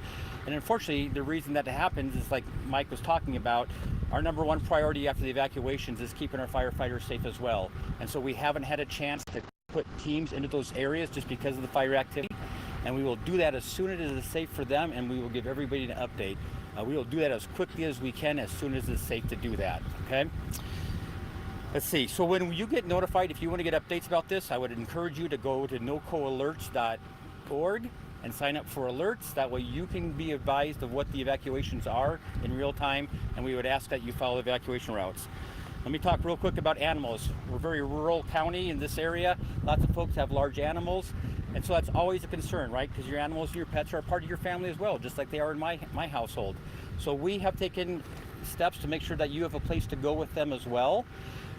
And unfortunately, the reason that happens is, like Mike was talking about, our number one priority after the evacuations is keeping our firefighters safe as well. And so we haven't had a chance to put teams into those areas just because of the fire activity. And we will do that as soon as it is safe for them, and we will give everybody an update. We will do that as quickly as we can as soon as it's safe to do that, okay? Let's see, so when you get notified, if you want to get updates about this, I would encourage you to go to nocoalerts.org and sign up for alerts. That way you can be advised of what the evacuations are in real time, and we would ask that you follow evacuation routes. Let me talk real quick about animals. We're a very rural county in this area. Lots of folks have large animals, and so that's always a concern, right? Because your animals and your pets are a part of your family as well, just like they are in my household. So we have taken steps to make sure that you have a place to go with them as well.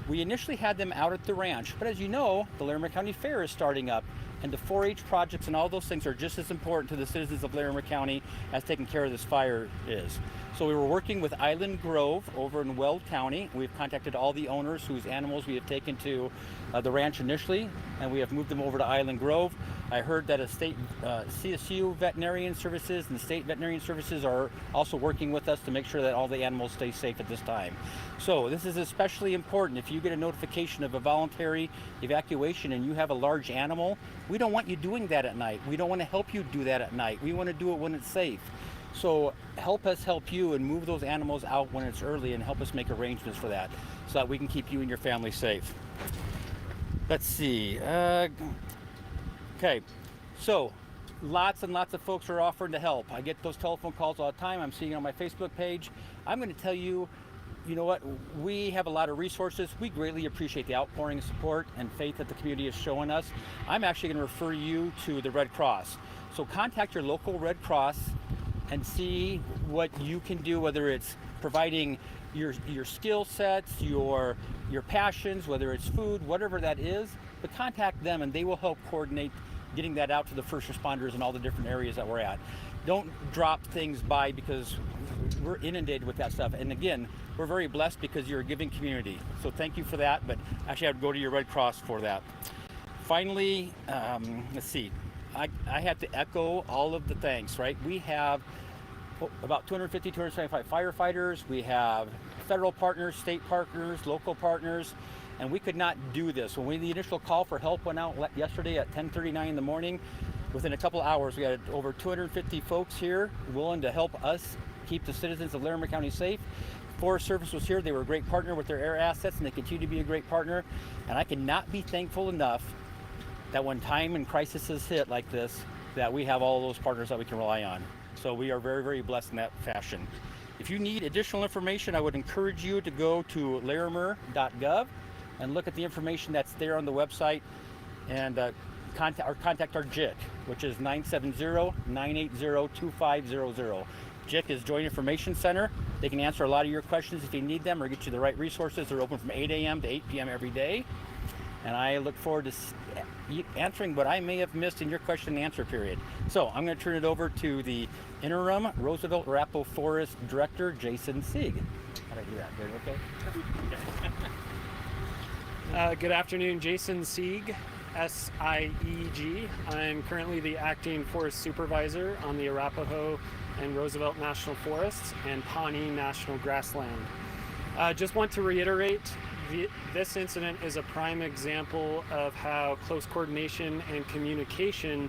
We initially had them out at the ranch, but as you know, the Larimer County Fair is starting up, and the 4-H projects and all those things are just as important to the citizens of Larimer County as taking care of this fire is. So we were working with Island Grove over in Weld County. We've contacted all the owners whose animals we have taken to the ranch initially, and we have moved them over to Island Grove. I heard that a state CSU veterinarian services and the state veterinarian services are also working with us to make sure that all the animals stay safe at this time. So this is especially important. If you get a notification of a voluntary evacuation and you have a large animal, we don't want you doing that at night. We don't want to help you do that at night. We want to do it when it's safe. So help us help you and move those animals out when it's early, and help us make arrangements for that so that we can keep you and your family safe. Let's see. Okay, so lots and lots of folks are offering to help. I get those telephone calls all the time. I'm seeing it on my Facebook page. I'm going to tell you, you know what, we have a lot of resources. We greatly appreciate the outpouring of support and faith that the community is showing us. I'm actually going to refer you to the Red Cross. So contact your local Red Cross and see what you can do, whether it's providing your skill sets, your passions, whether it's food, whatever that is, but contact them and they will help coordinate getting that out to the first responders in all the different areas that we're at. Don't drop things by because we're inundated with that stuff. And again, we're very blessed because you're a giving community. So thank you for that, but actually I would go to your Red Cross for that. Finally, let's see, I have to echo all of the thanks, right? We have about 250, 275 firefighters. We have federal partners, state partners, local partners, and we could not do this. When the initial call for help went out yesterday at 10:39 in the morning, within a couple hours, we had over 250 folks here willing to help us keep the citizens of Larimer County safe. Forest Service was here. They were a great partner with their air assets, and they continue to be a great partner. And I cannot be thankful enough that when time and crisis is hit like this, that we have all those partners that we can rely on. So we are very, very blessed in that fashion. If you need additional information, I would encourage you to go to larimer.gov and look at the information that's there on the website, and contact our JIC, which is 970-980-2500. JIC is Joint Information Center. They can answer a lot of your questions if you need them or get you the right resources. They're open from 8 a.m. to 8 p.m. every day. And I look forward to answering what I may have missed in your question and answer period. So I'm going to turn it over to the interim Roosevelt Arapahoe Forest Director, Jason Sieg. How did I do that? Good, okay? Good afternoon, Jason Sieg, S-I-E-G. I'm currently the acting forest supervisor on the Arapahoe and Roosevelt National Forests and Pawnee National Grassland. Just want to reiterate, this incident is a prime example of how close coordination and communication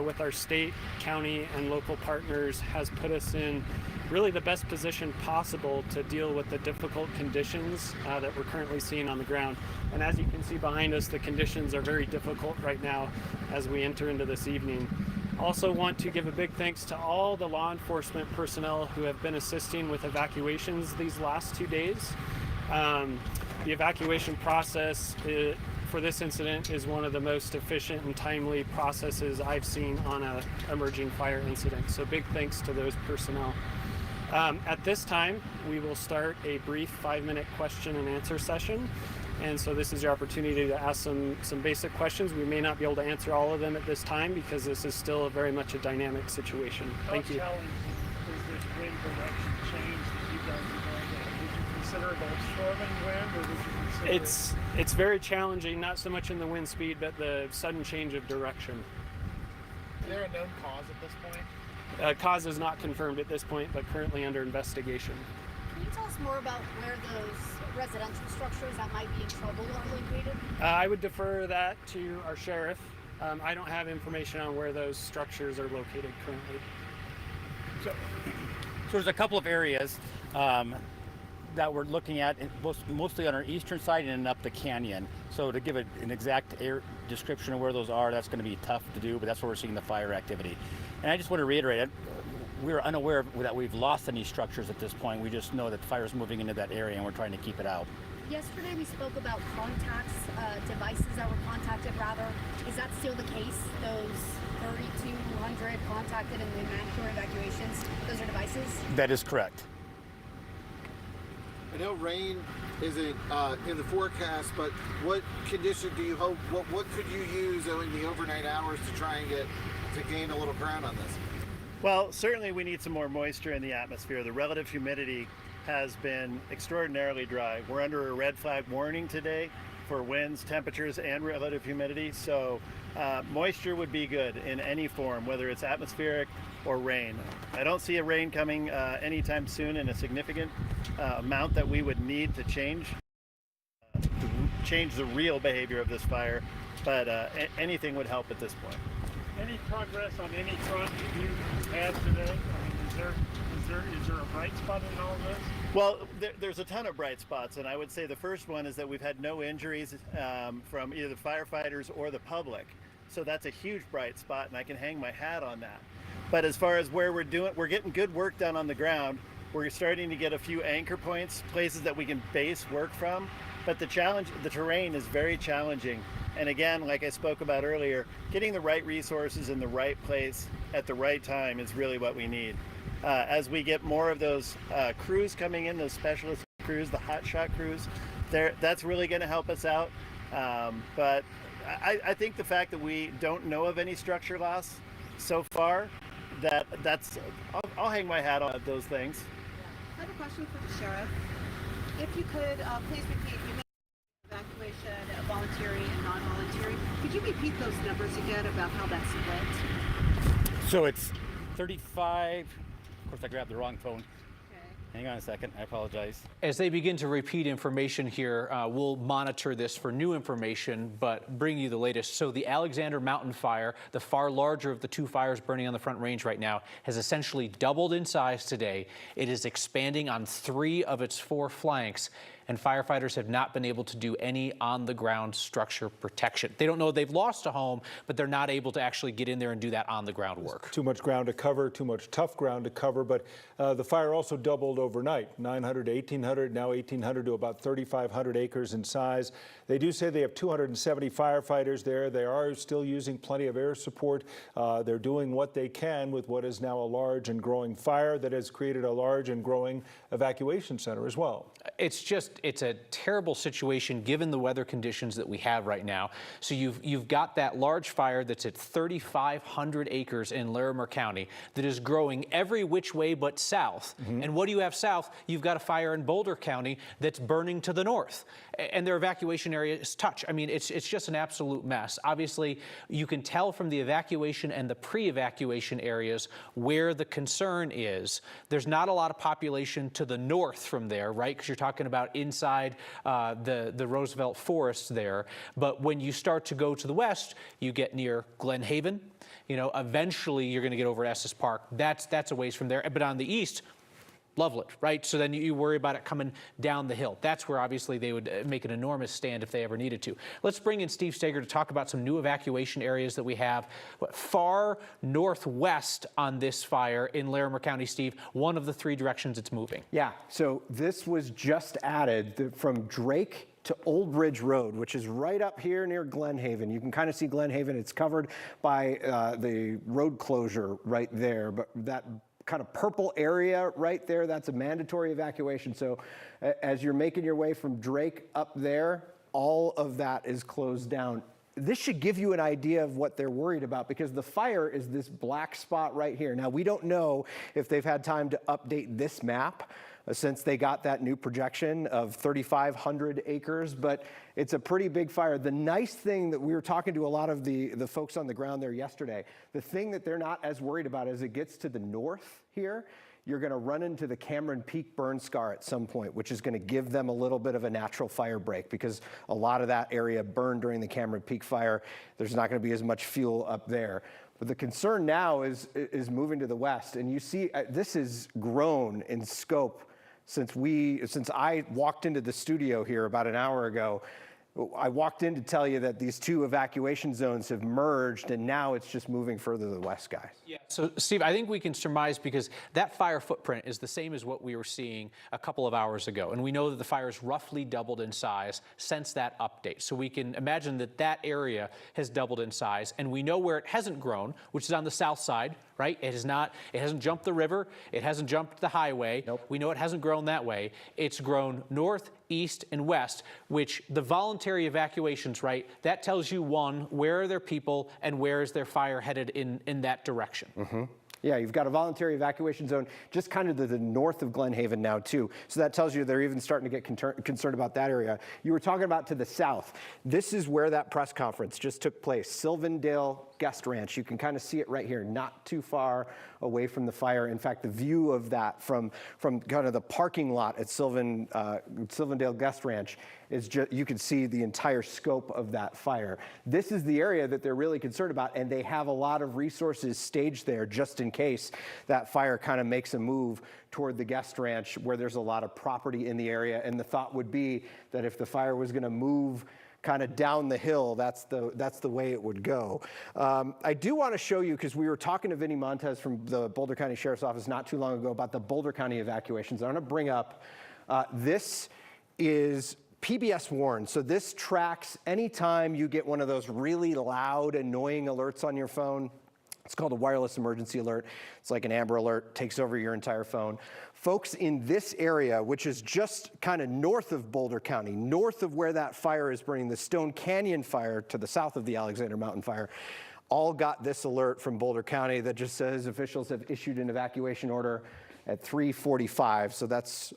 with our state, county, and local partners has put us in really the best position possible to deal with the difficult conditions that we're currently seeing on the ground. And as you can see behind us, the conditions are very difficult right now as we enter into this evening. Also want to give a big thanks to all the law enforcement personnel who have been assisting with evacuations these last 2 days. The evacuation process for this incident is one of the most efficient and timely processes I've seen on an emerging fire incident. So big thanks to those personnel. At this time, we will start a brief 5-minute question and answer session. And so this is your opportunity to ask some basic questions. We may not be able to answer all of them at this time because this is still very much a dynamic situation. Thank you. How challenging is this wind direction change that you guys are going to? Would you consider it a storming wind, or would you consider It's very challenging, not so much in the wind speed, but the sudden change of direction. Is there a known cause at this point? Cause is not confirmed at this point, but currently under investigation. Can you tell us more about where those residential structures that might be in trouble are located? I would defer that to our sheriff. I don't have information on where those structures are located currently. So there's a couple of areas that we're looking at, mostly on our eastern side and up the canyon. So to give an exact description of where those are, that's going to be tough to do, but that's where we're seeing the fire activity. And I just want to reiterate, we're unaware that we've lost any structures at this point. We just know that the fire is moving into that area and we're trying to keep it out. Yesterday we spoke about contacts, devices that were contacted rather. Is that still the case? Those 3,200 contacted in the mandatory evacuations, those are devices? That is correct. I know rain isn't in the forecast, but what condition do you hope, what could you use in the overnight hours to try and gain a little ground on this? Well, certainly we need some more moisture in the atmosphere. The relative humidity has been extraordinarily dry. We're under a red flag warning today for winds, temperatures, and relative humidity. So moisture would be good in any form, whether it's atmospheric or rain. I don't see a rain coming anytime soon in a significant amount that we would need to change the real behavior of this fire, but anything would help at this point. Any progress on any front that you had today? I mean, is there a bright spot in all this? Well, there's a ton of bright spots, and I would say the first one is that we've had no injuries from either the firefighters or the public. So that's a huge bright spot, and I can hang my hat on that. But as far as where we're getting good work done on the ground. We're starting to get a few anchor points, places that we can base work from. But the terrain is very challenging. And again, like I spoke about earlier, getting the right resources in the right place at the right time is really what we need. As we get more of those crews coming in, those specialist crews, the hotshot crews, that's really going to help us out. But I think the fact that we don't know of any structure loss so far, I'll hang my hat on those things. I have a question for the sheriff. If you could please repeat, you mentioned evacuation, voluntary and non-voluntary. Could you repeat those numbers again about how that's split? So it's 35. Of course, I grabbed the wrong phone. Hang on a second. I apologize. As they begin to repeat information here, we'll monitor this for new information, but bring you the latest. So the Alexander Mountain Fire, the far larger of the two fires burning on the Front Range right now, has essentially doubled in size today. It is expanding on 3 of its 4 flanks, and firefighters have not been able to do any on-the-ground structure protection. They don't know they've lost a home, but they're not able to actually get in there and do that on-the-ground work. Too much ground to cover, too much tough ground to cover, but the fire also doubled overnight, 900 to 1,800, now 1,800 to about 3,500 acres in size. They do say they have 270 firefighters there. They are still using plenty of air support. They're doing what they can with what is now a large and growing fire that has created a large and growing evacuation center as well. It's a terrible situation given the weather conditions that we have right now. So you've got that large fire that's at 3,500 acres in Larimer County that is growing every which way but south. And what do you have south? You've got a fire in Boulder County that's burning to the north. And their evacuation area is touch. I mean, it's just an absolute mess. Obviously, you can tell from the evacuation and the pre-evacuation areas where the concern is. There's not a lot of population to the north from there, right? Because you're talking about inside the Roosevelt forests there. But when you start to go to the west, you get near Glen Haven. You know, eventually you're going to get over Estes Park. That's a ways from there. But on the east, Loveland, right? So then you worry about it coming down the hill. That's where obviously they would make an enormous stand if they ever needed to. Let's bring in Steve Steger to talk about some new evacuation areas that we have far northwest on this fire in Larimer County. Steve, one of the 3 directions it's moving. Yeah, so this was just added from Drake to Old Ridge Road, which is right up here near Glen Haven. You can kind of see Glen Haven. It's covered by the road closure right there, but that kind of purple area right there, that's a mandatory evacuation. So as you're making your way from Drake up there, all of that is closed down. This should give you an idea of what they're worried about, because the fire is this black spot right here. Now, we don't know if they've had time to update this map since they got that new projection of 3,500 acres, but it's a pretty big fire. The nice thing that we were talking to a lot of the folks on the ground there yesterday, the thing that they're not as worried about as it gets to the north here, you're going to run into the Cameron Peak burn scar at some point, which is going to give them a little bit of a natural fire break, because a lot of that area burned during the Cameron Peak fire. There's not going to be as much fuel up there. But the concern now is moving to the west. And you see, this has grown in scope since I walked into the studio here about an hour ago. I walked in to tell you that these 2 evacuation zones have merged, and now it's just moving further to the west, guys. Yeah. So, Steve, I think we can surmise, because that fire footprint is the same as what we were seeing a couple of hours ago. And we know that the fire has roughly doubled in size since that update. So we can imagine that that area has doubled in size. And we know where it hasn't grown, which is on the south side, right? It hasn't jumped the river. It hasn't jumped the highway. Nope. We know it hasn't grown that way. It's grown north, east, and west, which the voluntary evacuations, right, that tells you, one, where are their people and where is their fire headed in that direction. Yeah, you've got a voluntary evacuation zone just kind of to the north of Glen Haven now, too. So that tells you they're even starting to get concerned about that area. You were talking about to the south. This is where that press conference just took place, Sylvandale Guest Ranch. You can kind of see it right here, not too far away from the fire. In fact, the view of that from kind of the parking lot at Sylvandale Guest Ranch is just, you can see the entire scope of that fire. This is the area that they're really concerned about, and they have a lot of resources staged there just in case that fire kind of makes a move toward the guest ranch where there's a lot of property in the area. And the thought would be that if the fire was going to move kind of down the hill, that's the way it would go. I do want to show you, because we were talking to Vinny Montez from the Boulder County Sheriff's Office not too long ago about the Boulder County evacuations. I want to bring up, this is PBS Warn. So this tracks anytime you get one of those really loud, annoying alerts on your phone. It's called a wireless emergency alert. It's like an Amber Alert, takes over your entire phone. Folks in this area, which is just kind of north of Boulder County, north of where that fire is burning, the Stone Canyon fire to the south of the Alexander Mountain fire, all got this alert from Boulder County that just says officials have issued an evacuation order at 3:45. So that's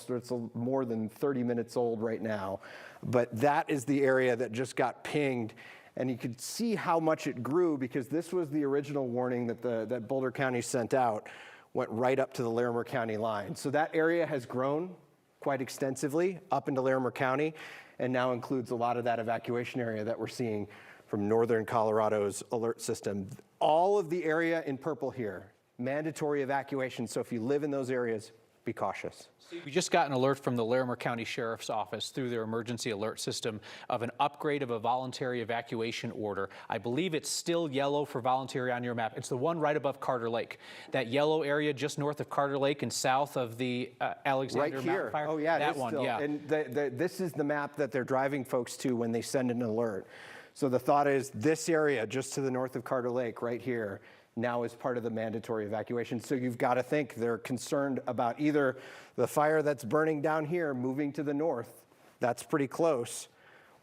it's more than 30 minutes old right now. But that is the area that just got pinged. And you could see how much it grew because this was the original warning that Boulder County sent out, went right up to the Larimer County line. So that area has grown quite extensively up into Larimer County and now includes a lot of that evacuation area that we're seeing from northern Colorado's alert system. All of the area in purple here, mandatory evacuation. So if you live in those areas, be cautious. We just got an alert from the Larimer County Sheriff's Office through their emergency alert system of an upgrade of a voluntary evacuation order. I believe it's still yellow for voluntary on your map. It's the one right above Carter Lake. That yellow area just north of Carter Lake and south of the Alexander right Mountain here. Fire. Oh yeah, that one. Still. Yeah. And this is the map that they're driving folks to when they send an alert. So the thought is this area just to the north of Carter Lake right here now is part of the mandatory evacuation. So you've got to think they're concerned about either the fire that's burning down here moving to the north, that's pretty close,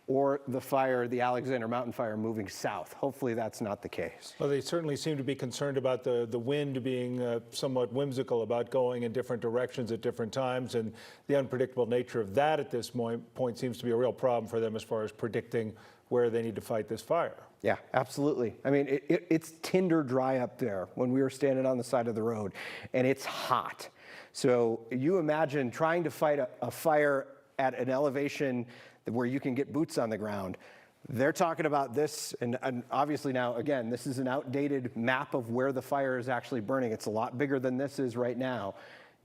or the fire, the Alexander Mountain fire, moving south. Hopefully that's not the case. Well, they certainly seem to be concerned about the wind being somewhat whimsical about going in different directions at different times, and the unpredictable nature of that at this point seems to be a real problem for them as far as predicting where they need to fight this fire. Yeah, absolutely. I mean, it's tinder dry up there when we were standing on the side of the road, and it's hot. So you imagine trying to fight a fire at an elevation where you can get boots on the ground. They're talking about this, and obviously now, again, this is an outdated map of where the fire is actually burning. It's a lot bigger than this is right now.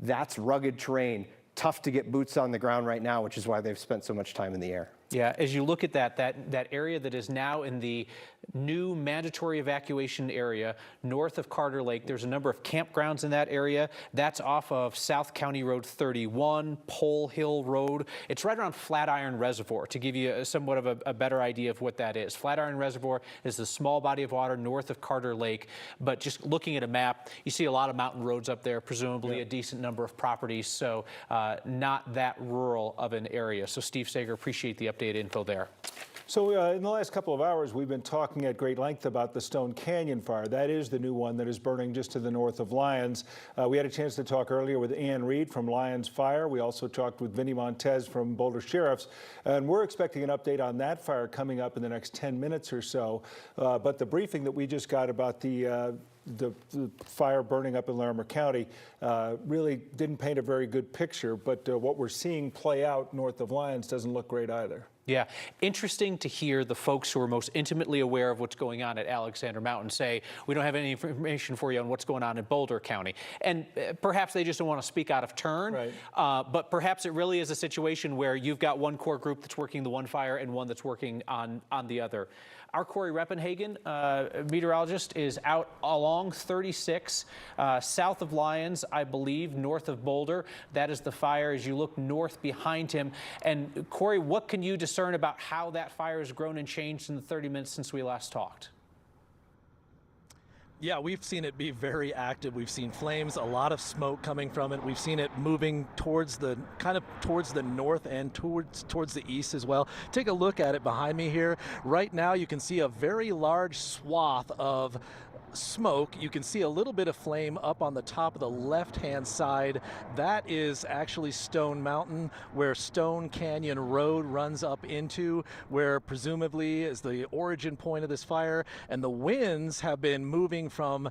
That's rugged terrain, tough to get boots on the ground right now, which is why they've spent so much time in the air. Yeah, as you look at that area that is now in the new mandatory evacuation area north of Carter Lake, there's a number of campgrounds in that area. That's off of South County Road 31, Pole Hill Road. It's right around Flatiron Reservoir, to give you somewhat of a better idea of what that is. Flatiron Reservoir is the small body of water north of Carter Lake, but just looking at a map, you see a lot of mountain roads up there, presumably a decent number of properties, so not that rural of an area. So Steve Sager, appreciate the update info there. So in the last couple of hours, we've been talking at great length about the Stone Canyon fire. That is the new one that is burning just to the north of Lyons. We had a chance to talk earlier with Ann Reed from Lyons Fire. We also talked with Vinny Montez from Boulder Sheriff's, and we're expecting an update on that fire coming up in the next 10 minutes or so. But the briefing that we just got about the fire burning up in Larimer County really didn't paint a very good picture, but what we're seeing play out north of Lyons doesn't look great either. Yeah, interesting to hear the folks who are most intimately aware of what's going on at Alexander Mountain say, we don't have any information for you on what's going on in Boulder County. And perhaps they just don't want to speak out of turn, right. But perhaps it really is a situation where you've got one core group that's working the one fire and one that's working on the other. Our Corey Reppenhagen, meteorologist, is out along 36, south of Lyons, I believe, north of Boulder. That is the fire as you look north behind him. And Corey, what can you discern about how that fire has grown and changed in the 30 minutes since we last talked? Yeah, we've seen it be very active. We've seen flames, a lot of smoke coming from it. We've seen it moving towards the north and towards the east as well. Take a look at it behind me here. Right now you can see a very large swath of smoke. You can see a little bit of flame up on the top of the left-hand side. That is actually Stone Mountain, where Stone Canyon Road runs up into, where presumably is the origin point of this fire. And the winds have been moving from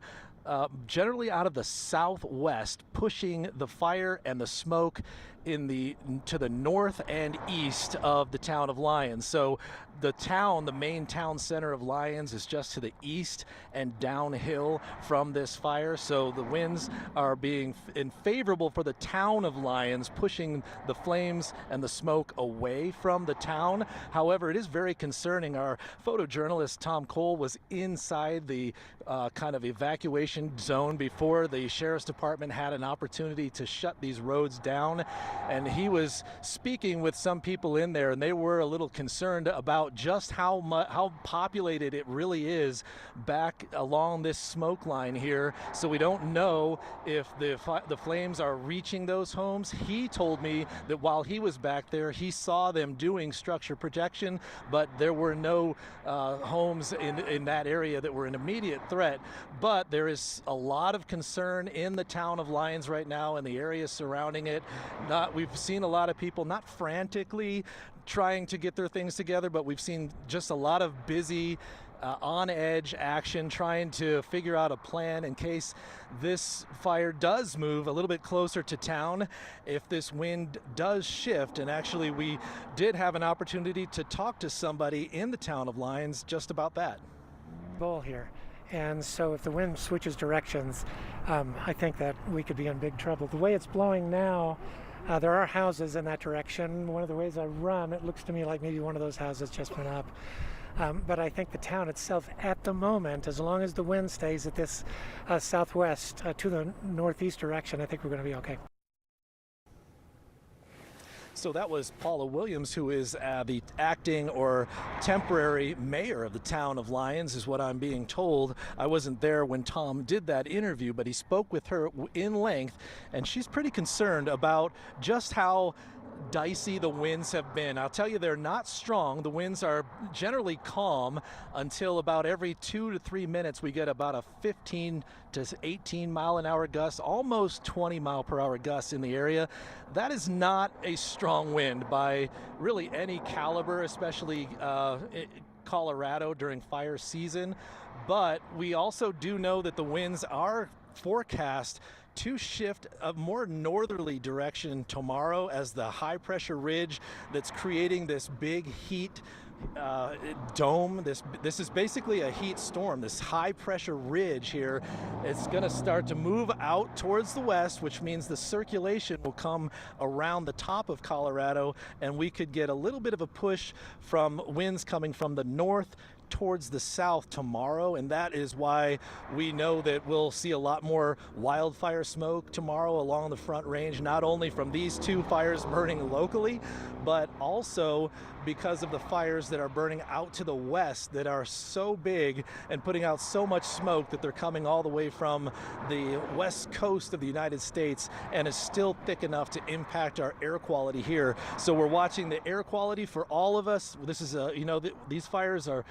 generally out of the southwest, pushing the fire and the smoke to the north and east of the town of Lyons. So the main town center of Lyons is just to the east and downhill from this fire. So the winds are being favorable for the town of Lyons, pushing the flames and the smoke away from the town. However, it is very concerning. Our photojournalist Tom Cole was inside the kind of evacuation zone before the sheriff's department had an opportunity to shut these roads down. And he was speaking with some people in there, and they were a little concerned about about just how populated it really is back along this smoke line here. So we don't know if the flames are reaching those homes. He told me that while he was back there, he saw them doing structure protection, but there were no homes in that area that were an immediate threat. But there is a lot of concern in the town of Lyons right now and the area surrounding it. We've seen a lot of people not frantically trying to get their things together, but we've seen just a lot of busy on-edge action trying to figure out a plan in case this fire does move a little bit closer to town, if this wind does shift. And actually we did have an opportunity to talk to somebody in the town of Lyons just about that. Bowl here. And so if the wind switches directions, I think that we could be in big trouble. The way it's blowing now, there are houses in that direction. One of the ways I run, it looks to me like maybe one of those houses just went up. But I think the town itself at the moment, as long as the wind stays at this southwest to the northeast direction, I think we're going to be okay. So that was Paula Williams, who is the acting or temporary mayor of the town of Lyons, is what I'm being told. I wasn't there when Tom did that interview, but he spoke with her in length, and she's pretty concerned about just how dicey the winds have been. I'll tell you, they're not strong. The winds are generally calm until about every 2 to 3 minutes we get about a 15 to 18 mile an hour gust, almost 20 mile per hour gusts in the area. That is not a strong wind by really any caliber, especially Colorado during fire season. But we also do know that the winds are forecast to shift a more northerly direction tomorrow as the high pressure ridge that's creating this big heat dome. This is basically a heat storm. This high pressure ridge here, it's going to start to move out towards the west, which means the circulation will come around the top of Colorado, and we could get a little bit of a push from winds coming from the north towards the south tomorrow, and that is why we know that we'll see a lot more wildfire smoke tomorrow along the Front Range, not only from these two fires burning locally, but also because of the fires that are burning out to the west that are so big and putting out so much smoke that they're coming all the way from the west coast of the United States and is still thick enough to impact our air quality here. So we're watching the air quality for all of us. This is these fires are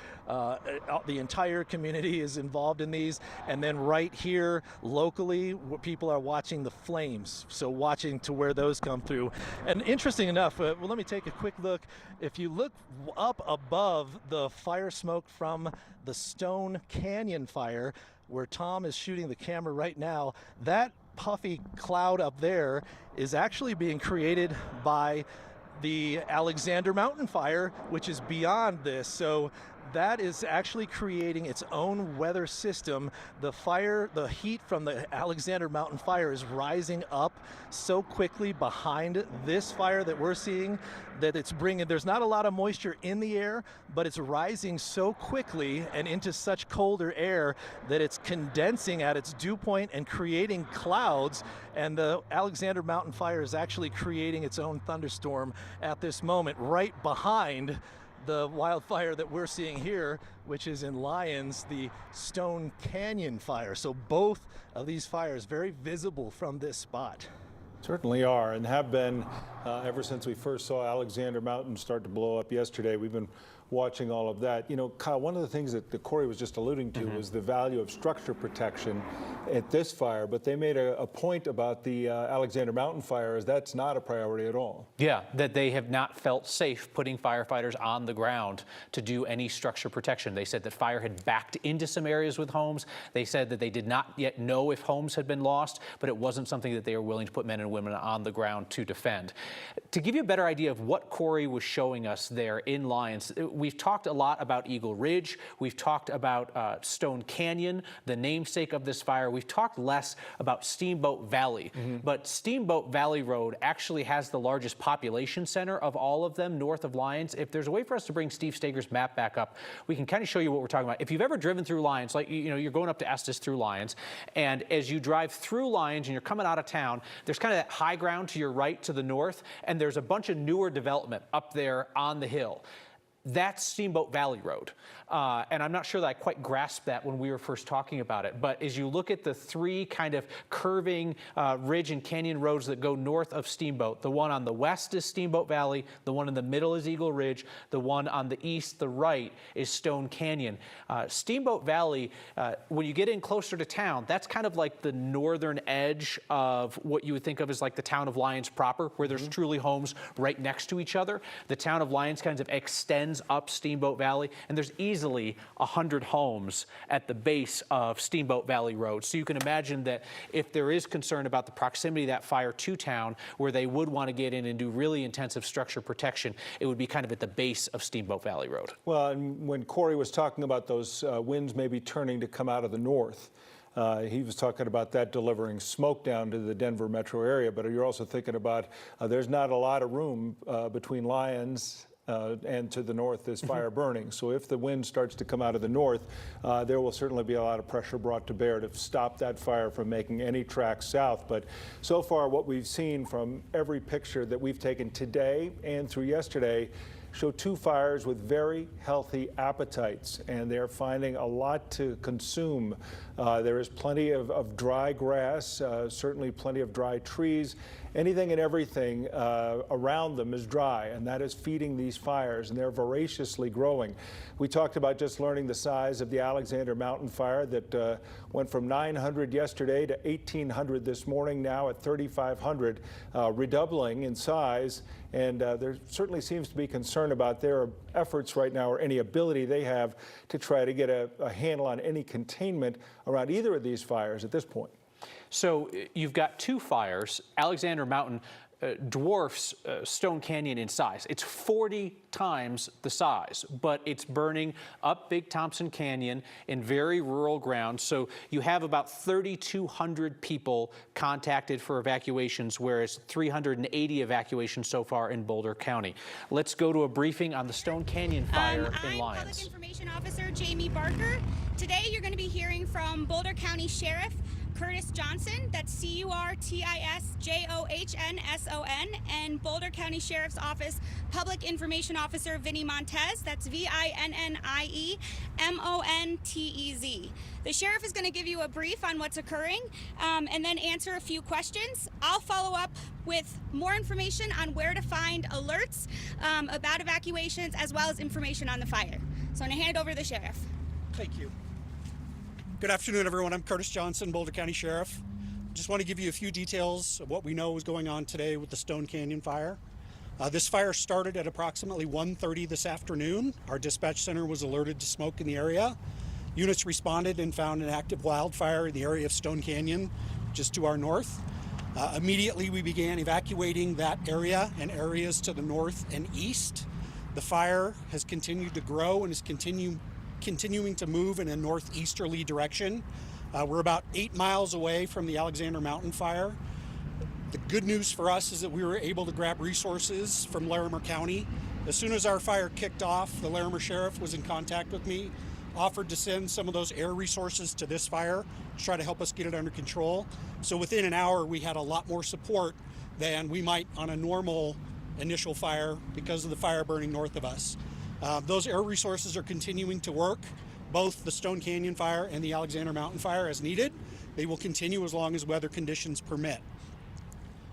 the entire community is involved in these, and then right here locally people are watching the flames, so watching to where those come through. And interesting enough, well, let me take a quick look. If you look up above the fire smoke from the Stone Canyon fire, where Tom is shooting the camera right now, that puffy cloud up there is actually being created by the Alexander Mountain fire, which is beyond this. So that is actually creating its own weather system. The heat from the Alexander Mountain fire is rising up so quickly behind this fire that we're seeing that there's not a lot of moisture in the air, but it's rising so quickly and into such colder air that it's condensing at its dew point and creating clouds. And the Alexander Mountain fire is actually creating its own thunderstorm at this moment right behind the wildfire that we're seeing here, which is in Lyons, the Stone Canyon fire. So both of these fires very visible from this spot. Certainly are, and have been ever since we first saw Alexander Mountain start to blow up yesterday. We've been watching all of that. You know, Kyle, one of the things that Corey was just alluding to was the value of structure protection at this fire, but they made a point about the Alexander Mountain fire as that's not a priority at all. Yeah, that they have not felt safe putting firefighters on the ground to do any structure protection. They said that fire had backed into some areas with homes. They said that they did not yet know if homes had been lost, but it wasn't something that they were willing to put men and women on the ground to defend. To give you a better idea of what Corey was showing us there in Lyons, we've talked a lot about Eagle Ridge. We've talked about Stone Canyon, the namesake of this fire. We've talked less about Steamboat Valley, but Steamboat Valley Road actually has the largest population center of all of them north of Lyons. If there's a way for us to bring Steve Stager's map back up, we can kind of show you what we're talking about. If you've ever driven through Lyons, like, you know, you're going up to Estes through Lyons, and as you drive through Lyons and you're coming out of town, there's kind of that high ground to your right to the north, and there's a bunch of newer development up there on the hill. That's Steamboat Valley Road. And I'm not sure that I quite grasped that when we were first talking about it. But as you look at the three kind of curving ridge and canyon roads that go north of Steamboat, the one on the west is Steamboat Valley, the one in the middle is Eagle Ridge, the one on the east, the right, is Stone Canyon. Steamboat Valley, when you get in closer to town, that's kind of like the northern edge of what you would think of as like the town of Lyons proper, where there's truly homes right next to each other. The town of Lyons kind of extends up Steamboat Valley, and there's easily 100 homes at the base of Steamboat Valley Road. So you can imagine that if there is concern about the proximity of that fire to town, where they would want to get in and do really intensive structure protection, it would be kind of at the base of Steamboat Valley Road. Well, and when Corey was talking about those winds maybe turning to come out of the north, he was talking about that delivering smoke down to the Denver metro area, but you're also thinking about there's not a lot of room between Lyons and to the north is fire burning. So if the wind starts to come out of the north, there will certainly be a lot of pressure brought to bear to stop that fire from making any tracks south. But so far what we've seen from every picture that we've taken today and through yesterday show two fires with very healthy appetites, and they're finding a lot to consume. There is plenty of dry grass, certainly plenty of dry trees. Anything and everything around them is dry, and that is feeding these fires, and they're voraciously growing. We talked about just learning the size of the Alexander Mountain fire that went from 900 yesterday to 1,800 this morning, now at 3,500, redoubling in size. And there certainly seems to be concern about their efforts right now, or any ability they have to try to get a handle on any containment around either of these fires at this point. So you've got two fires. Alexander Mountain dwarfs Stone Canyon in size. It's 40 times the size, but it's burning up Big Thompson Canyon in very rural ground. So you have about 3,200 people contacted for evacuations, whereas 380 evacuations so far in Boulder County. Let's go to a briefing on the Stone Canyon fire in Lyons. I'm Public Information Officer Jamie Barker. Today you're going to be hearing from Boulder County Sheriff Curtis Johnson, that's CURTISJOHNSON, and Boulder County Sheriff's Office Public Information Officer Vinnie Montez, that's VINNIEMONTEZ. The sheriff is going to give you a brief on what's occurring and then answer a few questions. I'll follow up with more information on where to find alerts about evacuations, as well as information on the fire. So I'm going to hand it over to the sheriff. Thank you. Good afternoon, everyone. I'm Curtis Johnson, Boulder County Sheriff. Just want to give you a few details of what we know is going on today with the Stone Canyon fire. This fire started at approximately 1:30 this afternoon. Our dispatch center was alerted to smoke in the area. Units responded and found an active wildfire in the area of Stone Canyon, just to our north. Immediately, we began evacuating that area and areas to the north and east. The fire has continued to grow and is continuing to move in a northeasterly direction. We're about 8 miles away from the Alexander Mountain fire. The good news for us is that we were able to grab resources from Larimer County. As soon as our fire kicked off, the Larimer Sheriff was in contact with me, offered to send some of those air resources to this fire to try to help us get it under control. So within an hour, we had a lot more support than we might on a normal initial fire because of the fire burning north of us. Those air resources are continuing to work, both the Stone Canyon fire and the Alexander Mountain fire as needed. They will continue as long as weather conditions permit.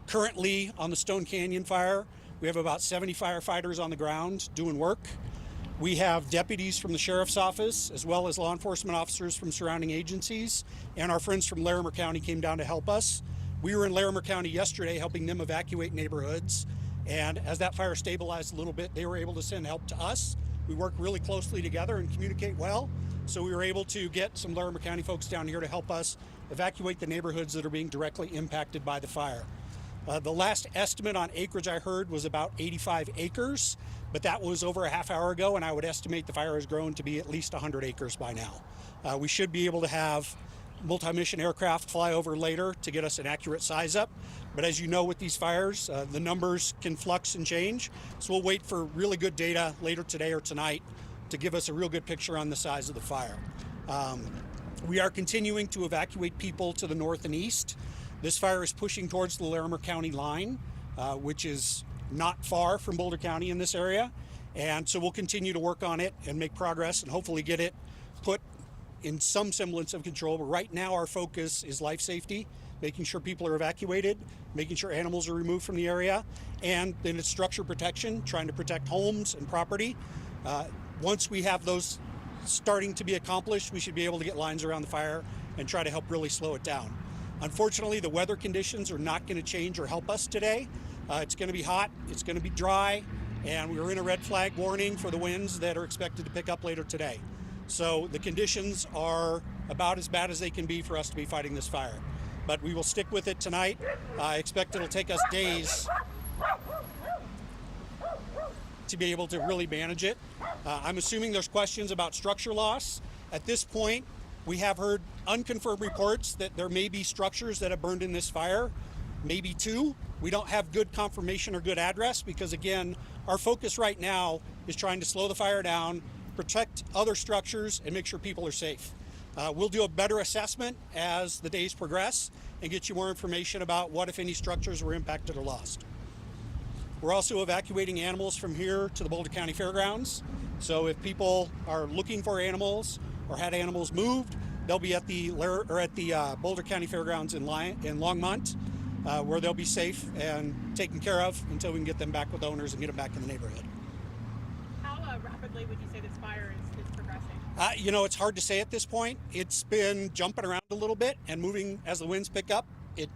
Currently on the Stone Canyon fire, we have about 70 firefighters on the ground doing work. We have deputies from the sheriff's office, as well as law enforcement officers from surrounding agencies, and our friends from Larimer County came down to help us. We were in Larimer County yesterday helping them evacuate neighborhoods. And as that fire stabilized a little bit, they were able to send help to us. We work really closely together and communicate well. So we were able to get some Larimer County folks down here to help us evacuate the neighborhoods that are being directly impacted by the fire. The last estimate on acreage I heard was about 85 acres, but that was over a half hour ago, and I would estimate the fire has grown to be at least 100 acres by now. We should be able to have multi-mission aircraft fly over later to get us an accurate size up. But as you know, with these fires, the numbers can flux and change. So we'll wait for really good data later today or tonight to give us a real good picture on the size of the fire. We are continuing to evacuate people to the north and east. This fire is pushing towards the Larimer County line, which is not far from Boulder County in this area. And so we'll continue to work on it and make progress and hopefully get it put in some semblance of control. But right now our focus is life safety, making sure people are evacuated, making sure animals are removed from the area, and then it's structure protection, trying to protect homes and property. Once we have those starting to be accomplished, we should be able to get lines around the fire and try to help really slow it down. Unfortunately, the weather conditions are not going to change or help us today. It's going to be hot, it's going to be dry, and we're in a red flag warning for the winds that are expected to pick up later today. So the conditions are about as bad as they can be for us to be fighting this fire. But we will stick with it tonight. I expect it'll take us days to be able to really manage it. I'm assuming there's questions about structure loss. At this point, we have heard unconfirmed reports that there may be structures that have burned in this fire, maybe 2. We don't have good confirmation or good address because, again, our focus right now is trying to slow the fire down, protect other structures, and make sure people are safe. We'll do a better assessment as the days progress and get you more information about what, if any, structures were impacted or lost. We're also evacuating animals from here to the Boulder County Fairgrounds. So if people are looking for animals or had animals moved, they'll be at the Boulder County Fairgrounds in Longmont, where they'll be safe and taken care of until we can get them back with owners and get them back in the neighborhood. How rapidly would you say this fire is progressing? You know, it's hard to say at this point. It's been jumping around a little bit and moving as the winds pick up. It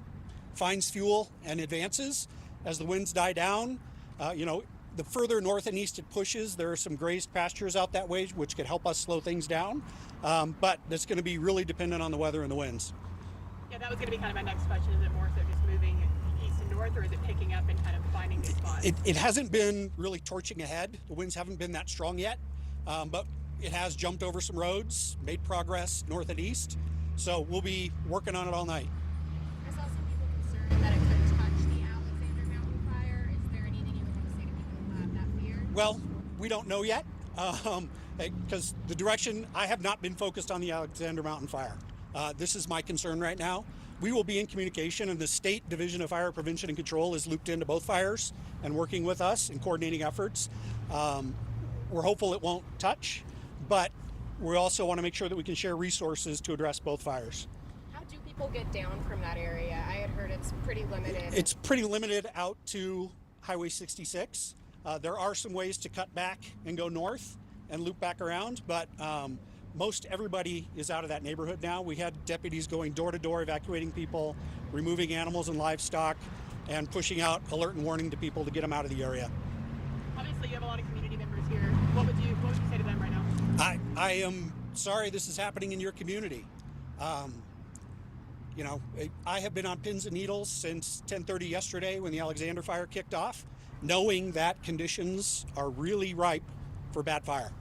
finds fuel and advances. As the winds die down, you know, the further north and east it pushes, there are some grazed pastures out that way, which could help us slow things down. But it's going to be really dependent on the weather and the winds. Yeah, that was going to be kind of my next question. Is it more so just moving east and north, or is it picking up and kind of finding the spots? It hasn't been really torching ahead. The winds haven't been that strong yet, but it has jumped over some roads, made progress north and east. So we'll be working on it all night. I saw some people concerned that it could touch the Alexander Mountain fire. Is there anything you would want to say to people who have that fear? Well, we don't know yet, because the direction, I have not been focused on the Alexander Mountain fire. This is my concern right now. We will be in communication, and the State Division of Fire Prevention and Control is looped into both fires and working with us in coordinating efforts. We're hopeful it won't touch, but we also want to make sure that we can share resources to address both fires. How do people get down from that area? I had heard it's pretty limited. It's pretty limited out to Highway 66. There are some ways to cut back and go north and loop back around, but most everybody is out of that neighborhood now. We had deputies going door to door, evacuating people, removing animals and livestock, and pushing out alert and warning to people to get them out of the area. Obviously, you have a lot of community members here. What would you say to them right now? I am sorry this is happening in your community. You know, I have been on pins and needles since 10:30 yesterday when the Alexander fire kicked off, knowing that conditions are really ripe for bad fire.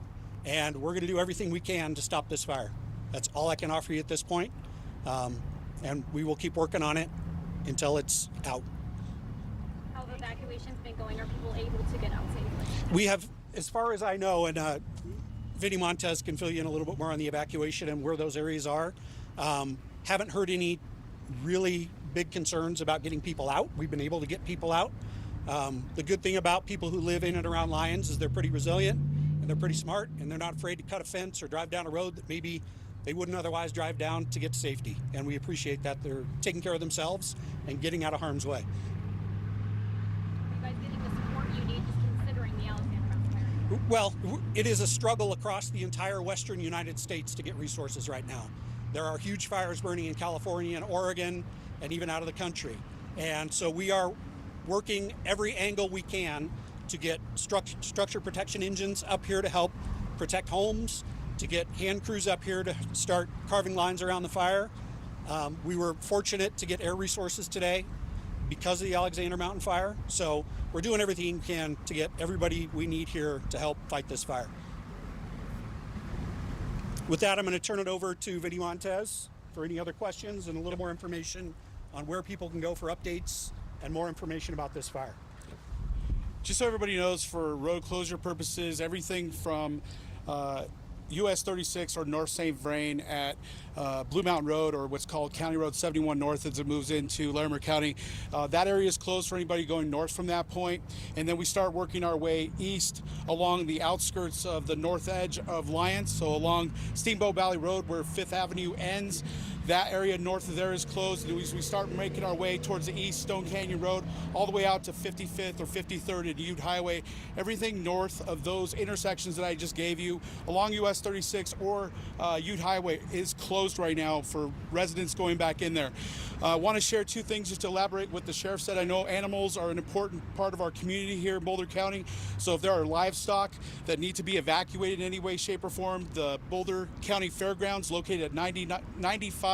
And we're going to do everything we can to stop this fire. That's all I can offer you at this point. And we will keep working on it until it's out. How have evacuations been going? Are people able to get out safely? We have, as far as I know, and Vinny Montez can fill you in a little bit more on the evacuation and where those areas are. Haven't heard any really big concerns about getting people out. We've been able to get people out. The good thing about people who live in and around Lyons is they're pretty resilient and they're pretty smart, and they're not afraid to cut a fence or drive down a road that maybe they wouldn't otherwise drive down to get to safety. And we appreciate that they're taking care of themselves and getting out of harm's way. Are you guys getting the support you need just considering the Alexander Mountain fire? Well, it is a struggle across the entire western United States to get resources right now. There are huge fires burning in California and Oregon and even out of the country. And so we are working every angle we can to get structure protection engines up here to help protect homes, to get hand crews up here to start carving lines around the fire. We were fortunate to get air resources today because of the Alexander Mountain fire. So we're doing everything we can to get everybody we need here to help fight this fire. With that, I'm going to turn it over to Vinny Montez for any other questions and a little more information on where people can go for updates and more information about this fire. Just so everybody knows, for road closure purposes, everything from US 36 or North St. Vrain at Blue Mountain Road, or what's called County Road 71 North as it moves into Larimer County. That area is closed for anybody going north from that point. And then we start working our way east along the outskirts of the north edge of Lyons, so along Steamboat Valley Road where 5th Avenue ends. That area north of there is closed, and we start making our way towards the east, Stone Canyon Road, all the way out to 55th or 53rd and Ute Highway. Everything north of those intersections that I just gave you along US 36 or Ute Highway is closed right now for residents going back in there. I want to share two things just to elaborate what the sheriff said. I know animals are an important part of our community here in Boulder County, so if there are livestock that need to be evacuated in any way, shape, or form, the Boulder County Fairgrounds, located at 95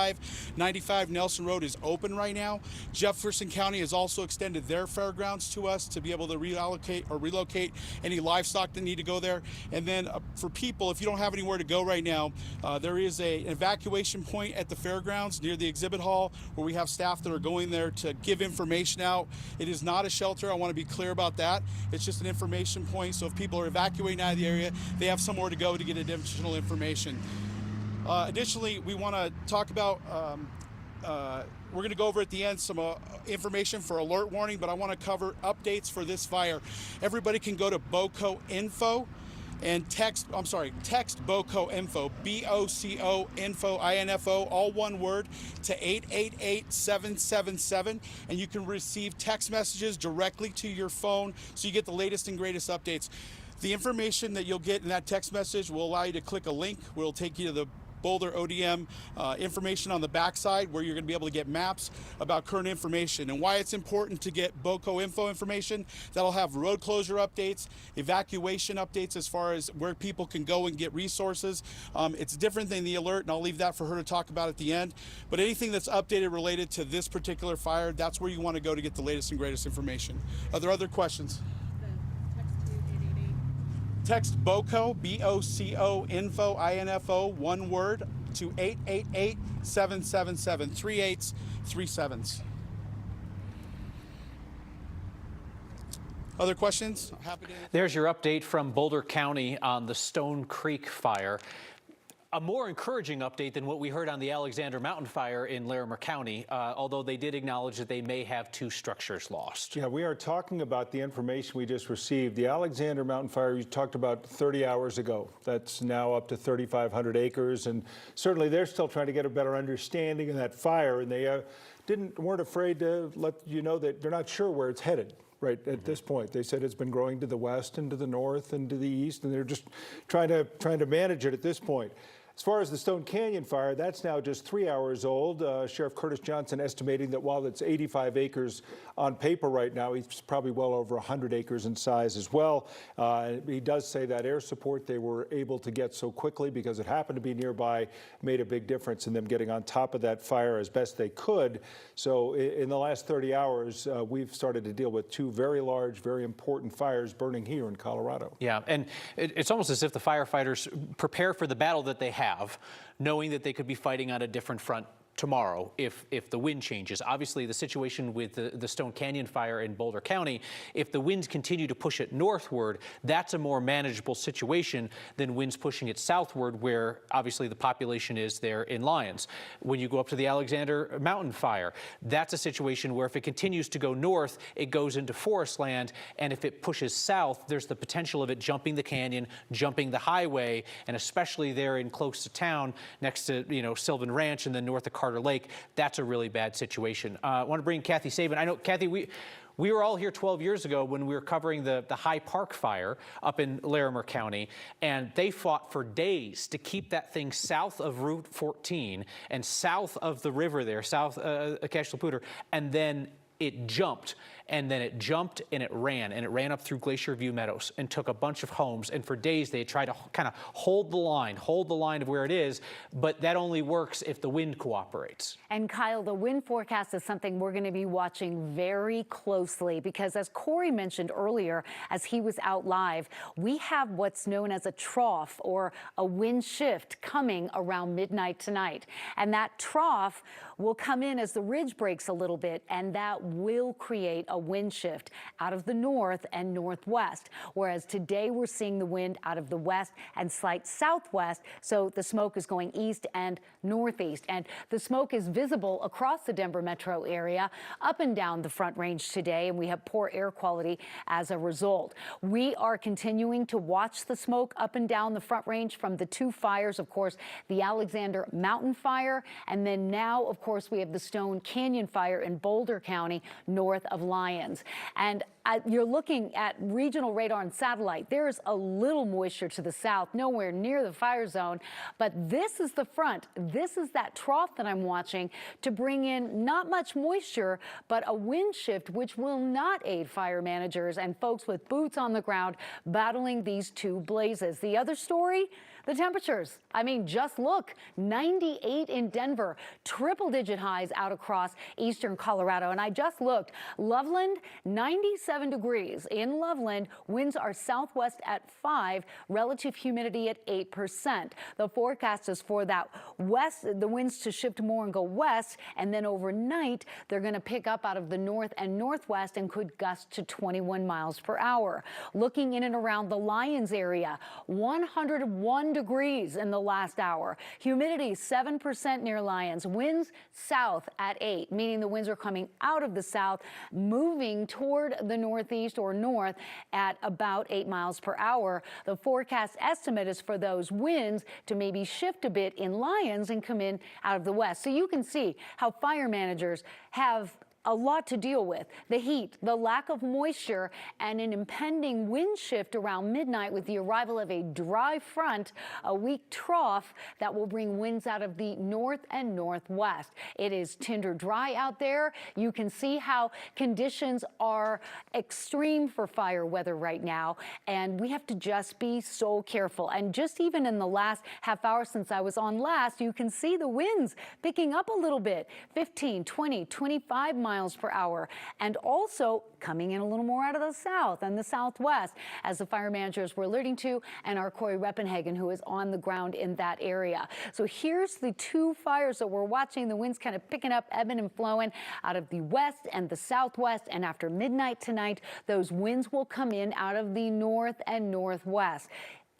Nelson Road, is open right now. Jefferson County has also extended their fairgrounds to us to be able to reallocate or relocate any livestock that need to go there. And then for people, if you don't have anywhere to go right now, there is an evacuation point at the fairgrounds near the exhibit hall where we have staff that are going there to give information out. It is not a shelter. I want to be clear about that. It's just an information point. So if people are evacuating out of the area, they have somewhere to go to get additional information. Additionally, we want to talk about, we're going to go over at the end some information for alert warning, but I want to cover updates for this fire. Everybody can go to BOCO Info and text BOCO Info, BOCO Info, INFO, all one word, to 888-777, and you can receive text messages directly to your phone so you get the latest and greatest updates. The information that you'll get in that text message will allow you to click a link. We'll take you to the Boulder ODM information on the backside where you're going to be able to get maps about current information. And why it's important to get BOCO Info information, that'll have road closure updates, evacuation updates as far as where people can go and get resources. It's different than the alert, and I'll leave that for her to talk about at the end. But anything that's updated related to this particular fire, that's where you want to go to get the latest and greatest information. Are there other questions? Text BOCO, B-O-C-O, Info, I-N-F-O, one word, to 888-777, 3837s. Other questions? I'm happy to. There's your update from Boulder County on the Stone Creek fire. A more encouraging update than what we heard on the Alexander Mountain fire in Larimer County, although they did acknowledge that they may have 2 structures lost. Yeah, we are talking about the information we just received. The Alexander Mountain fire you talked about 30 hours ago. That's now up to 3,500 acres, and certainly they're still trying to get a better understanding of that fire, and they weren't afraid to let you know that they're not sure where it's headed. Right at this point, they said it's been growing to the west and to the north and to the east, and they're just trying to manage it at this point. As far as the Stone Canyon fire, that's now just 3 hours old. Sheriff Curtis Johnson estimating that while it's 85 acres on paper right now, he's probably well over 100 acres in size as well. He does say that air support they were able to get so quickly because it happened to be nearby made a big difference in them getting on top of that fire as best they could. So in the last 30 hours, we've started to deal with 2 very large, very important fires burning here in Colorado. Yeah, and it's almost as if the firefighters prepare for the battle that they have, knowing that they could be fighting on a different front tomorrow if the wind changes. Obviously, the situation with the Stone Canyon fire in Boulder County, if the winds continue to push it northward, that's a more manageable situation than winds pushing it southward, where obviously the population is there in Lyons. When you go up to the Alexander Mountain fire, that's a situation where if it continues to go north, it goes into forest land, and if it pushes south, there's the potential of it jumping the canyon, jumping the highway, and especially there in close to town, next to Sylvan Ranch and then north of Carter Lake, that's a really bad situation. I want to bring Kathy Sabin. I know, Kathy, we were all here 12 years ago when we were covering the High Park fire up in Larimer County, and they fought for days to keep that thing south of Route 14 and south of the river there, south of Cache-la-Poudre, and then it jumped. And then it jumped and it ran up through Glacier View Meadows and took a bunch of homes. And for days they tried to kind of hold the line of where it is, but that only works if the wind cooperates. And Kyle, the wind forecast is something we're going to be watching very closely because, as Corey mentioned earlier, as he was out live, we have what's known as a trough or a wind shift coming around midnight tonight. And that trough will come in as the ridge breaks a little bit, and that will create a wind shift out of the north and northwest, whereas today we're seeing the wind out of the west and slight southwest, so the smoke is going east and northeast, and the smoke is visible across the Denver metro area, up and down the Front Range today, and we have poor air quality as a result. We are continuing to watch the smoke up and down the Front Range from the two fires, of course, the Alexander Mountain Fire, and then now, of course, we have the Stone Canyon Fire in Boulder County, north of Lyons. And you're looking at regional radar and satellite. There's a little moisture to the south, nowhere near the fire zone, but this is the front. This is that trough that I'm watching to bring in not much moisture, but a wind shift, which will not aid fire managers and folks with boots on the ground battling these two blazes. The other story, the temperatures. I mean, just look, 98 in Denver, triple-digit highs out across eastern Colorado. And I just looked, Loveland, 97 degrees in Loveland. Winds are southwest at 5, relative humidity at 8%. The forecast is for that west, the winds to shift more and go west, and then overnight, they're going to pick up out of the north and northwest and could gust to 21 miles per hour. Looking in and around the Lyons area, 101 degrees in the last hour. Humidity 7% near Lyons. Winds south at 8, meaning the winds are coming out of the south, moving toward the northeast or north at about 8 miles per hour. The forecast estimate is for those winds to maybe shift a bit in Lyons and come in out of the west. So you can see how fire managers have a lot to deal with. The heat, the lack of moisture, and an impending wind shift around midnight with the arrival of a dry front, a weak trough that will bring winds out of the north and northwest. It is tinder dry out there. You can see how conditions are extreme for fire weather right now, and we have to just be so careful. And just even in the last half hour since I was on last, you can see the winds picking up a little bit, 15, 20, 25 miles per hour, and also coming in a little more out of the south and the southwest, as the fire managers were alerting to, and our Corey Reppenhagen, who is on the ground in that area. So here's the two fires that we're watching. The winds kind of picking up, ebbing and flowing out of the west and the southwest, and after midnight tonight, those winds will come in out of the north and northwest.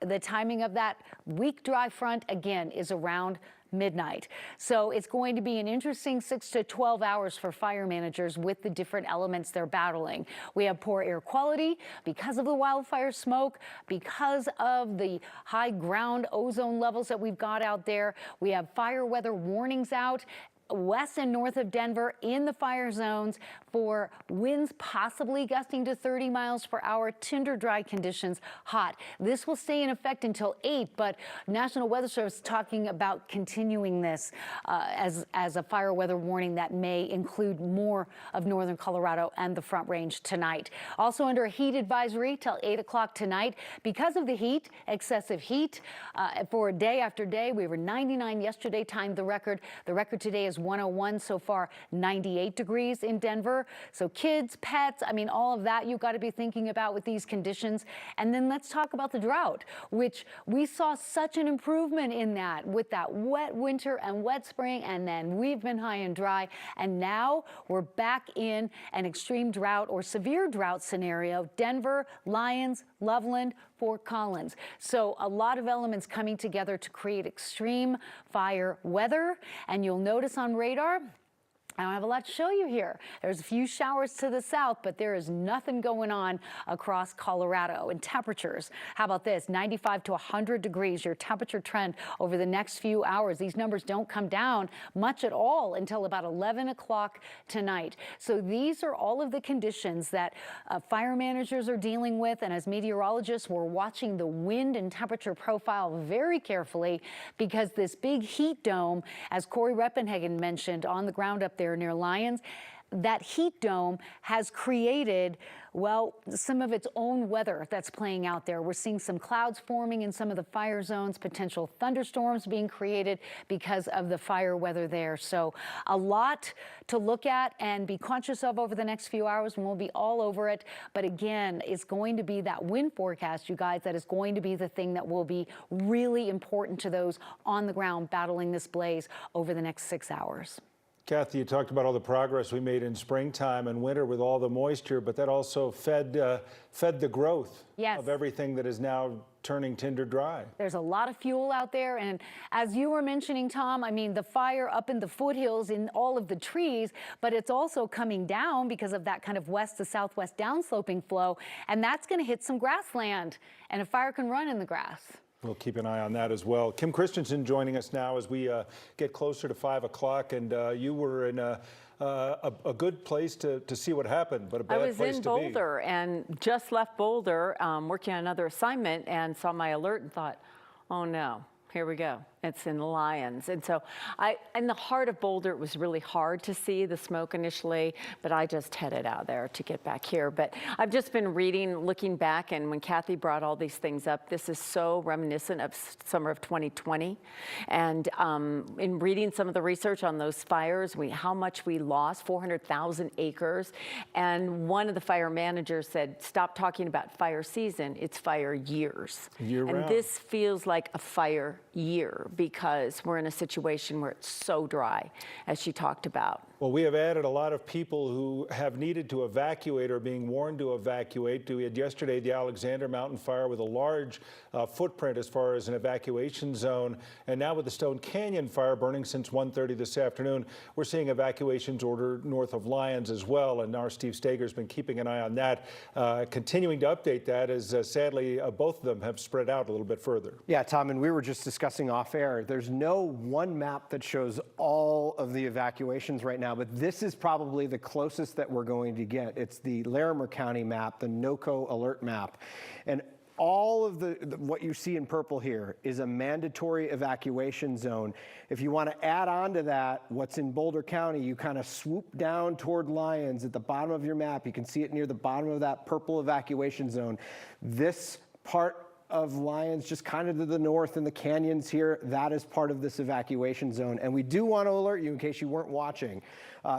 The timing of that weak dry front, again, is around midnight. So it's going to be an interesting 6 to 12 hours for fire managers with the different elements they're battling. We have poor air quality because of the wildfire smoke, because of the high ground ozone levels that we've got out there. We have fire weather warnings out west and north of Denver in the fire zones for winds possibly gusting to 30 miles per hour, tinder dry conditions, hot. This will stay in effect until 8, but National Weather Service is talking about continuing this as a fire weather warning that may include more of northern Colorado and the Front Range tonight. Also under a heat advisory till 8 o'clock tonight because of the heat, excessive heat for day after day. We were 99 yesterday, timed the record. The record today is 101, so far 98 degrees in Denver. So kids, pets, I mean, all of that you've got to be thinking about with these conditions. And then let's talk about the drought, which we saw such an improvement in that with that wet winter and wet spring, and then we've been high and dry, and now we're back in an extreme drought or severe drought scenario. Denver, Lyons, Loveland, Fort Collins. So a lot of elements coming together to create extreme fire weather. And you'll notice on radar, I don't have a lot to show you here. There's a few showers to the south, but there is nothing going on across Colorado. And temperatures, how about this? 95 to 100 degrees, your temperature trend over the next few hours. These numbers don't come down much at all until about 11 o'clock tonight. So these are all of the conditions that fire managers are dealing with. And as meteorologists, we're watching the wind and temperature profile very carefully because this big heat dome, as Corey Reppenhagen mentioned, on the ground up there near Lyons, that heat dome has created, well, some of its own weather that's playing out there. We're seeing some clouds forming in some of the fire zones, potential thunderstorms being created because of the fire weather there. So a lot to look at and be conscious of over the next few hours, and we'll be all over it. But again, it's going to be that wind forecast, you guys, that is going to be the thing that will be really important to those on the ground battling this blaze over the next 6 hours. Kathy, you talked about all the progress we made in springtime and winter with all the moisture, but that also fed the growth of everything that is now turning tinder dry. There's a lot of fuel out there, and as you were mentioning, Tom, I mean, the fire up in the foothills in all of the trees, but it's also coming down because of that kind of west to southwest downsloping flow, and that's going to hit some grassland, and a fire can run in the grass. We'll keep an eye on that as well. Kim Christensen joining us now as we get closer to 5 o'clock, and you were in a good place to see what happened, but a bad place to be. I was in Boulder and just left Boulder, working on another assignment, and saw my alert and thought, oh no, here we go. It's in Lyons. And so in the heart of Boulder, it was really hard to see the smoke initially, but I just headed out there to get back here. But I've just been reading, looking back, and when Kathy brought all these things up, this is so reminiscent of summer of 2020. And in reading some of the research on those fires, how much we lost, 400,000 acres. And one of the fire managers said, stop talking about fire season, it's fire years. Year-round. And this feels like a fire year, because we're in a situation where it's so dry, as she talked about. Well, we have added a lot of people who have needed to evacuate or being warned to evacuate. We had yesterday the Alexander Mountain Fire with a large footprint as far as an evacuation zone. And now with the Stone Canyon Fire burning since 1:30 this afternoon, we're seeing evacuations ordered north of Lyons as well. And our Steve Stager's been keeping an eye on that, continuing to update that as sadly both of them have spread out a little bit further. Yeah, Tom, and we were just discussing off air. There's no one map that shows all of the evacuations right now, but this is probably the closest that we're going to get. It's the Larimer County map, the NOCO alert map. And all of what you see in purple here is a mandatory evacuation zone. If you want to add on to that, what's in Boulder County, you kind of swoop down toward Lyons at the bottom of your map. You can see it near the bottom of that purple evacuation zone. This part of Lyons, just kind of to the north in the canyons here, that is part of this evacuation zone. And we do want to alert you, in case you weren't watching,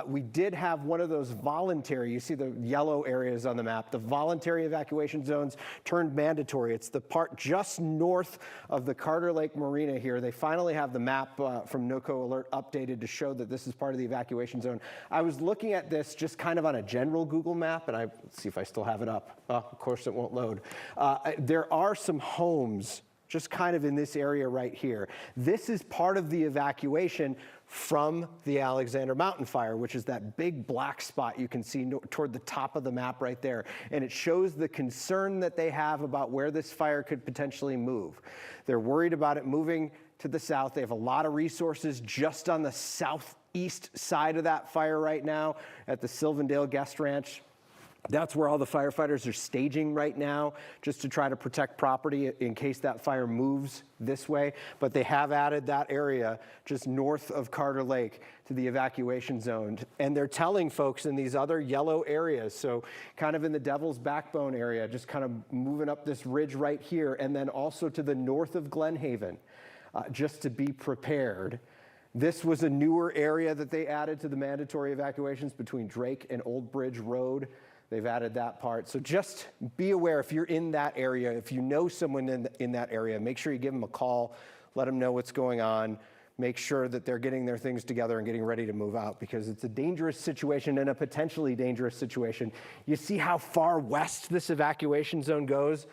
we did have one of those voluntary, you see the yellow areas on the map, the voluntary evacuation zones turned mandatory. It's the part just north of the Carter Lake Marina here. They finally have the map from NOCO Alert updated to show that this is part of the evacuation zone. I was looking at this just kind of on a general Google map, and let's see if I still have it up. Of course it won't load. There are some homes just kind of in this area right here. This is part of the evacuation from the Alexander Mountain Fire, which is that big black spot you can see toward the top of the map right there. And it shows the concern that they have about where this fire could potentially move. They're worried about it moving to the south. They have a lot of resources just on the southeast side of that fire right now at the Sylvandale Guest Ranch. That's where all the firefighters are staging right now, just to try to protect property in case that fire moves this way. But they have added that area just north of Carter Lake to the evacuation zone. And they're telling folks in these other yellow areas, so kind of in the Devil's Backbone area, just kind of moving up this ridge right here, and then also to the north of Glen Haven, just to be prepared. This was a newer area that they added to the mandatory evacuations between Drake and Old Bridge Road. They've added that part. So just be aware if you're in that area, if you know someone in that area, make sure you give them a call, let them know what's going on, make sure that they're getting their things together and getting ready to move out, because it's a dangerous situation and a potentially dangerous situation. You see how far west this evacuation zone goes?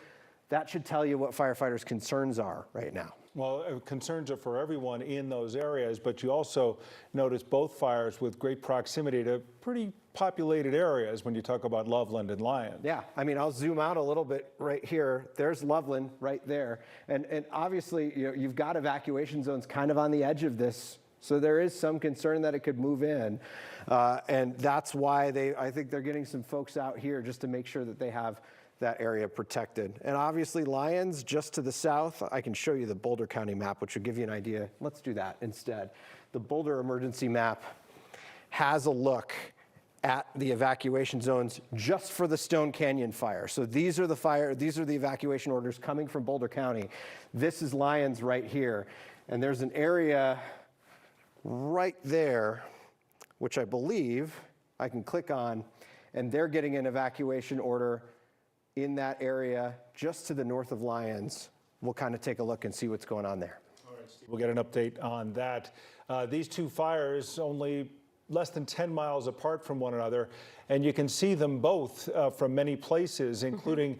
That should tell you what firefighters' concerns are right now. Well, concerns are for everyone in those areas, but you also notice both fires with great proximity to pretty populated areas when you talk about Loveland and Lyons. Yeah, I mean, I'll zoom out a little bit right here. There's Loveland right there. And obviously, you've got evacuation zones kind of on the edge of this. So there is some concern that it could move in. And that's why I think they're getting some folks out here just to make sure that they have that area protected. And obviously Lyons just to the south. I can show you the Boulder County map, which will give you an idea. Let's do that instead. The Boulder emergency map has a look at the evacuation zones just for the Stone Canyon fire. So these are the evacuation orders coming from Boulder County. This is Lyons right here. And there's an area right there, which I believe I can click on, and they're getting an evacuation order in that area just to the north of Lyons. We'll kind of take a look and see what's going on there. All right, Steve, we'll get an update on that. These two fires only less than 10 miles apart from one another, and you can see them both from many places, including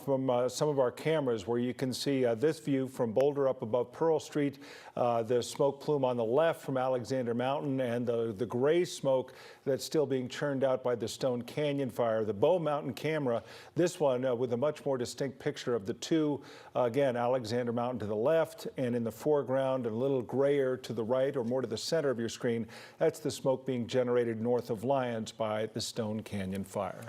from some of our cameras, where you can see this view from Boulder up above Pearl Street, the smoke plume on the left from Alexander Mountain, and the gray smoke that's still being churned out by the Stone Canyon fire. The Bow Mountain camera, this one with a much more distinct picture of the two, again, Alexander Mountain to the left, and in the foreground, a little grayer to the right, or more to the center of your screen, that's the smoke being generated north of Lyons by the Stone Canyon fire.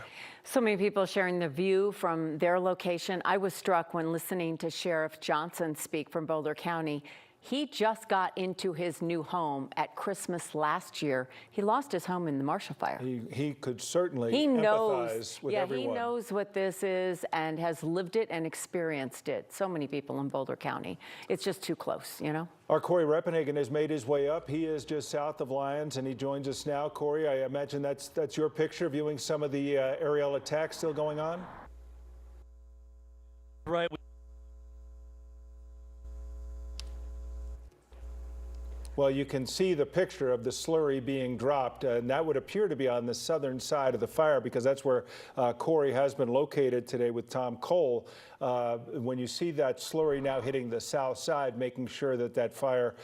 So many people sharing the view from their location. I was struck when listening to Sheriff Johnson speak from Boulder County. He just got into his new home at Christmas last year. He lost his home in the Marshall Fire. He could certainly empathize with everyone. He knows what this is and has lived it and experienced it. So many people in Boulder County. It's just too close, you know? Our Corey Reppenhagen has made his way up. He is just south of Lyons, and he joins us now. Corey, I imagine that's your picture, viewing some of the aerial attacks still going on? Right. Well, you can see the picture of the slurry being dropped, and that would appear to be on the southern side of the fire, because that's where Corey has been located today with Tom Cole. When you see that slurry now hitting the south side, making sure that that fire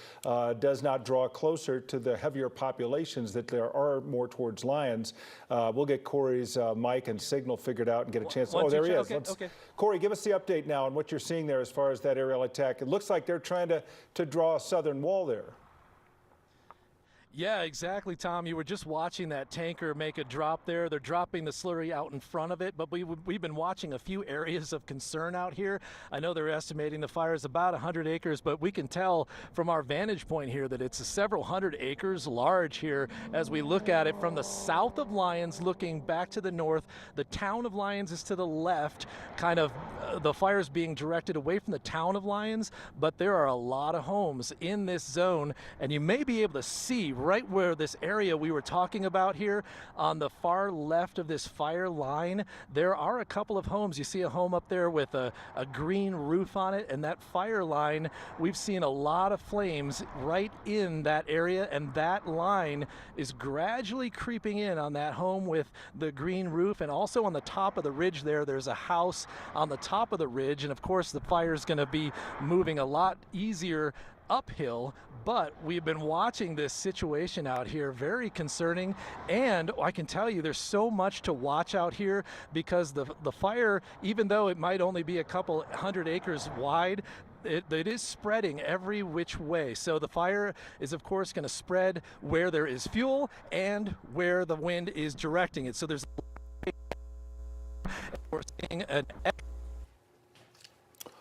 does not draw closer to the heavier populations that there are more towards Lyons. We'll get Corey's mic and signal figured out and get a chance. Oh, there he is. Okay. Corey, give us the update now on what you're seeing there as far as that aerial attack. It looks like they're trying to draw a southern wall there. Yeah, exactly, Tom. You were just watching that tanker make a drop there. They're dropping the slurry out in front of it, but we've been watching a few areas of concern out here. I know they're estimating the fire is about 100 acres, but we can tell from our vantage point here that it's several hundred acres large here as we look at it from the south of Lyons looking back to the north. The town of Lyons is to the left, kind of the fire is being directed away from the town of Lyons, but there are a lot of homes in this zone, and you may be able to see right where this area we were talking about here on the far left of this fire line, there are a couple of homes. You see a home up there with a green roof on it, and that fire line, we've seen a lot of flames right in that area, and that line is gradually creeping in on that home with the green roof, and also on the top of the ridge there's a house on the top of the ridge, and of course the fire is going to be moving a lot easier uphill, but we've been watching this situation out here, very concerning, and I can tell you there's so much to watch out here because the fire, even though it might only be a couple hundred acres wide, it is spreading every which way. So the fire is, of course, going to spread where there is fuel and where the wind is directing it. So there's we're seeing an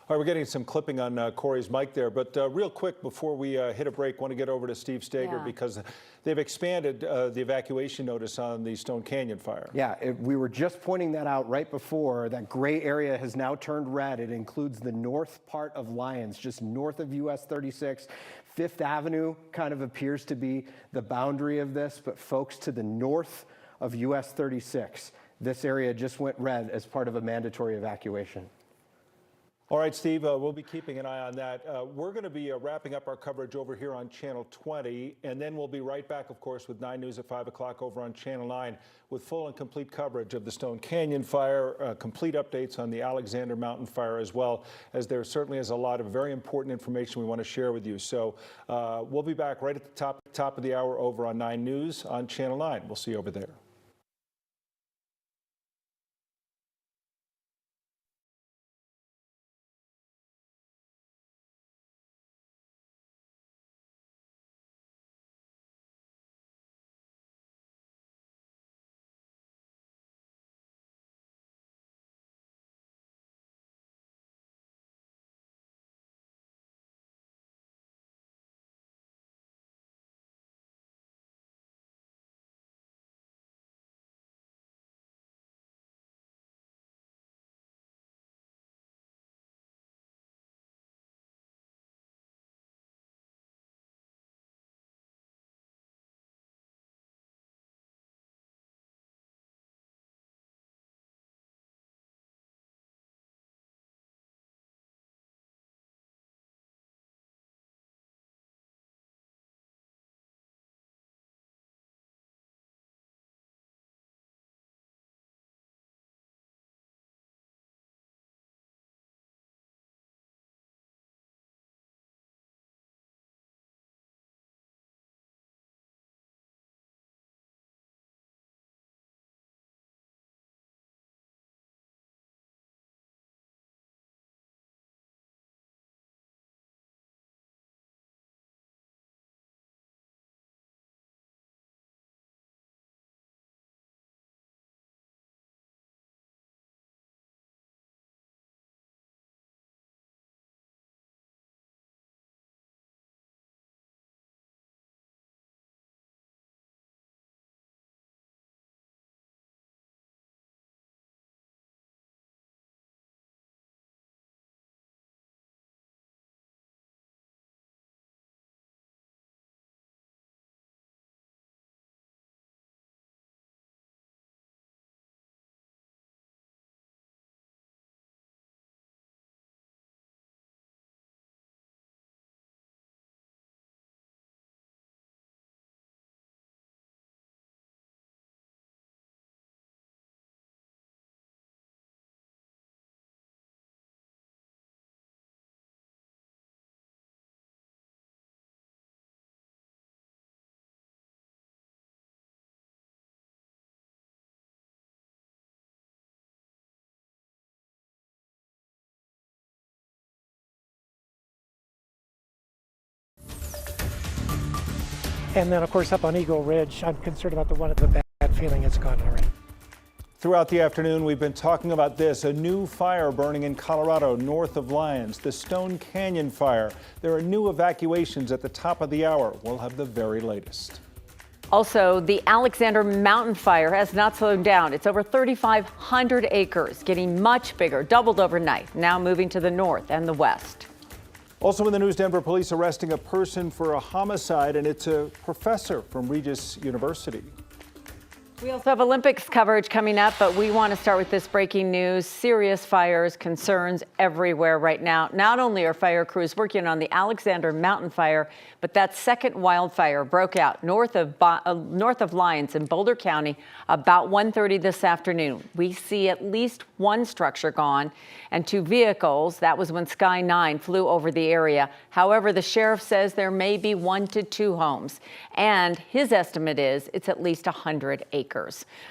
All right, we're getting some clipping on Corey's mic there, but real quick before we hit a break, want to get over to Steve Steger because they've expanded the evacuation notice on the Stone Canyon fire. Yeah, we were just pointing that out right before. That gray area has now turned red. It includes the north part of Lyons, just north of US 36. Fifth Avenue kind of appears to be the boundary of this, but folks to the north of US 36, this area just went red as part of a mandatory evacuation. All right, Steve, we'll be keeping an eye on that. We're going to be wrapping up our coverage over here on Channel 20, and then we'll be right back, of course, with 9 News at 5 o'clock over on Channel 9 with full and complete coverage of the Stone Canyon fire, complete updates on the Alexander Mountain fire, as well as there certainly is a lot of very important information we want to share with you. So we'll be back right at the top of the hour over on 9 News on Channel 9. We'll see you over there. And then, of course, up on Eagle Ridge, I'm concerned about the one at the bad feeling it's gone already. Throughout the afternoon, we've been talking about this, a new fire burning in Colorado north of Lyons, the Stone Canyon fire. There are new evacuations at the top of the hour. We'll have the very latest. Also, the Alexander Mountain fire has not slowed down. It's over 3,500 acres, getting much bigger, doubled overnight, now moving to the north and the west. Also in the news, Denver police arresting a person for a homicide, and it's a professor from Regis University. We also have Olympics coverage coming up, but we want to start with this breaking news. Serious fires, concerns everywhere right now. Not only are fire crews working on the Alexander Mountain fire, but that second wildfire broke out north of Lyons in Boulder County about 1:30 this afternoon. We see at least one structure gone and 2 vehicles. That was when Sky 9 flew over the area. However, the sheriff says there may be 1 to 2 homes, and his estimate is it's at least 100 acres.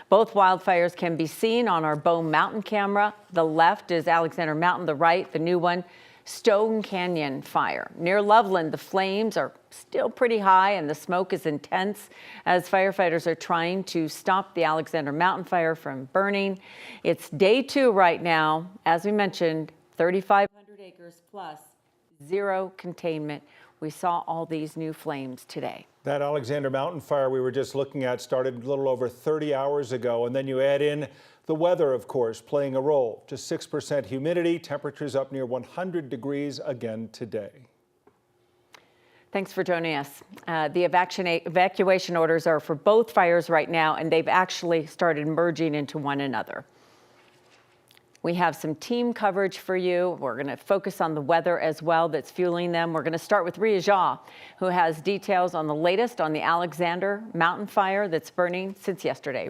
Both wildfires can be seen on our Bow Mountain camera. The left is Alexander Mountain, the right, the new one, Stone Canyon fire. Near Loveland, the flames are still pretty high and the smoke is intense as firefighters are trying to stop the Alexander Mountain fire from burning. It's day 2 right now. As we mentioned, 3,500 acres plus 0 containment. We saw all these new flames today. That Alexander Mountain fire we were just looking at started a little over 30 hours ago, and then you add in the weather, of course, playing a role. Just 6% humidity, temperatures up near 100 degrees again today. Thanks for joining us. The evacuation orders are for both fires right now, and they've actually started merging into one another. We have some team coverage for you. We're going to focus on the weather as well that's fueling them. We're going to start with Ria Jha, who has details on the latest on the Alexander Mountain fire that's burning since yesterday.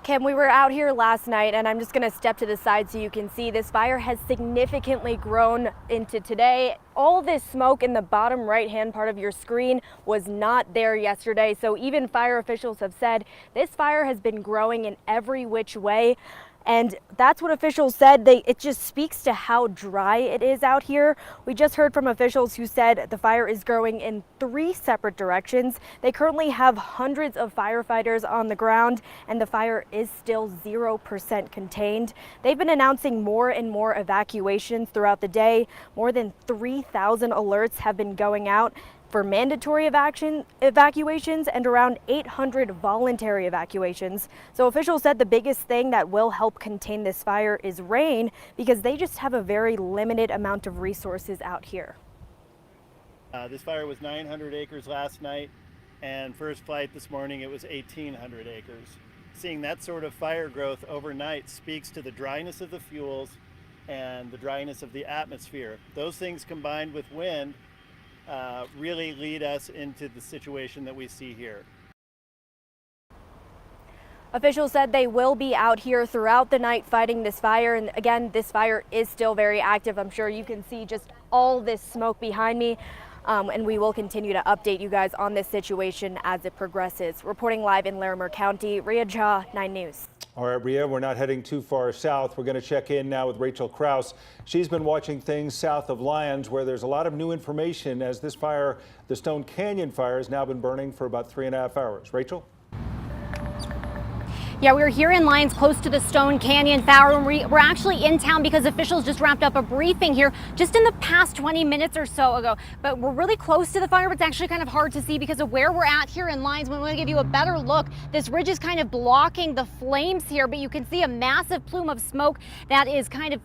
Kim, we were out here last night, and I'm just going to step to the side so you can see this fire has significantly grown into today. All this smoke in the bottom right-hand part of your screen was not there yesterday, so even fire officials have said this fire has been growing in every which way. And that's what officials said. It just speaks to how dry it is out here. We just heard from officials who said the fire is growing in 3 separate directions. They currently have hundreds of firefighters on the ground, and the fire is still 0% contained. They've been announcing more and more evacuations throughout the day. More than 3,000 alerts have been going out for mandatory evacuations and around 800 voluntary evacuations. So officials said the biggest thing that will help contain this fire is rain, because they just have a very limited amount of resources out here. This fire was 900 acres last night, and first flight this morning it was 1,800 acres. Seeing that sort of fire growth overnight speaks to the dryness of the fuels and the dryness of the atmosphere. Those things combined with wind really lead us into the situation that we see here. Officials said they will be out here throughout the night fighting this fire. And again, this fire is still very active. I'm sure you can see just all this smoke behind me. And we will continue to update you guys on this situation as it progresses. Reporting live in Larimer County, Ria Jha, 9 News. All right, Ria, we're not heading too far south. We're going to check in now with Rachel Kraus. She's been watching things south of Lyons, where there's a lot of new information as this fire, the Stone Canyon fire, has now been burning for about 3.5 hours. Rachel? Yeah, we're here in Lyons, close to the Stone Canyon fire, and we're actually in town because officials just wrapped up a briefing here just in the past 20 minutes or so ago. But we're really close to the fire, but it's actually kind of hard to see because of where we're at here in Lyons. We want to give you a better look. This ridge is kind of blocking the flames here, but you can see a massive plume of smoke that is kind of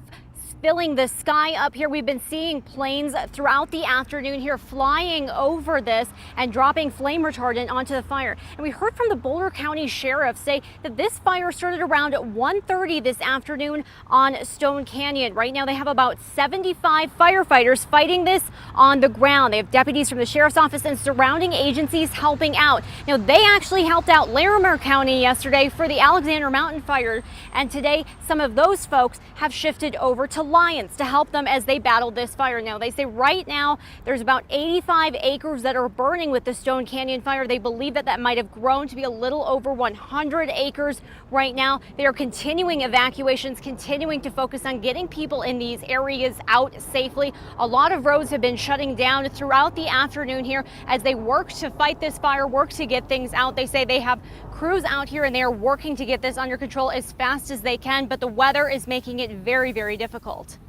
filling the sky up here. We've been seeing planes throughout the afternoon here flying over this and dropping flame retardant onto the fire. And we heard from the Boulder County Sheriff say that this fire started around 1:30 this afternoon on Stone Canyon. Right now they have about 75 firefighters fighting this on the ground. They have deputies from the Sheriff's Office and surrounding agencies helping out. Now they actually helped out Larimer County yesterday for the Alexander Mountain fire, and today some of those folks have shifted over to Lyons to help them as they battle this fire. Now, they say right now there's about 85 acres that are burning with the Stone Canyon fire. They believe that might have grown to be a little over 100 acres right now. They are continuing evacuations, continuing to focus on getting people in these areas out safely. A lot of roads have been shutting down throughout the afternoon here as they work to fight this fire, work to get things out. They say they have crews out here and they are working to get this under control as fast as they can, but the weather is making it very, very difficult.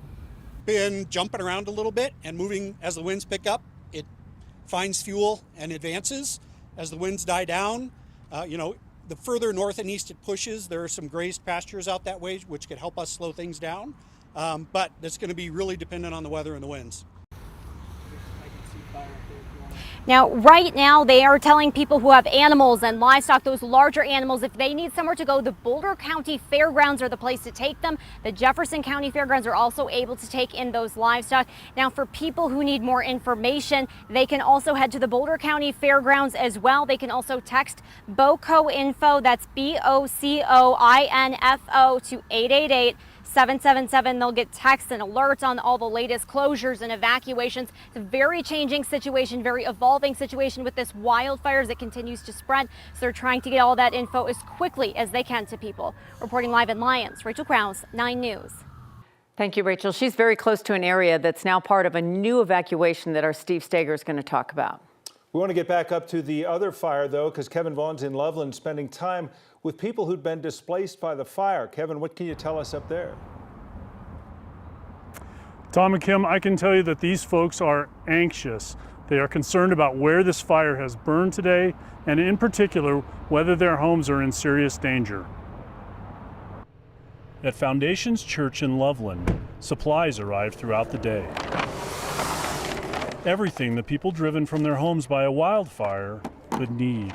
Been jumping around a little bit and moving as the winds pick up. It finds fuel and advances. As the winds die down, the further north and east it pushes, there are some grazed pastures out that way, which could help us slow things down. But it's going to be really dependent on the weather and the winds. Now, right now, they are telling people who have animals and livestock, those larger animals, if they need somewhere to go, the Boulder County Fairgrounds are the place to take them. The Jefferson County Fairgrounds are also able to take in those livestock. Now, for people who need more information, they can also head to the Boulder County Fairgrounds as well. They can also text BOCO info, that's BOCOINFO, to 888-777. They'll get texts and alerts on all the latest closures and evacuations. It's a very changing situation, very evolving situation with this wildfire as it continues to spread. So they're trying to get all that info as quickly as they can to people. Reporting live in Lyons, Rachel Krause, 9 News. Thank you, Rachel. She's very close to an area that's now part of a new evacuation that our Steve Stager is going to talk about. We want to get back up to the other fire, though, because Kevin Vaughn's in Loveland spending time with people who'd been displaced by the fire. Kevin, what can you tell us up there? Tom and Kim, I can tell you that these folks are anxious. They are concerned about where this fire has burned today, and in particular, whether their homes are in serious danger. At Foundations Church in Loveland, supplies arrived throughout the day. Everything the people driven from their homes by a wildfire could need.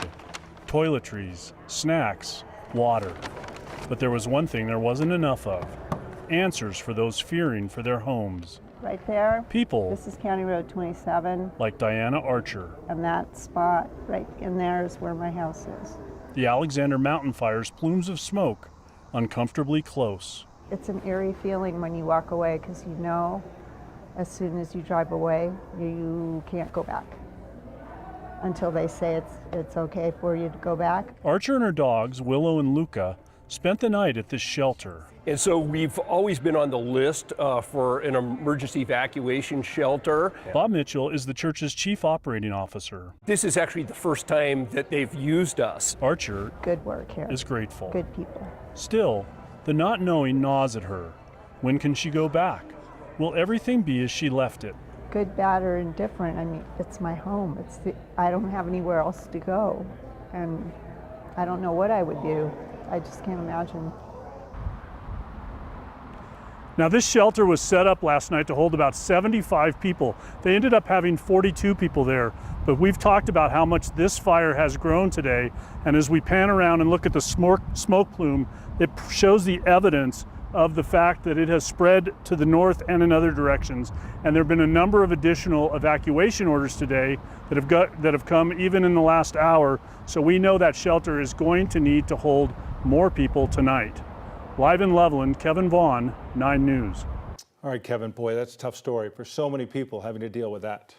Toiletries, snacks, water. But there was one thing there wasn't enough of. Answers for those fearing for their homes. Right there. People. This is County Road 27. Like Diana Archer. And that spot right in there is where my house is. The Alexander Mountain Fire's plumes of smoke, uncomfortably close. It's an eerie feeling when you walk away because you know as soon as you drive away, you can't go back until they say it's okay for you to go back. Archer and her dogs, Willow and Luca, spent the night at this shelter. And so we've always been on the list for an emergency evacuation shelter. Bob Mitchell is the church's chief operating officer. This is actually the first time that they've used us. Archer good work here. Is grateful. Good people. Still, the not knowing gnaws at her. When can she go back? Will everything be as she left it? Good, bad, or indifferent. I mean, it's my home. I don't have anywhere else to go. And I don't know what I would do. I just can't imagine. Now, this shelter was set up last night to hold about 75 people. They ended up having 42 people there, but we've talked about how much this fire has grown today, and as we pan around and look at the smoke plume, it shows the evidence of the fact that it has spread to the north and in other directions. And there have been a number of additional evacuation orders today that have come even in the last hour, so we know that shelter is going to need to hold more people tonight. Live in Loveland, Kevin Vaughn, 9 News. All right, Kevin, boy, that's a tough story for so many people having to deal with that.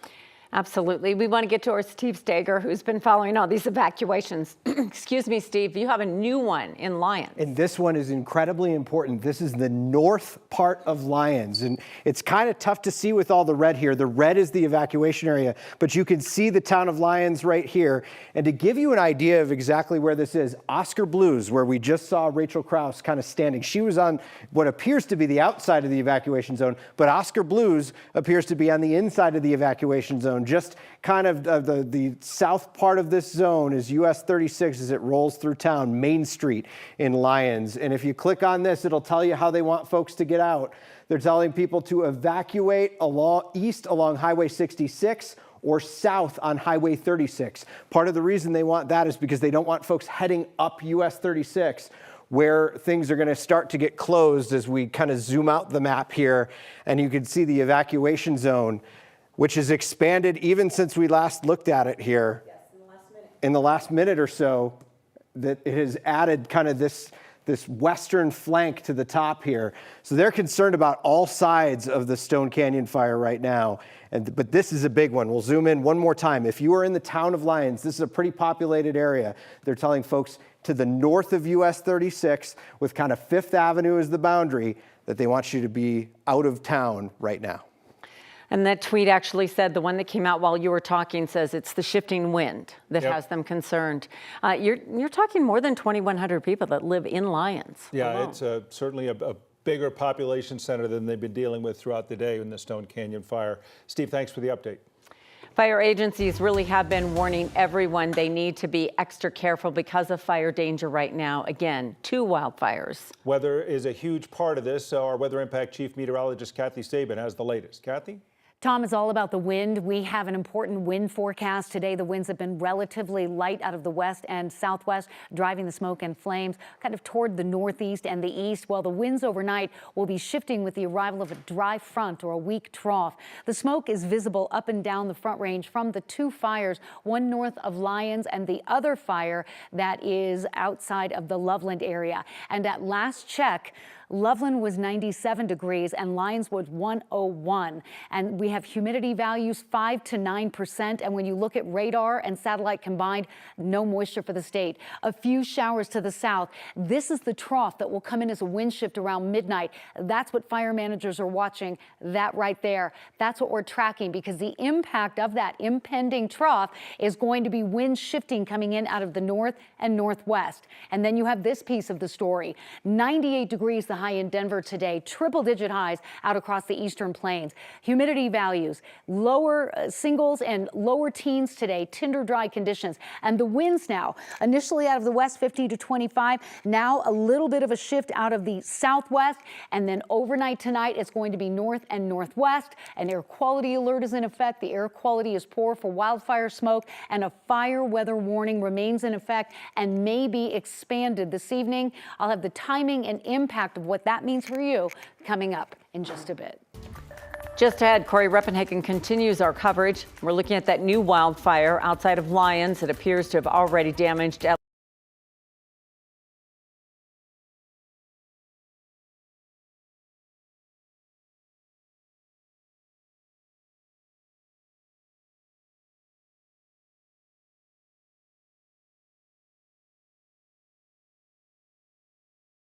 Absolutely. We want to get to our Steve Stager, who's been following all these evacuations. Excuse me, Steve, you have a new one in Lyons. And this one is incredibly important. This is the north part of Lyons. And it's kind of tough to see with all the red here. The red is the evacuation area, but you can see the town of Lyons right here. And to give you an idea of exactly where this is, Oscar Blues, where we just saw Rachel Krause kind of standing. She was on what appears to be the outside of the evacuation zone, but Oscar Blues appears to be on the inside of the evacuation zone. Just kind of the south part of this zone is US 36 as it rolls through town, Main Street in Lyons. And if you click on this, it'll tell you how they want folks to get out. They're telling people to evacuate east along Highway 66 or south on Highway 36. Part of the reason they want that is because they don't want folks heading up US 36 where things are going to start to get closed as we kind of zoom out the map here. And you can see the evacuation zone, which has expanded even since we last looked at it here. Yes, in the last minute or so, that it has added kind of this this western flank to the top here. So they're concerned about all sides of the Stone Canyon fire right now. But this is a big one. We'll zoom in one more time. If you are in the town of Lyons, this is a pretty populated area. They're telling folks to the north of US 36 with kind of Fifth Avenue as the boundary that they want you to be out of town right now. And that tweet actually said, the one that came out while you were talking says it's the shifting wind that has them concerned. You're talking more than 2,100 people that live in Lyons. Yeah, alone. it's certainly a bigger population center than they've been dealing with throughout the day in the Stone Canyon fire. Steve, thanks for the update. Fire agencies really have been warning everyone they need to be extra careful because of fire danger right now. Again, 2 wildfires. Weather is a huge part of this. Our Weather Impact Chief Meteorologist Kathy Sabin has the latest. Kathy? Tom, is all about the wind. We have an important wind forecast today. The winds have been relatively light out of the west and southwest, driving the smoke and flames kind of toward the northeast and the east, while the winds overnight will be shifting with the arrival of a dry front or a weak trough. The smoke is visible up and down the Front Range from the 2 fires, one north of Lyons and the other fire that is outside of the Loveland area. And at last check, Loveland was 97 degrees and Lyons was 101. And we have humidity values 5 to 9%. And when you look at radar and satellite combined, no moisture for the state. A few showers to the south. This is the trough that will come in as a wind shift around midnight. That's what fire managers are watching, that right there. That's what we're tracking, because the impact of that impending trough is going to be wind shifting coming in out of the north and northwest. And then you have this piece of the story. 98 degrees the high in Denver today, triple-digit highs out across the eastern plains. Humidity values, lower singles and lower teens today, tinder dry conditions. And the winds now, initially out of the west, 50 to 25, now a little bit of a shift out of the southwest, and then overnight tonight it's going to be north and northwest. An air quality alert is in effect. The air quality is poor for wildfire smoke, and a fire weather warning remains in effect and may be expanded this evening. I'll have the timing and impact of what that means for you coming up in just a bit. Just ahead, Corey Reppenhagen continues our coverage. We're looking at that new wildfire outside of Lyons. It appears to have already damaged